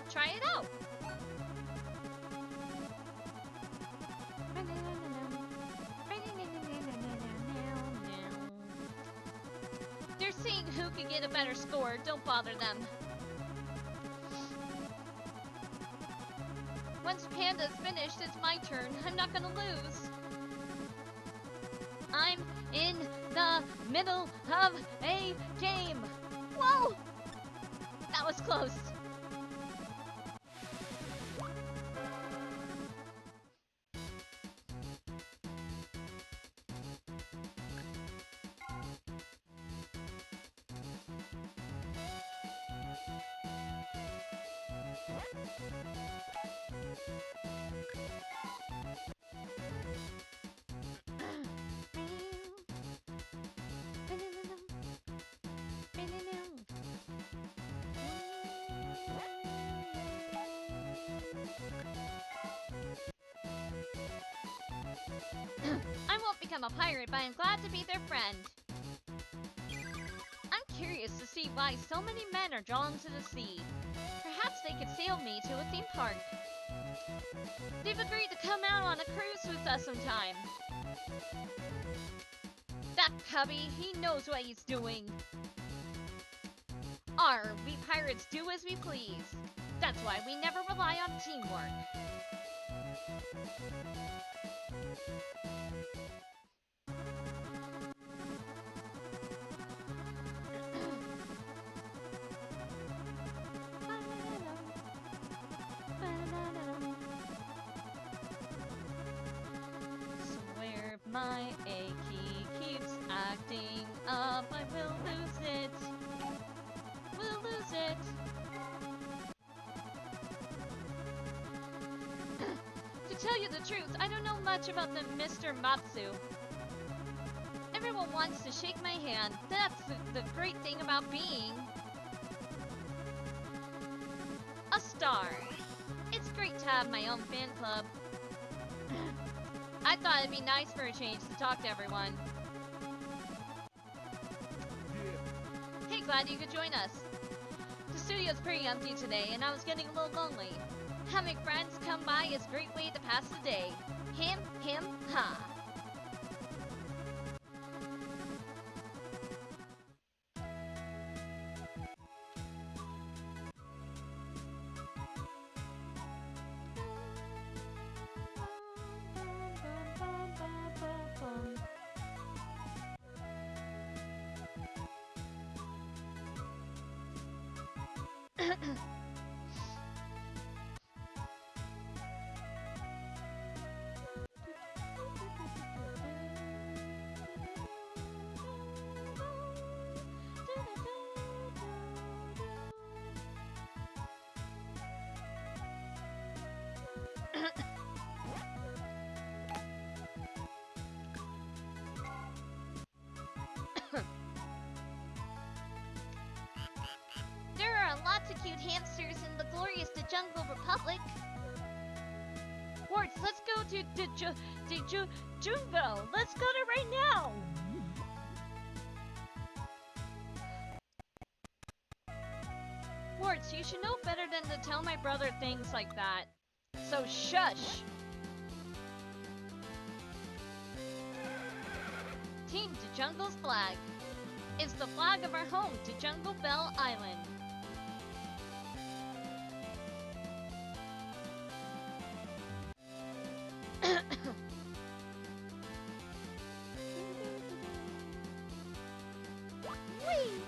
Try it out. They're seeing who can get a better score. Don't bother them. Once Panda's finished, it's my turn. I'm not gonna lose. I'm in the middle of a game. Whoa! That was close. I won't become a pirate, but I'm glad to be their friend. I'm curious to see why so many men are drawn to the sea. Perhaps they could sail me to a theme park. They've agreed to come out on a cruise with us sometime. That cubby, he knows what he's doing. We pirates do as we please. That's why we never rely on teamwork. Swear if my A key keeps acting up, I will lose it. We'll lose it. To tell you the truth, I don't know much about the Mr. Matsu. Everyone wants to shake my hand. That's the great thing about being a star. It's great to have my own fan club. I thought it'd be nice for a change to talk to everyone. Hey, glad you could join us. The studio's pretty empty today, and I was getting a little lonely. Having friends come by is a great way to pass the day. Him, ha. There are lots of cute hamsters in the glorious the Jungle Republic. Warts, let's go to the jungle. Let's go to right now. Warts, you should know better than to tell my brother things like that. So shush. Team to Jungle's flag. is the flag of our home to Jungle Bell Island. Whee!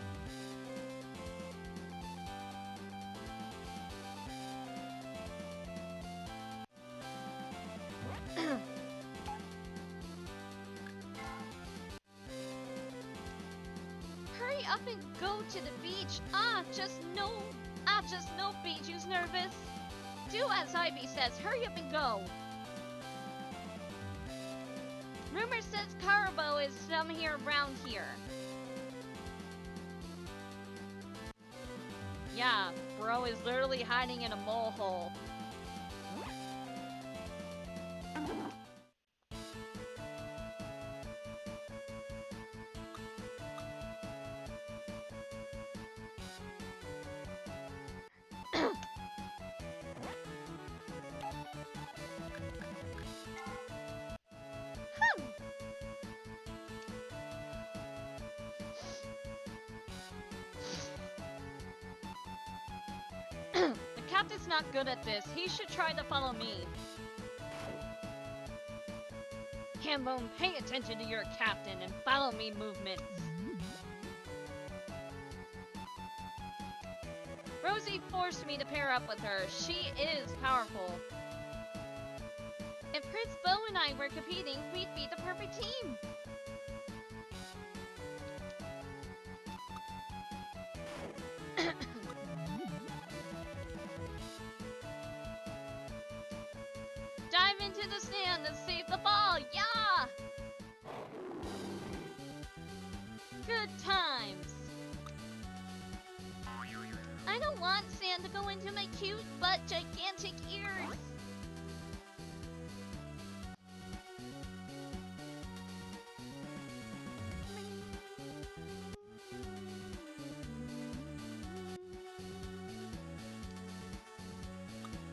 Hurry up and go to the beach. Just know Biju's nervous. Do as Ivy says, hurry up and go. Rumor says Carabo is somewhere around here. Yeah, bro is literally hiding in a mole hole. The captain's not good at this. He should try to follow me. Hambone, pay attention to your captain and follow me movements. Rosie forced me to pair up with her. She is powerful. If Prince Bo and I were competing, we'd be the perfect team. Dive into the sand and save the ball, yeah! Good times. I don't want sand to go into my cute but gigantic ears.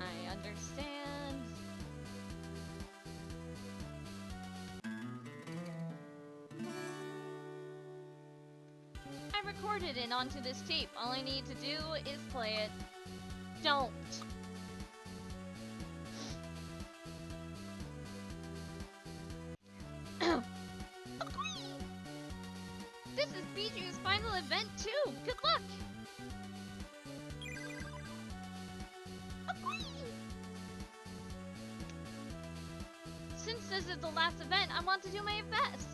I understand. I recorded it onto this tape. All I need to do is play it. Don't. This is Biju's final event too. Good luck. Since this is the last event, I want to do my best.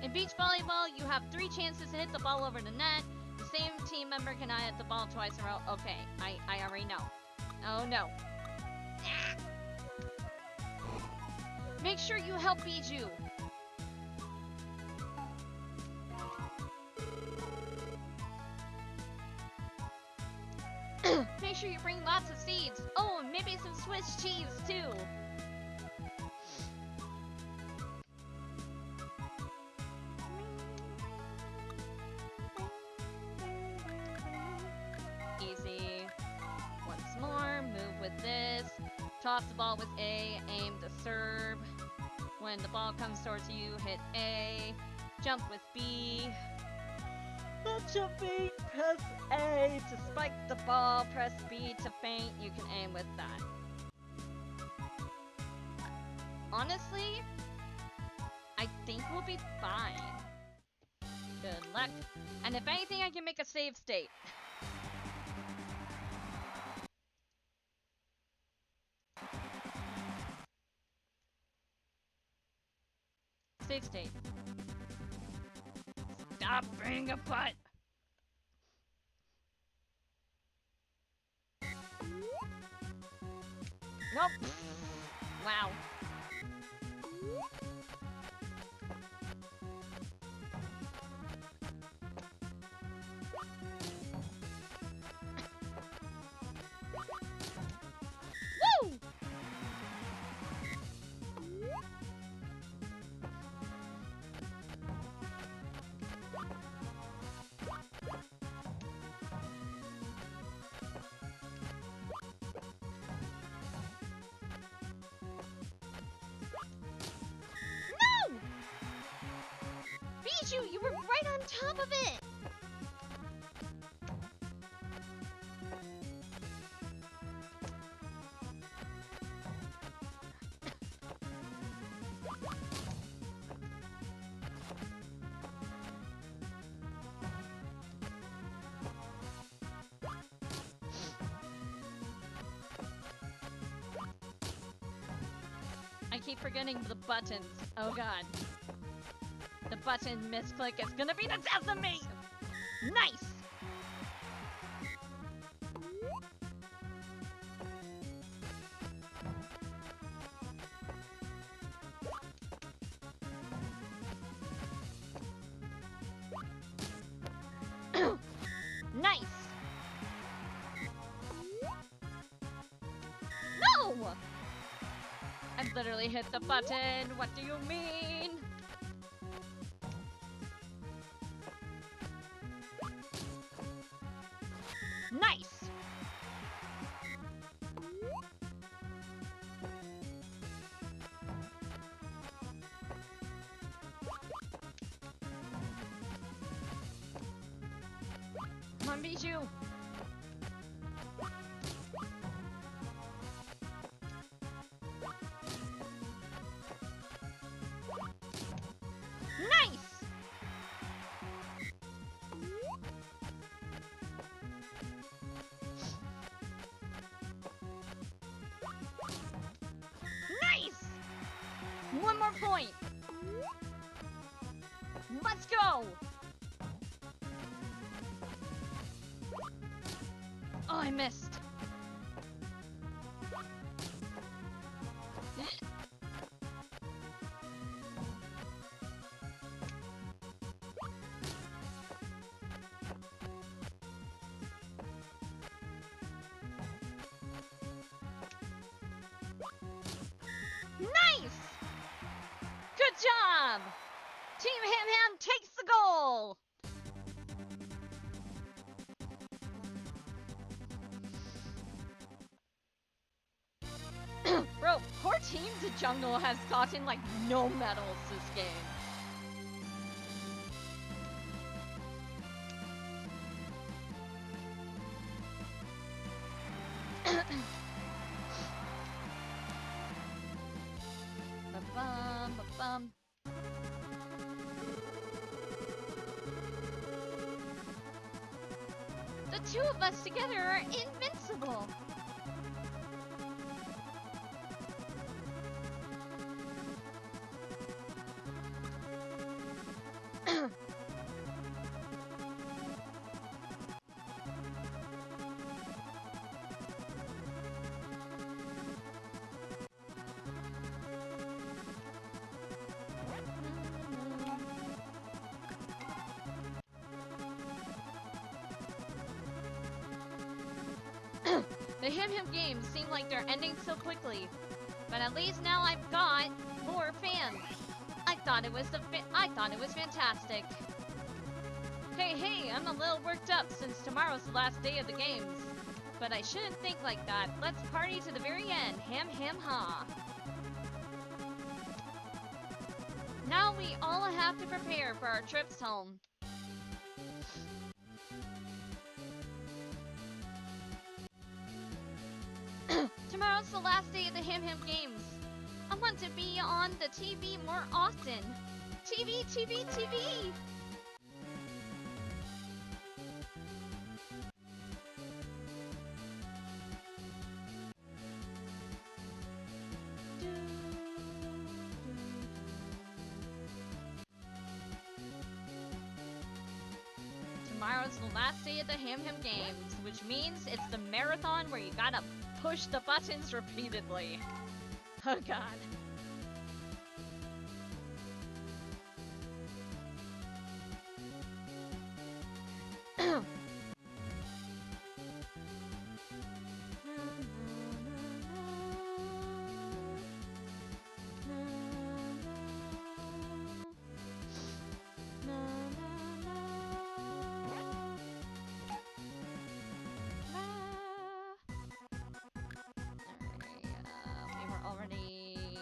In beach volleyball, you have 3 chances to hit the ball over the net. The same team member cannot hit the ball twice in a row. Okay, I already know. Oh no. Make sure you help Biju. Make sure you bring lots of seeds. Oh, and maybe some Swiss cheese too. Easy. Once more, move with this. Toss the ball with A, aim to serve. When the ball comes towards you, hit A. Jump with B. Not jumping, press A to spike the ball, press B to feint. You can aim with that. Honestly, I think we'll be fine. Good luck. And if anything, I can make a save state. Save state. Stop being a butt! Nope. Wow. Woo! You were right on top of it! I keep forgetting the buttons. Oh god. The button misclick is gonna be the death of me! Nice! Nice! No! I've literally hit the button. What do you mean? Nice! Come on, Bijou! Nice! Nice! One more point! Let's go! Oh, I missed. Nice! Good job! Team Ham Ham takes the goal! Bro, poor Team the Jungle has gotten like no medals this game. Ba-bum, ba-bum. The two of us together are invincible. The Ham Ham games seem like they're ending so quickly, but at least now I've got more fans. I thought it was fantastic. Hey, I'm a little worked up since tomorrow's the last day of the games, but I shouldn't think like that. Let's party to the very end. Ham ham ha. Now we all have to prepare for our trips home. Tomorrow's the last day of the Ham Ham games. I want to be on the TV more often. TV! Tomorrow's the last day of the Ham Ham games, which means it's the marathon where you gotta push the buttons repeatedly. Oh god. We were already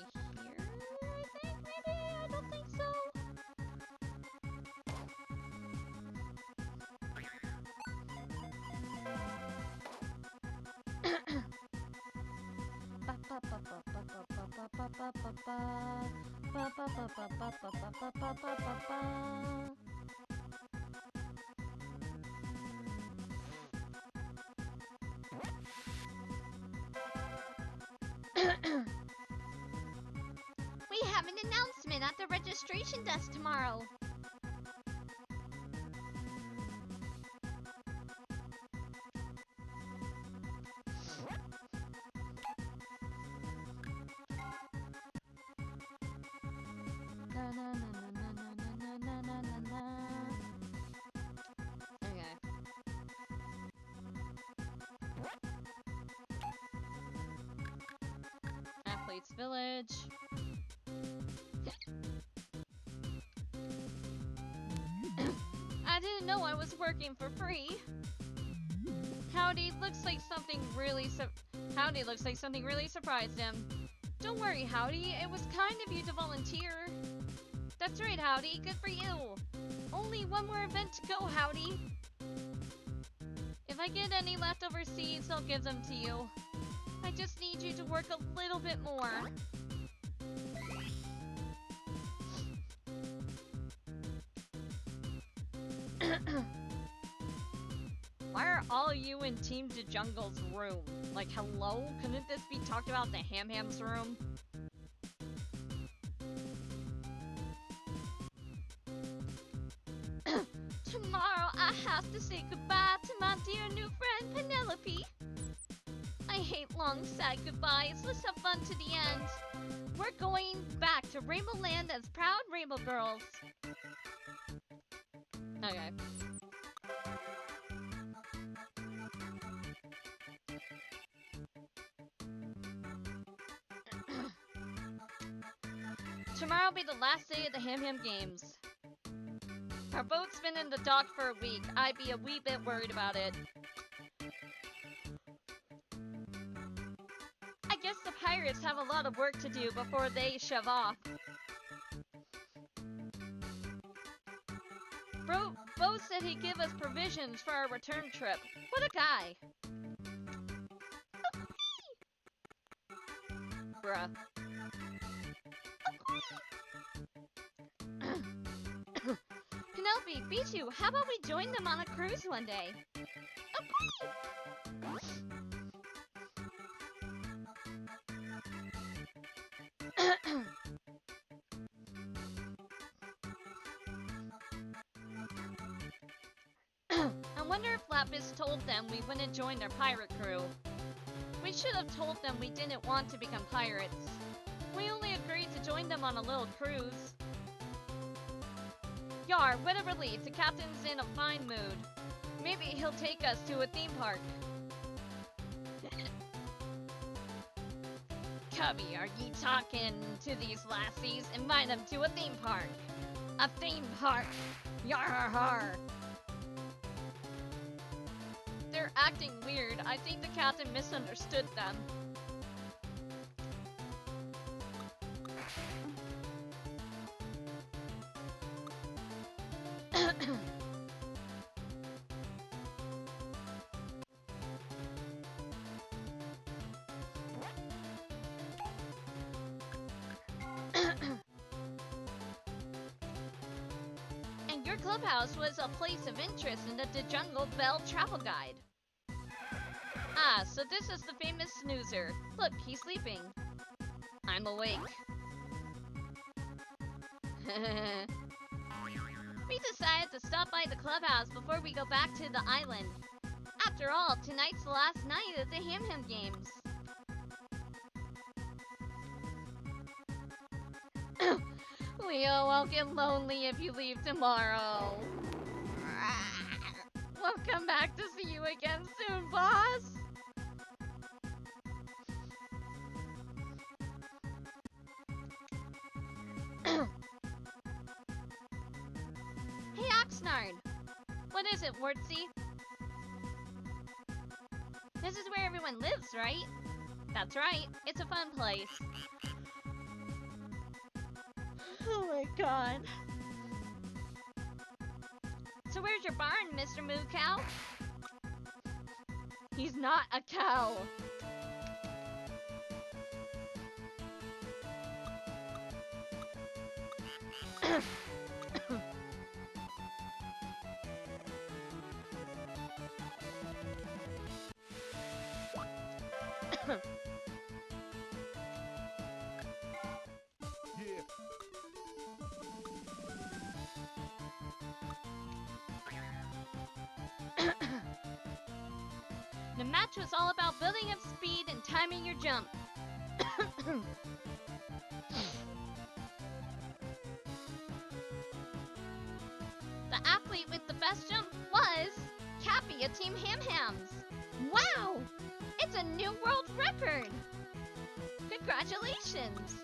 We have an announcement at the registration desk tomorrow. Okay. Athletes Village. I didn't know I was working for free. Howdy looks like something really surprised him. Don't worry, Howdy. It was kind of you to volunteer. That's right, Howdy. Good for you. Only one more event to go, Howdy. If I get any leftover seeds, I'll give them to you. I just need you to work a little bit more. Why are all you in Team DeJungle's room? Like, hello? Couldn't this be talked about in the Ham's room? Tomorrow I have to say goodbye to my dear new friend Penelope. I hate long sad goodbyes. Let's have fun to the end. We're going back to Rainbow Land as proud Rainbow Girls. Okay. Tomorrow will be the last day of the Ham Games. Our boat's been in the dock for a week. I'd be a wee bit worried about it. I guess the pirates have a lot of work to do before they shove off. Bo said he'd give us provisions for our return trip. What a guy. Bruh. Penelope, Bichu, how about we join them on a cruise one day? I wonder if Lapis told them we wouldn't join their pirate crew. We should have told them we didn't want to become pirates. We only agreed to join them on a little cruise. Yar, what a relief. The captain's in a fine mood. Maybe he'll take us to a theme park. Cubby, are ye talking to these lassies? Invite them to a theme park. A theme park. Yar har har. They're acting weird. I think the captain misunderstood them. And your clubhouse was a place of interest in the Jungle Bell travel guide. Ah, so this is the famous snoozer. Look, he's sleeping. I'm awake. We decided to stop by the clubhouse before we go back to the island. After all, tonight's the last night of the Ham Games. Leo won't get lonely if you leave tomorrow. We'll come back to see you again soon, boss. Hey, Oxnard! What is it, Wartsy? This is where everyone lives, right? That's right. It's a fun place. Oh my god. So where's your barn, Mr. Moo Cow? He's not a cow. The match was all about building up speed and timing your jump. The athlete with the best jump was Cappy of Team Ham Hams. Wow! It's a new world record! Congratulations!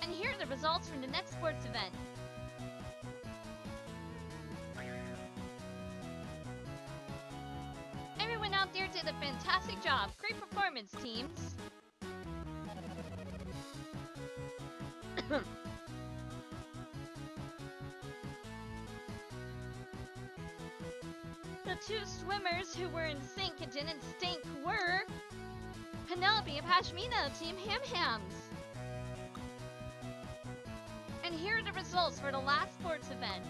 And here are the results from the next sports event. Everyone out there did a fantastic job. Great performance, teams. The two swimmers who were in sync and didn't stink were Penelope and Pashmina of Team Ham Hams. And here are the results for the last sports event.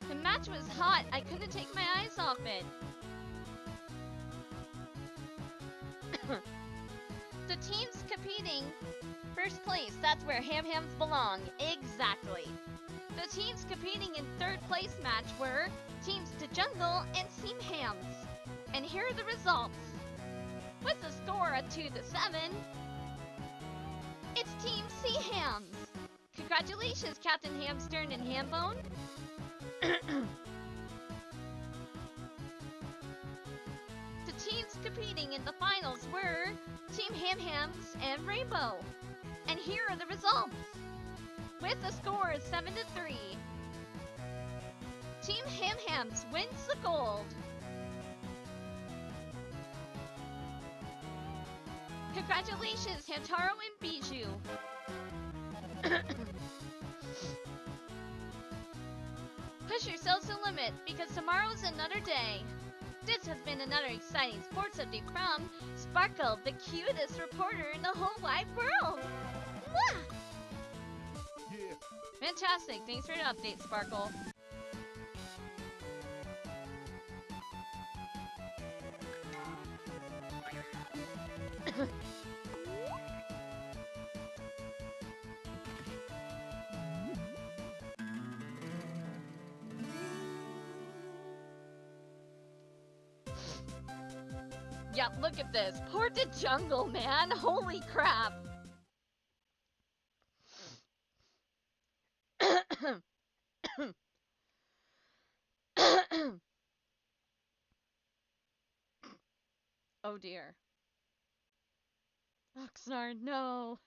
The match was hot. I couldn't take my eyes off it. The teams competing first place, that's where Ham Hams belong. Exactly. The teams competing in third place match were Teams to Jungle and Seam Hams. And here are the results. With a score of 2-7, it's Team C Hams. Congratulations, Captain Hamstern and Hambone. The teams competing in the finals were Team Ham Hams and Rainbow. And here are the results. With a score of 7-3, Team Ham Hams wins the gold. Congratulations, Hamtaro and Bijou. Push yourselves to the limit, because tomorrow's another day. This has been another exciting sports update from Sparkle, the cutest reporter in the whole wide world. Mwah! Yeah. Fantastic. Thanks for the update, Sparkle. Yeah, look at this. Port the jungle, man. Holy crap. Oh dear. Oxnard, no.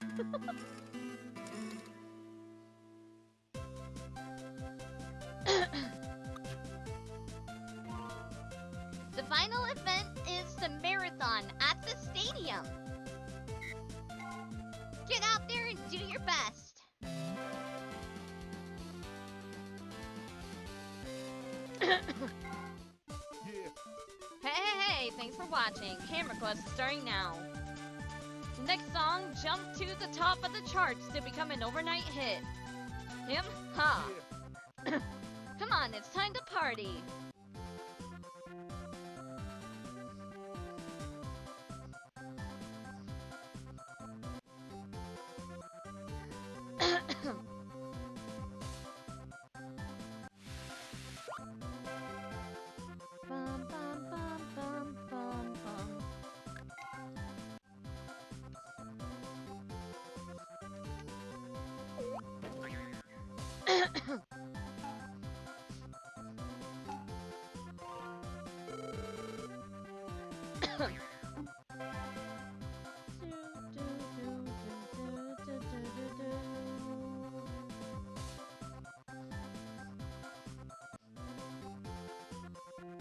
The final event is the marathon at the stadium. Get out there and do your best. Hey, thanks for watching. Camera Quest is starting now. Next song, jump to the top of the charts to become an overnight hit. Him? Ha! Come on, it's time to party. Bum, bum, bum, bum, bum, bum.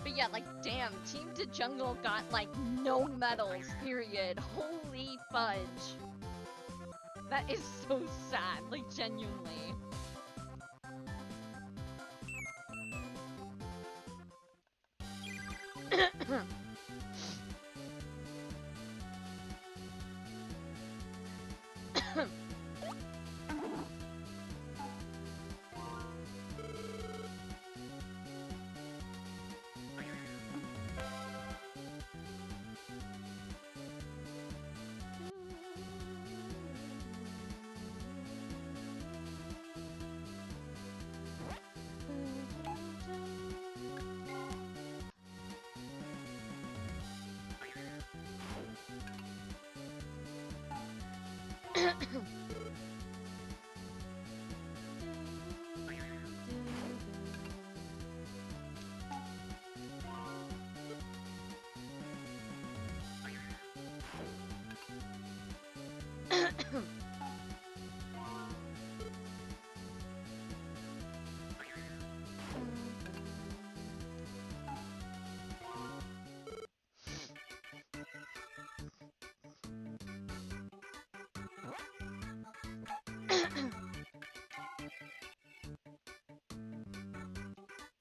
But yeah, like, damn, Team to Jungle got, like, no medals, period. Holy fudge. That is so sad, like, genuinely.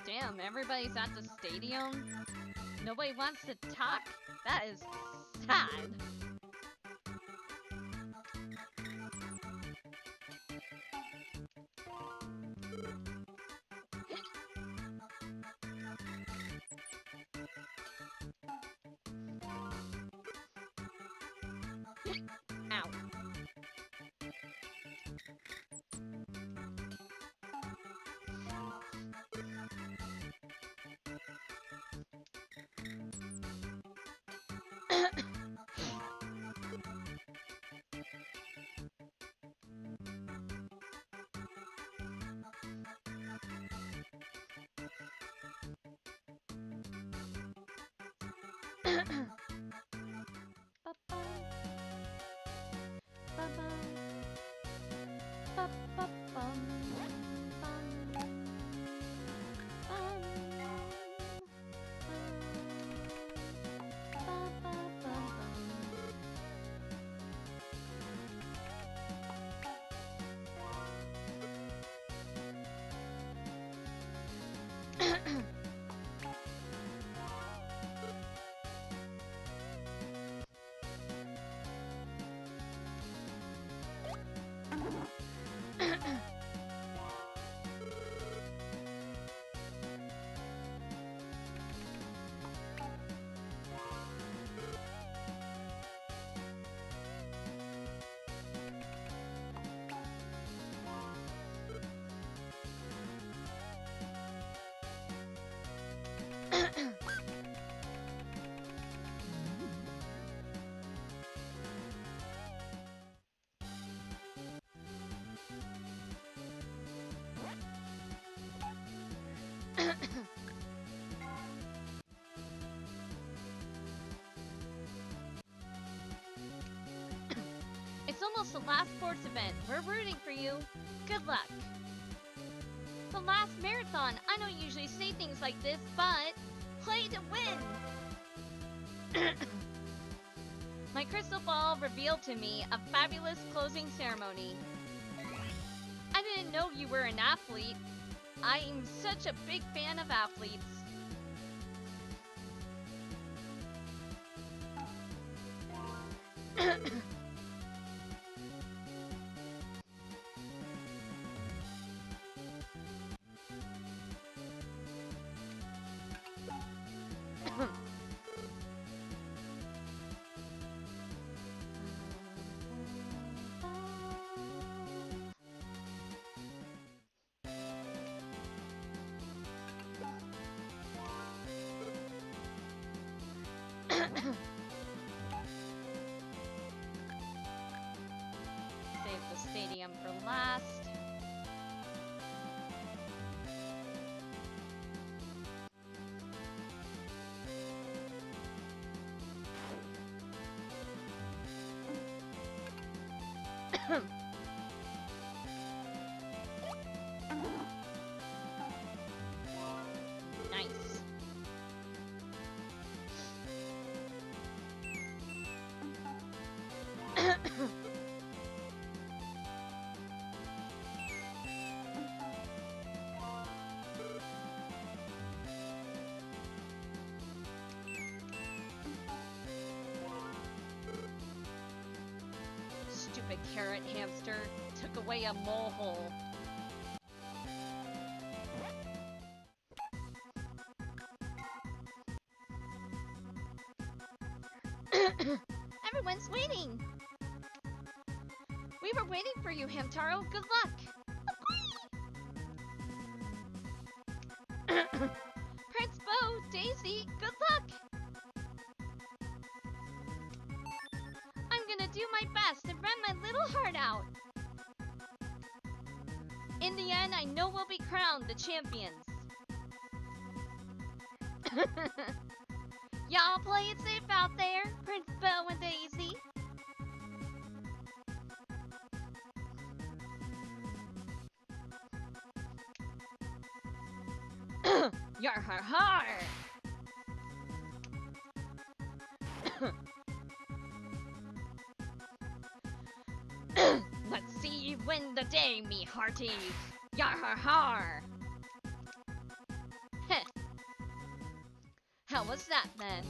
Damn, everybody's at the stadium. Nobody wants to talk? That is sad. Ow. It's almost the last sports event. We're rooting for you. Good luck. The last marathon. I don't usually say things like this, but play to win. My crystal ball revealed to me a fabulous closing ceremony. I didn't know you were an athlete. I'm such a big fan of athletes. Save the stadium for last. Nice. Stupid a carrot hamster took away a molehole. Everyone's waiting! We were waiting for you, Hamtaro. Good luck! Prince Bo, Daisy, good luck! I'm gonna do my best and run my little heart out. In the end, I know we'll be crowned the champions. Y'all play it safe out there, Prince Bo and Daisy. Yar har har! Let's see you win the day, me hearties! Yar har har! Heh. How was that then?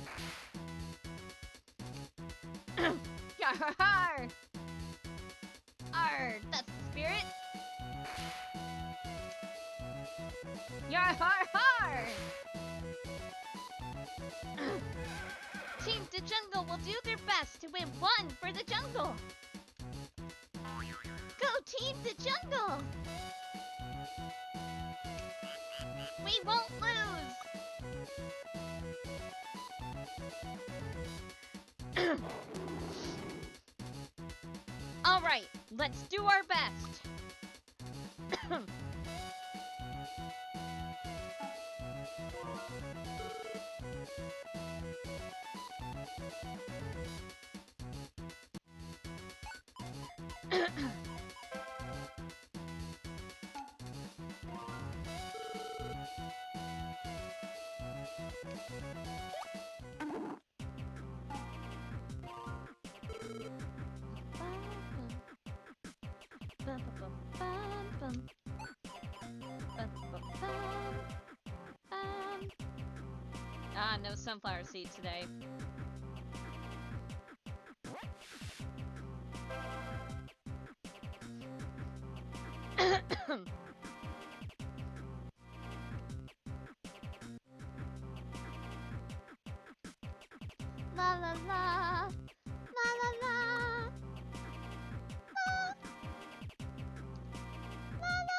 Yar har har! Arr, that's the spirit! Yar har har! Team the Jungle will do their best to win one for the jungle! Go Team the Jungle! We won't lose! Alright, let's do our best! Ah, no sunflower seed today. La la la, la la la, la la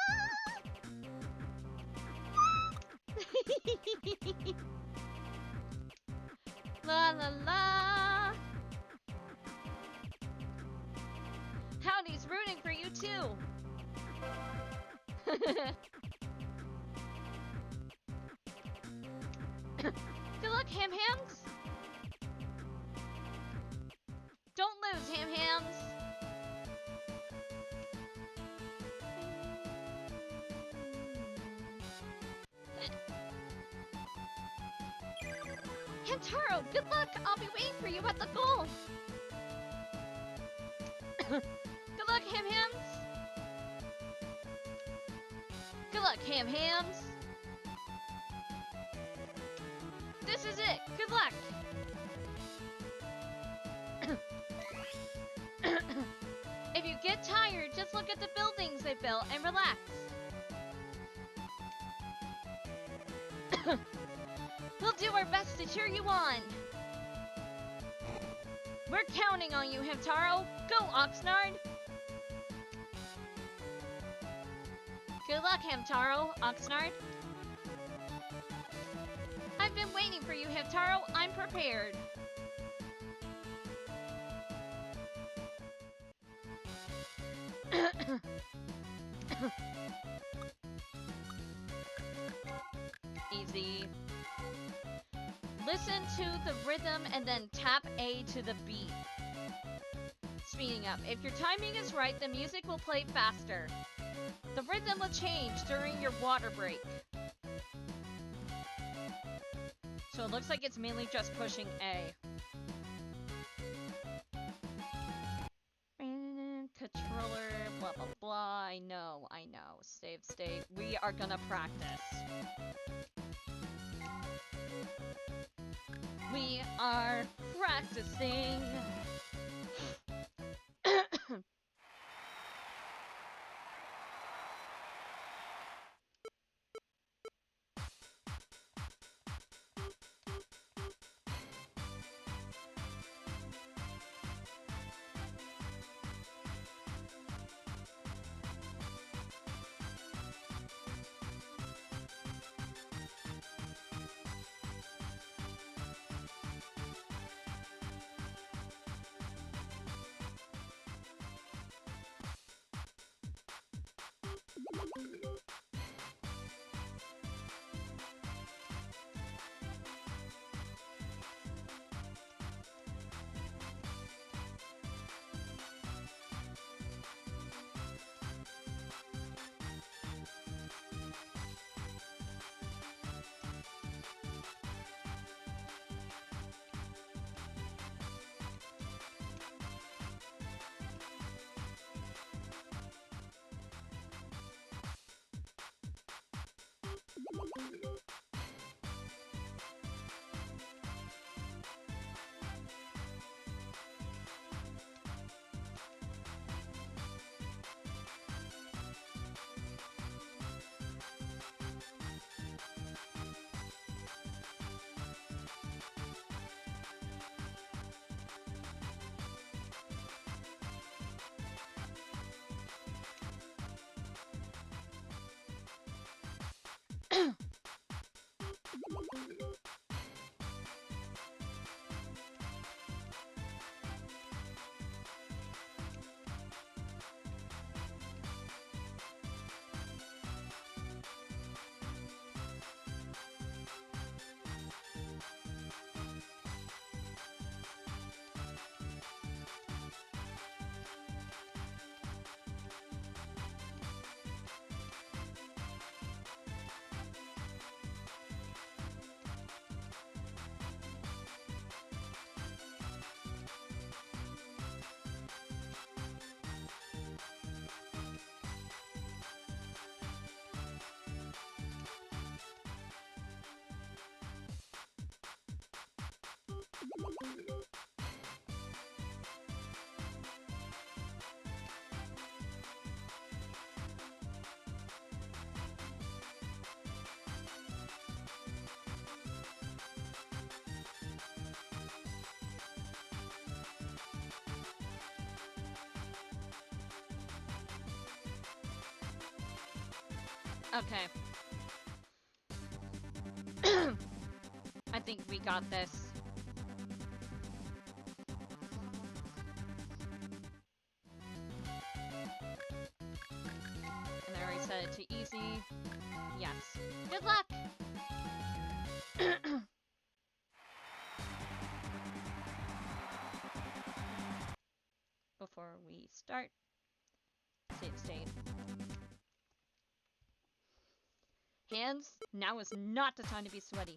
la la la. Howdy's rooting for you too. Good luck, Ham Hams. Don't lose, Ham Hams. Hamtaro, good luck. I'll be waiting for you at the goal. Good luck, Ham Hams. Good luck, Ham Hams. This is it. Good luck. If you get tired, just look at the buildings they built and relax. We'll do our best to cheer you on. We're counting on you, Hamtaro. Go, Oxnard. Good luck, Hamtaro, Oxnard. I've been waiting for you, Hamtaro. I'm prepared. Easy. Listen to the rhythm and then tap A to the beat. Speeding up. If your timing is right, the music will play faster. The rhythm will change during your water break. So it looks like it's mainly just pushing A. Controller, blah blah blah. I know. Save state. We are gonna practice. We are practicing. Okay. I think we got this. And I already set it to easy. Yes. Good luck! Before we start, save state. Hands, now is not the time to be sweaty.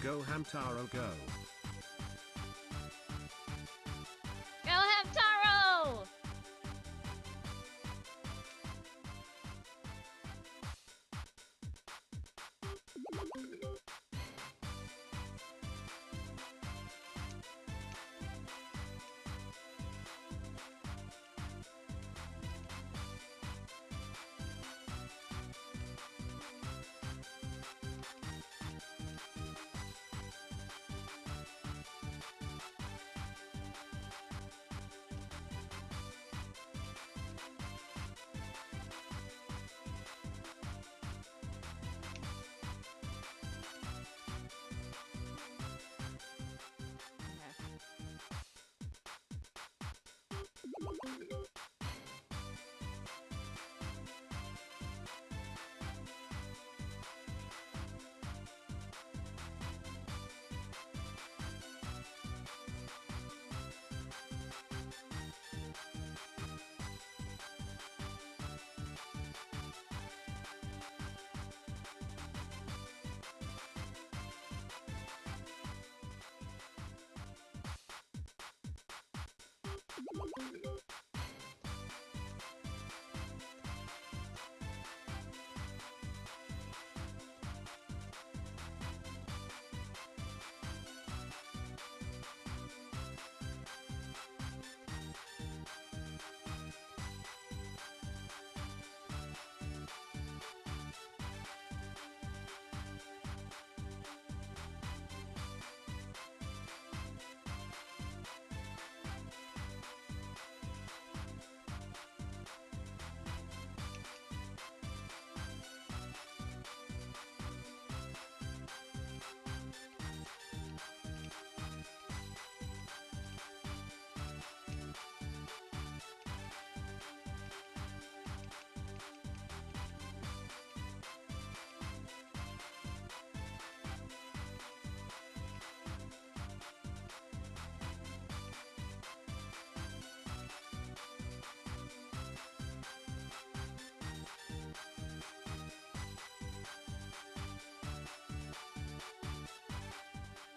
Go Hamtaro go. Go Hamtaro!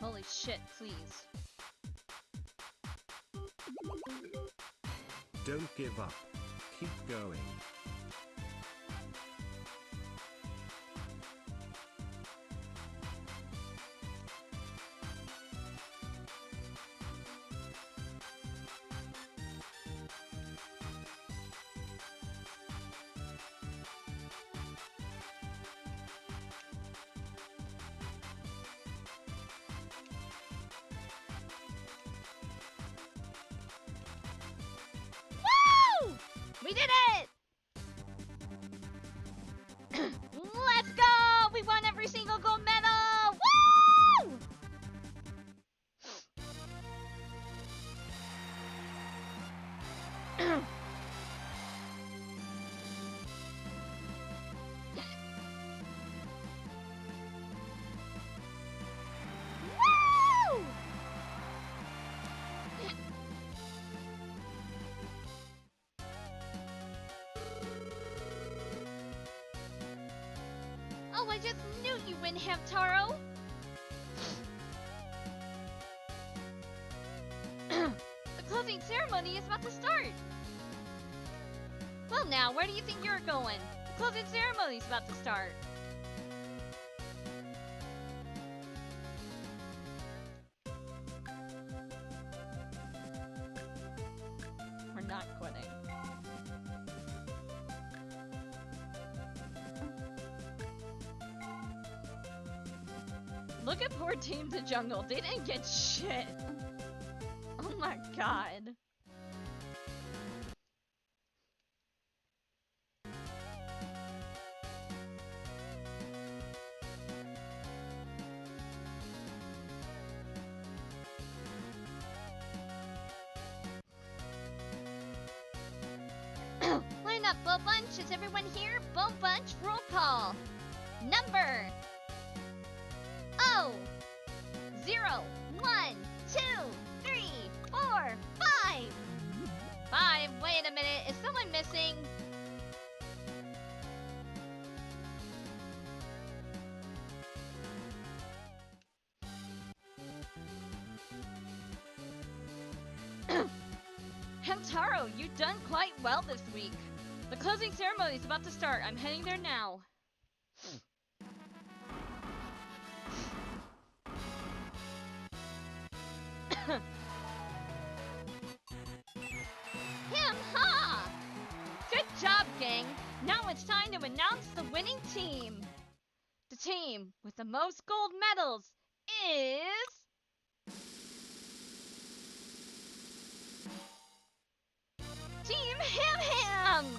Holy shit, please. Don't give up. Keep going. Woo! We did it! Let's go! We won every single gold medal! Woo! Woo! Oh, I just knew you'd win, Hamtaro! The closing ceremony is about to start! Well now, where do you think you're going? The closing ceremony is about to start. We're not quitting. Look at poor Team to Jungle. They didn't get shit. Oh my god. Line up, Bull Bunch. Is everyone here? Bull Bunch, roll call. Number. Oh. 0, 1, 2, 3, 4, 5. 5. Wait a minute. Is someone missing? Hamtaro, you've done quite well this week. The closing ceremony is about to start. I'm heading there now. Ham-ha! Good job, gang. Now it's time to announce the winning team. The team with the most gold medals is... Team Ham Hams!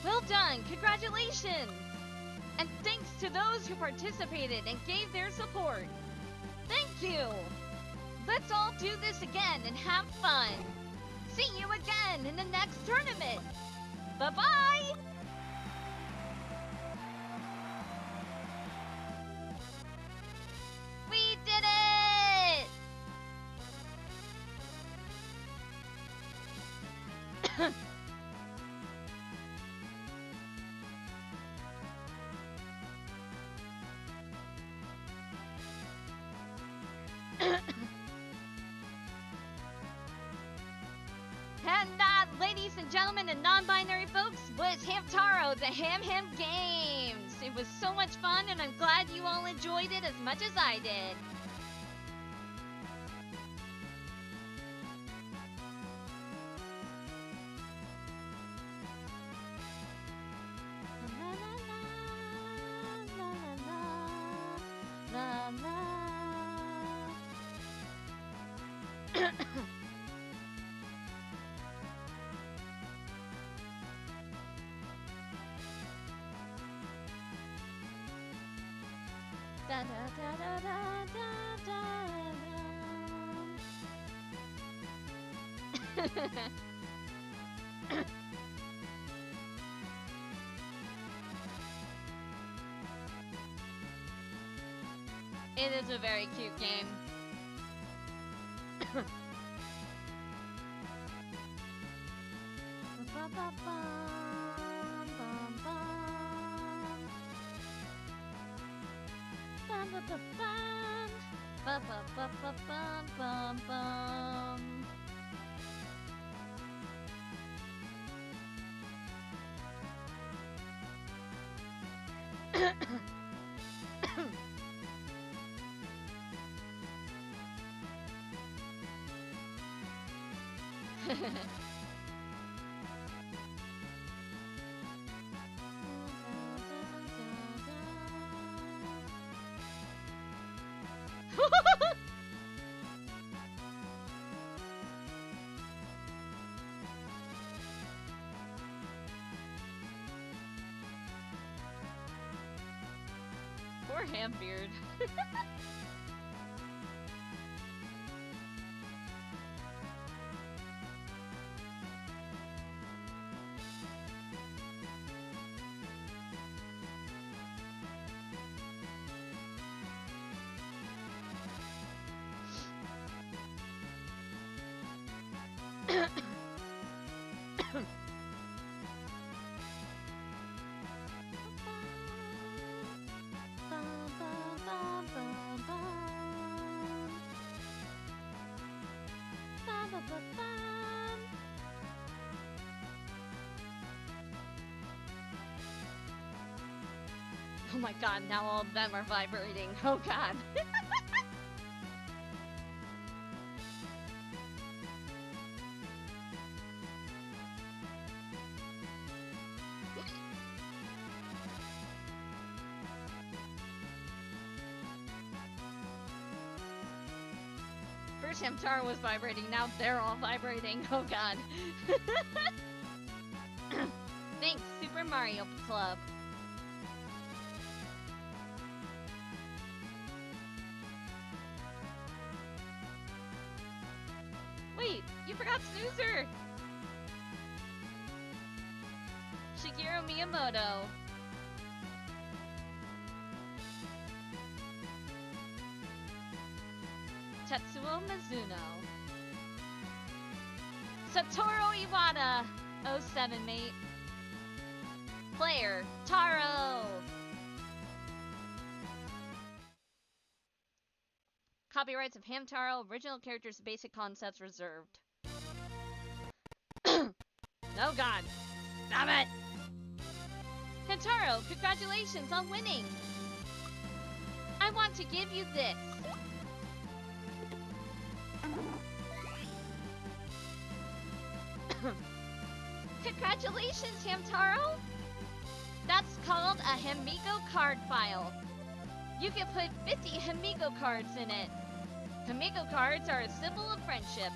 Well done, congratulations! And thanks to those who participated and gave their support. Thank you! Let's all do this again and have fun! See you again in the next tournament! Bye-bye! We did it! And that, ladies and gentlemen and non-binary folks, was Hamtaro, the Ham Ham Games. It was so much fun, and I'm glad you all enjoyed it as much as I did. La, la. Da, da, da, da, da, da, da. It is a very cute game. Poor Handbeard. Oh my god, now all of them are vibrating. Oh god. First Hamtaro was vibrating, now they're all vibrating. Oh god. Thanks, Super Mario Club. Wait, you forgot Snoozer! Shigeru Miyamoto. Tetsuo Mizuno. Satoru Iwata. 07, mate. Player, Taro. Copyrights of Hamtaro, original characters, basic concepts reserved. Oh god. Stop it! Hamtaro, congratulations on winning! I want to give you this. Congratulations, Hamtaro! That's called a Hamigo card file. You can put 50 Hamigo cards in it. Hamigo cards are a symbol of friendship.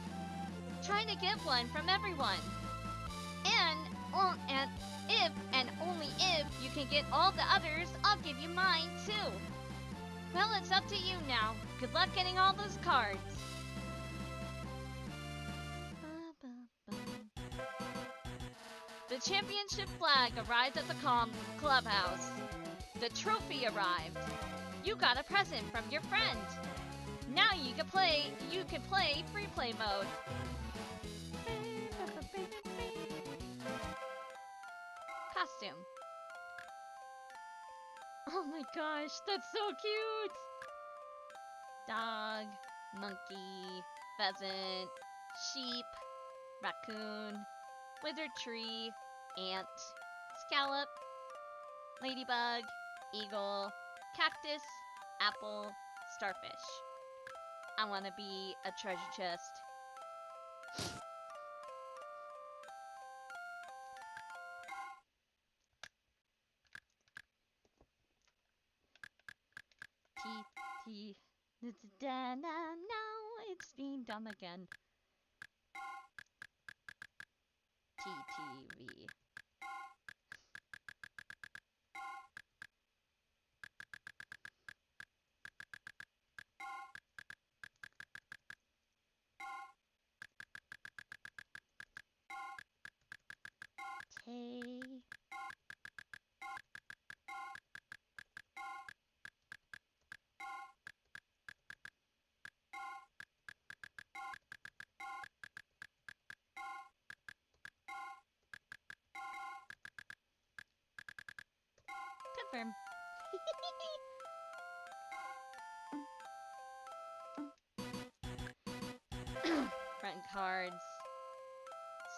Trying to get one from everyone. And if and only if you can get all the others, I'll give you mine too. Well, it's up to you now. Good luck getting all those cards. The championship flag arrived at the clubhouse. The trophy arrived. You got a present from your friend. Now you can play free play mode. Costume. Oh my gosh, that's so cute. Dog, monkey, pheasant, sheep, raccoon, withered tree, ant, scallop, ladybug, eagle, cactus, apple, starfish. I want to be a treasure chest. T. Now it's being dumb again. TTV. Tay. Confirm. cards.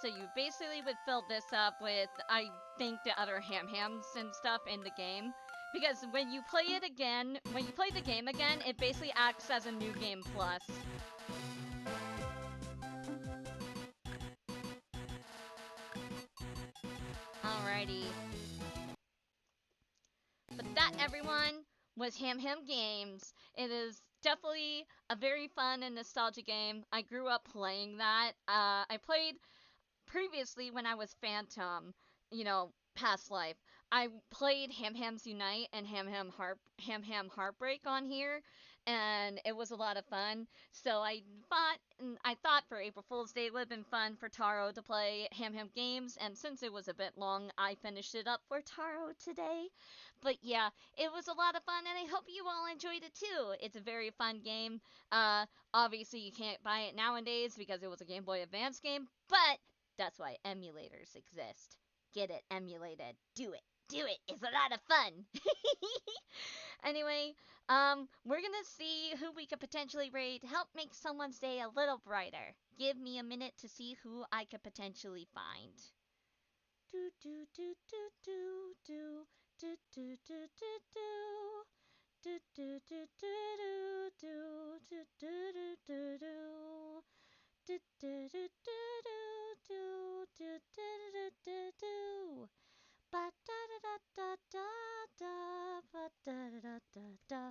So you basically would fill this up with, I think, the other ham-hams and stuff in the game. Because when you play it again, when you play the game again, it basically acts as a new game plus. Alrighty. But that, everyone, was Ham Ham Games. It is definitely a very fun and nostalgic game. I grew up playing that. I played previously when I was Phantom, past life. I played Ham Hams Unite and Ham Ham Heartbreak on here, and it was a lot of fun. So I thought for April Fool's Day it would have been fun for Taro to play Ham Ham Games, and since it was a bit long, I finished it up for Taro today. But yeah, it was a lot of fun, and I hope you all enjoyed it too. It's a very fun game. Obviously you can't buy it nowadays because it was a Game Boy Advance game, but that's why emulators exist. Get it emulated. Do it. Do it. It's a lot of fun. Anyway, we're gonna see who we could potentially raid to help make someone's day a little brighter. Give me a minute to see who I could potentially find. Do do do do do do do do do do do. Do do do do do do do do do do. Do do do do do do do do do. Ba da da da da da ba da da da da.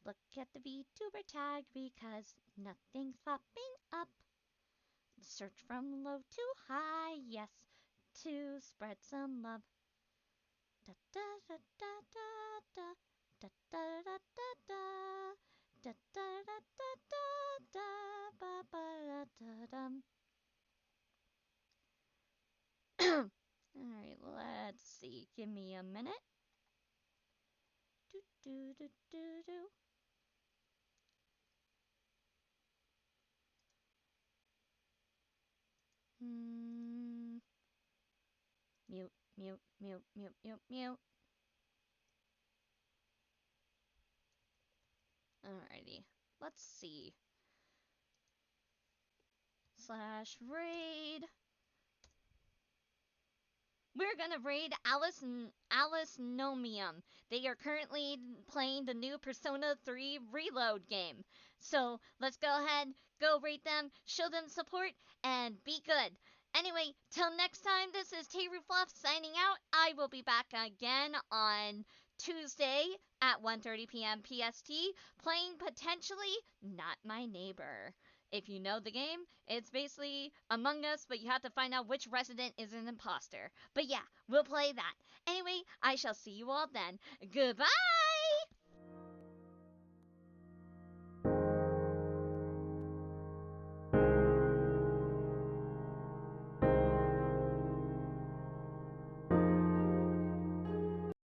Look at the VTuber tag because nothing's popping up. Search from low to high, yes, to spread some love. Da da da da da da da da da da da da da da da da ba ba da da dum. Alright, let's see. Give me a minute. Do do do do do. Mute, mute, mute, mute, mute, mute. Alrighty. Let's see. /raid. We're gonna raid Alice Nomium. They are currently playing the new Persona 3 Reload game. So let's go ahead, go raid them, show them support, and be good. Anyway, till next time, this is Tayru Fluff signing out. I will be back again on Tuesday at 1:30 p.m. PST, playing potentially Not My Neighbor. If you know the game, it's basically Among Us, but you have to find out which resident is an imposter. But yeah, we'll play that. Anyway, I shall see you all then. Goodbye!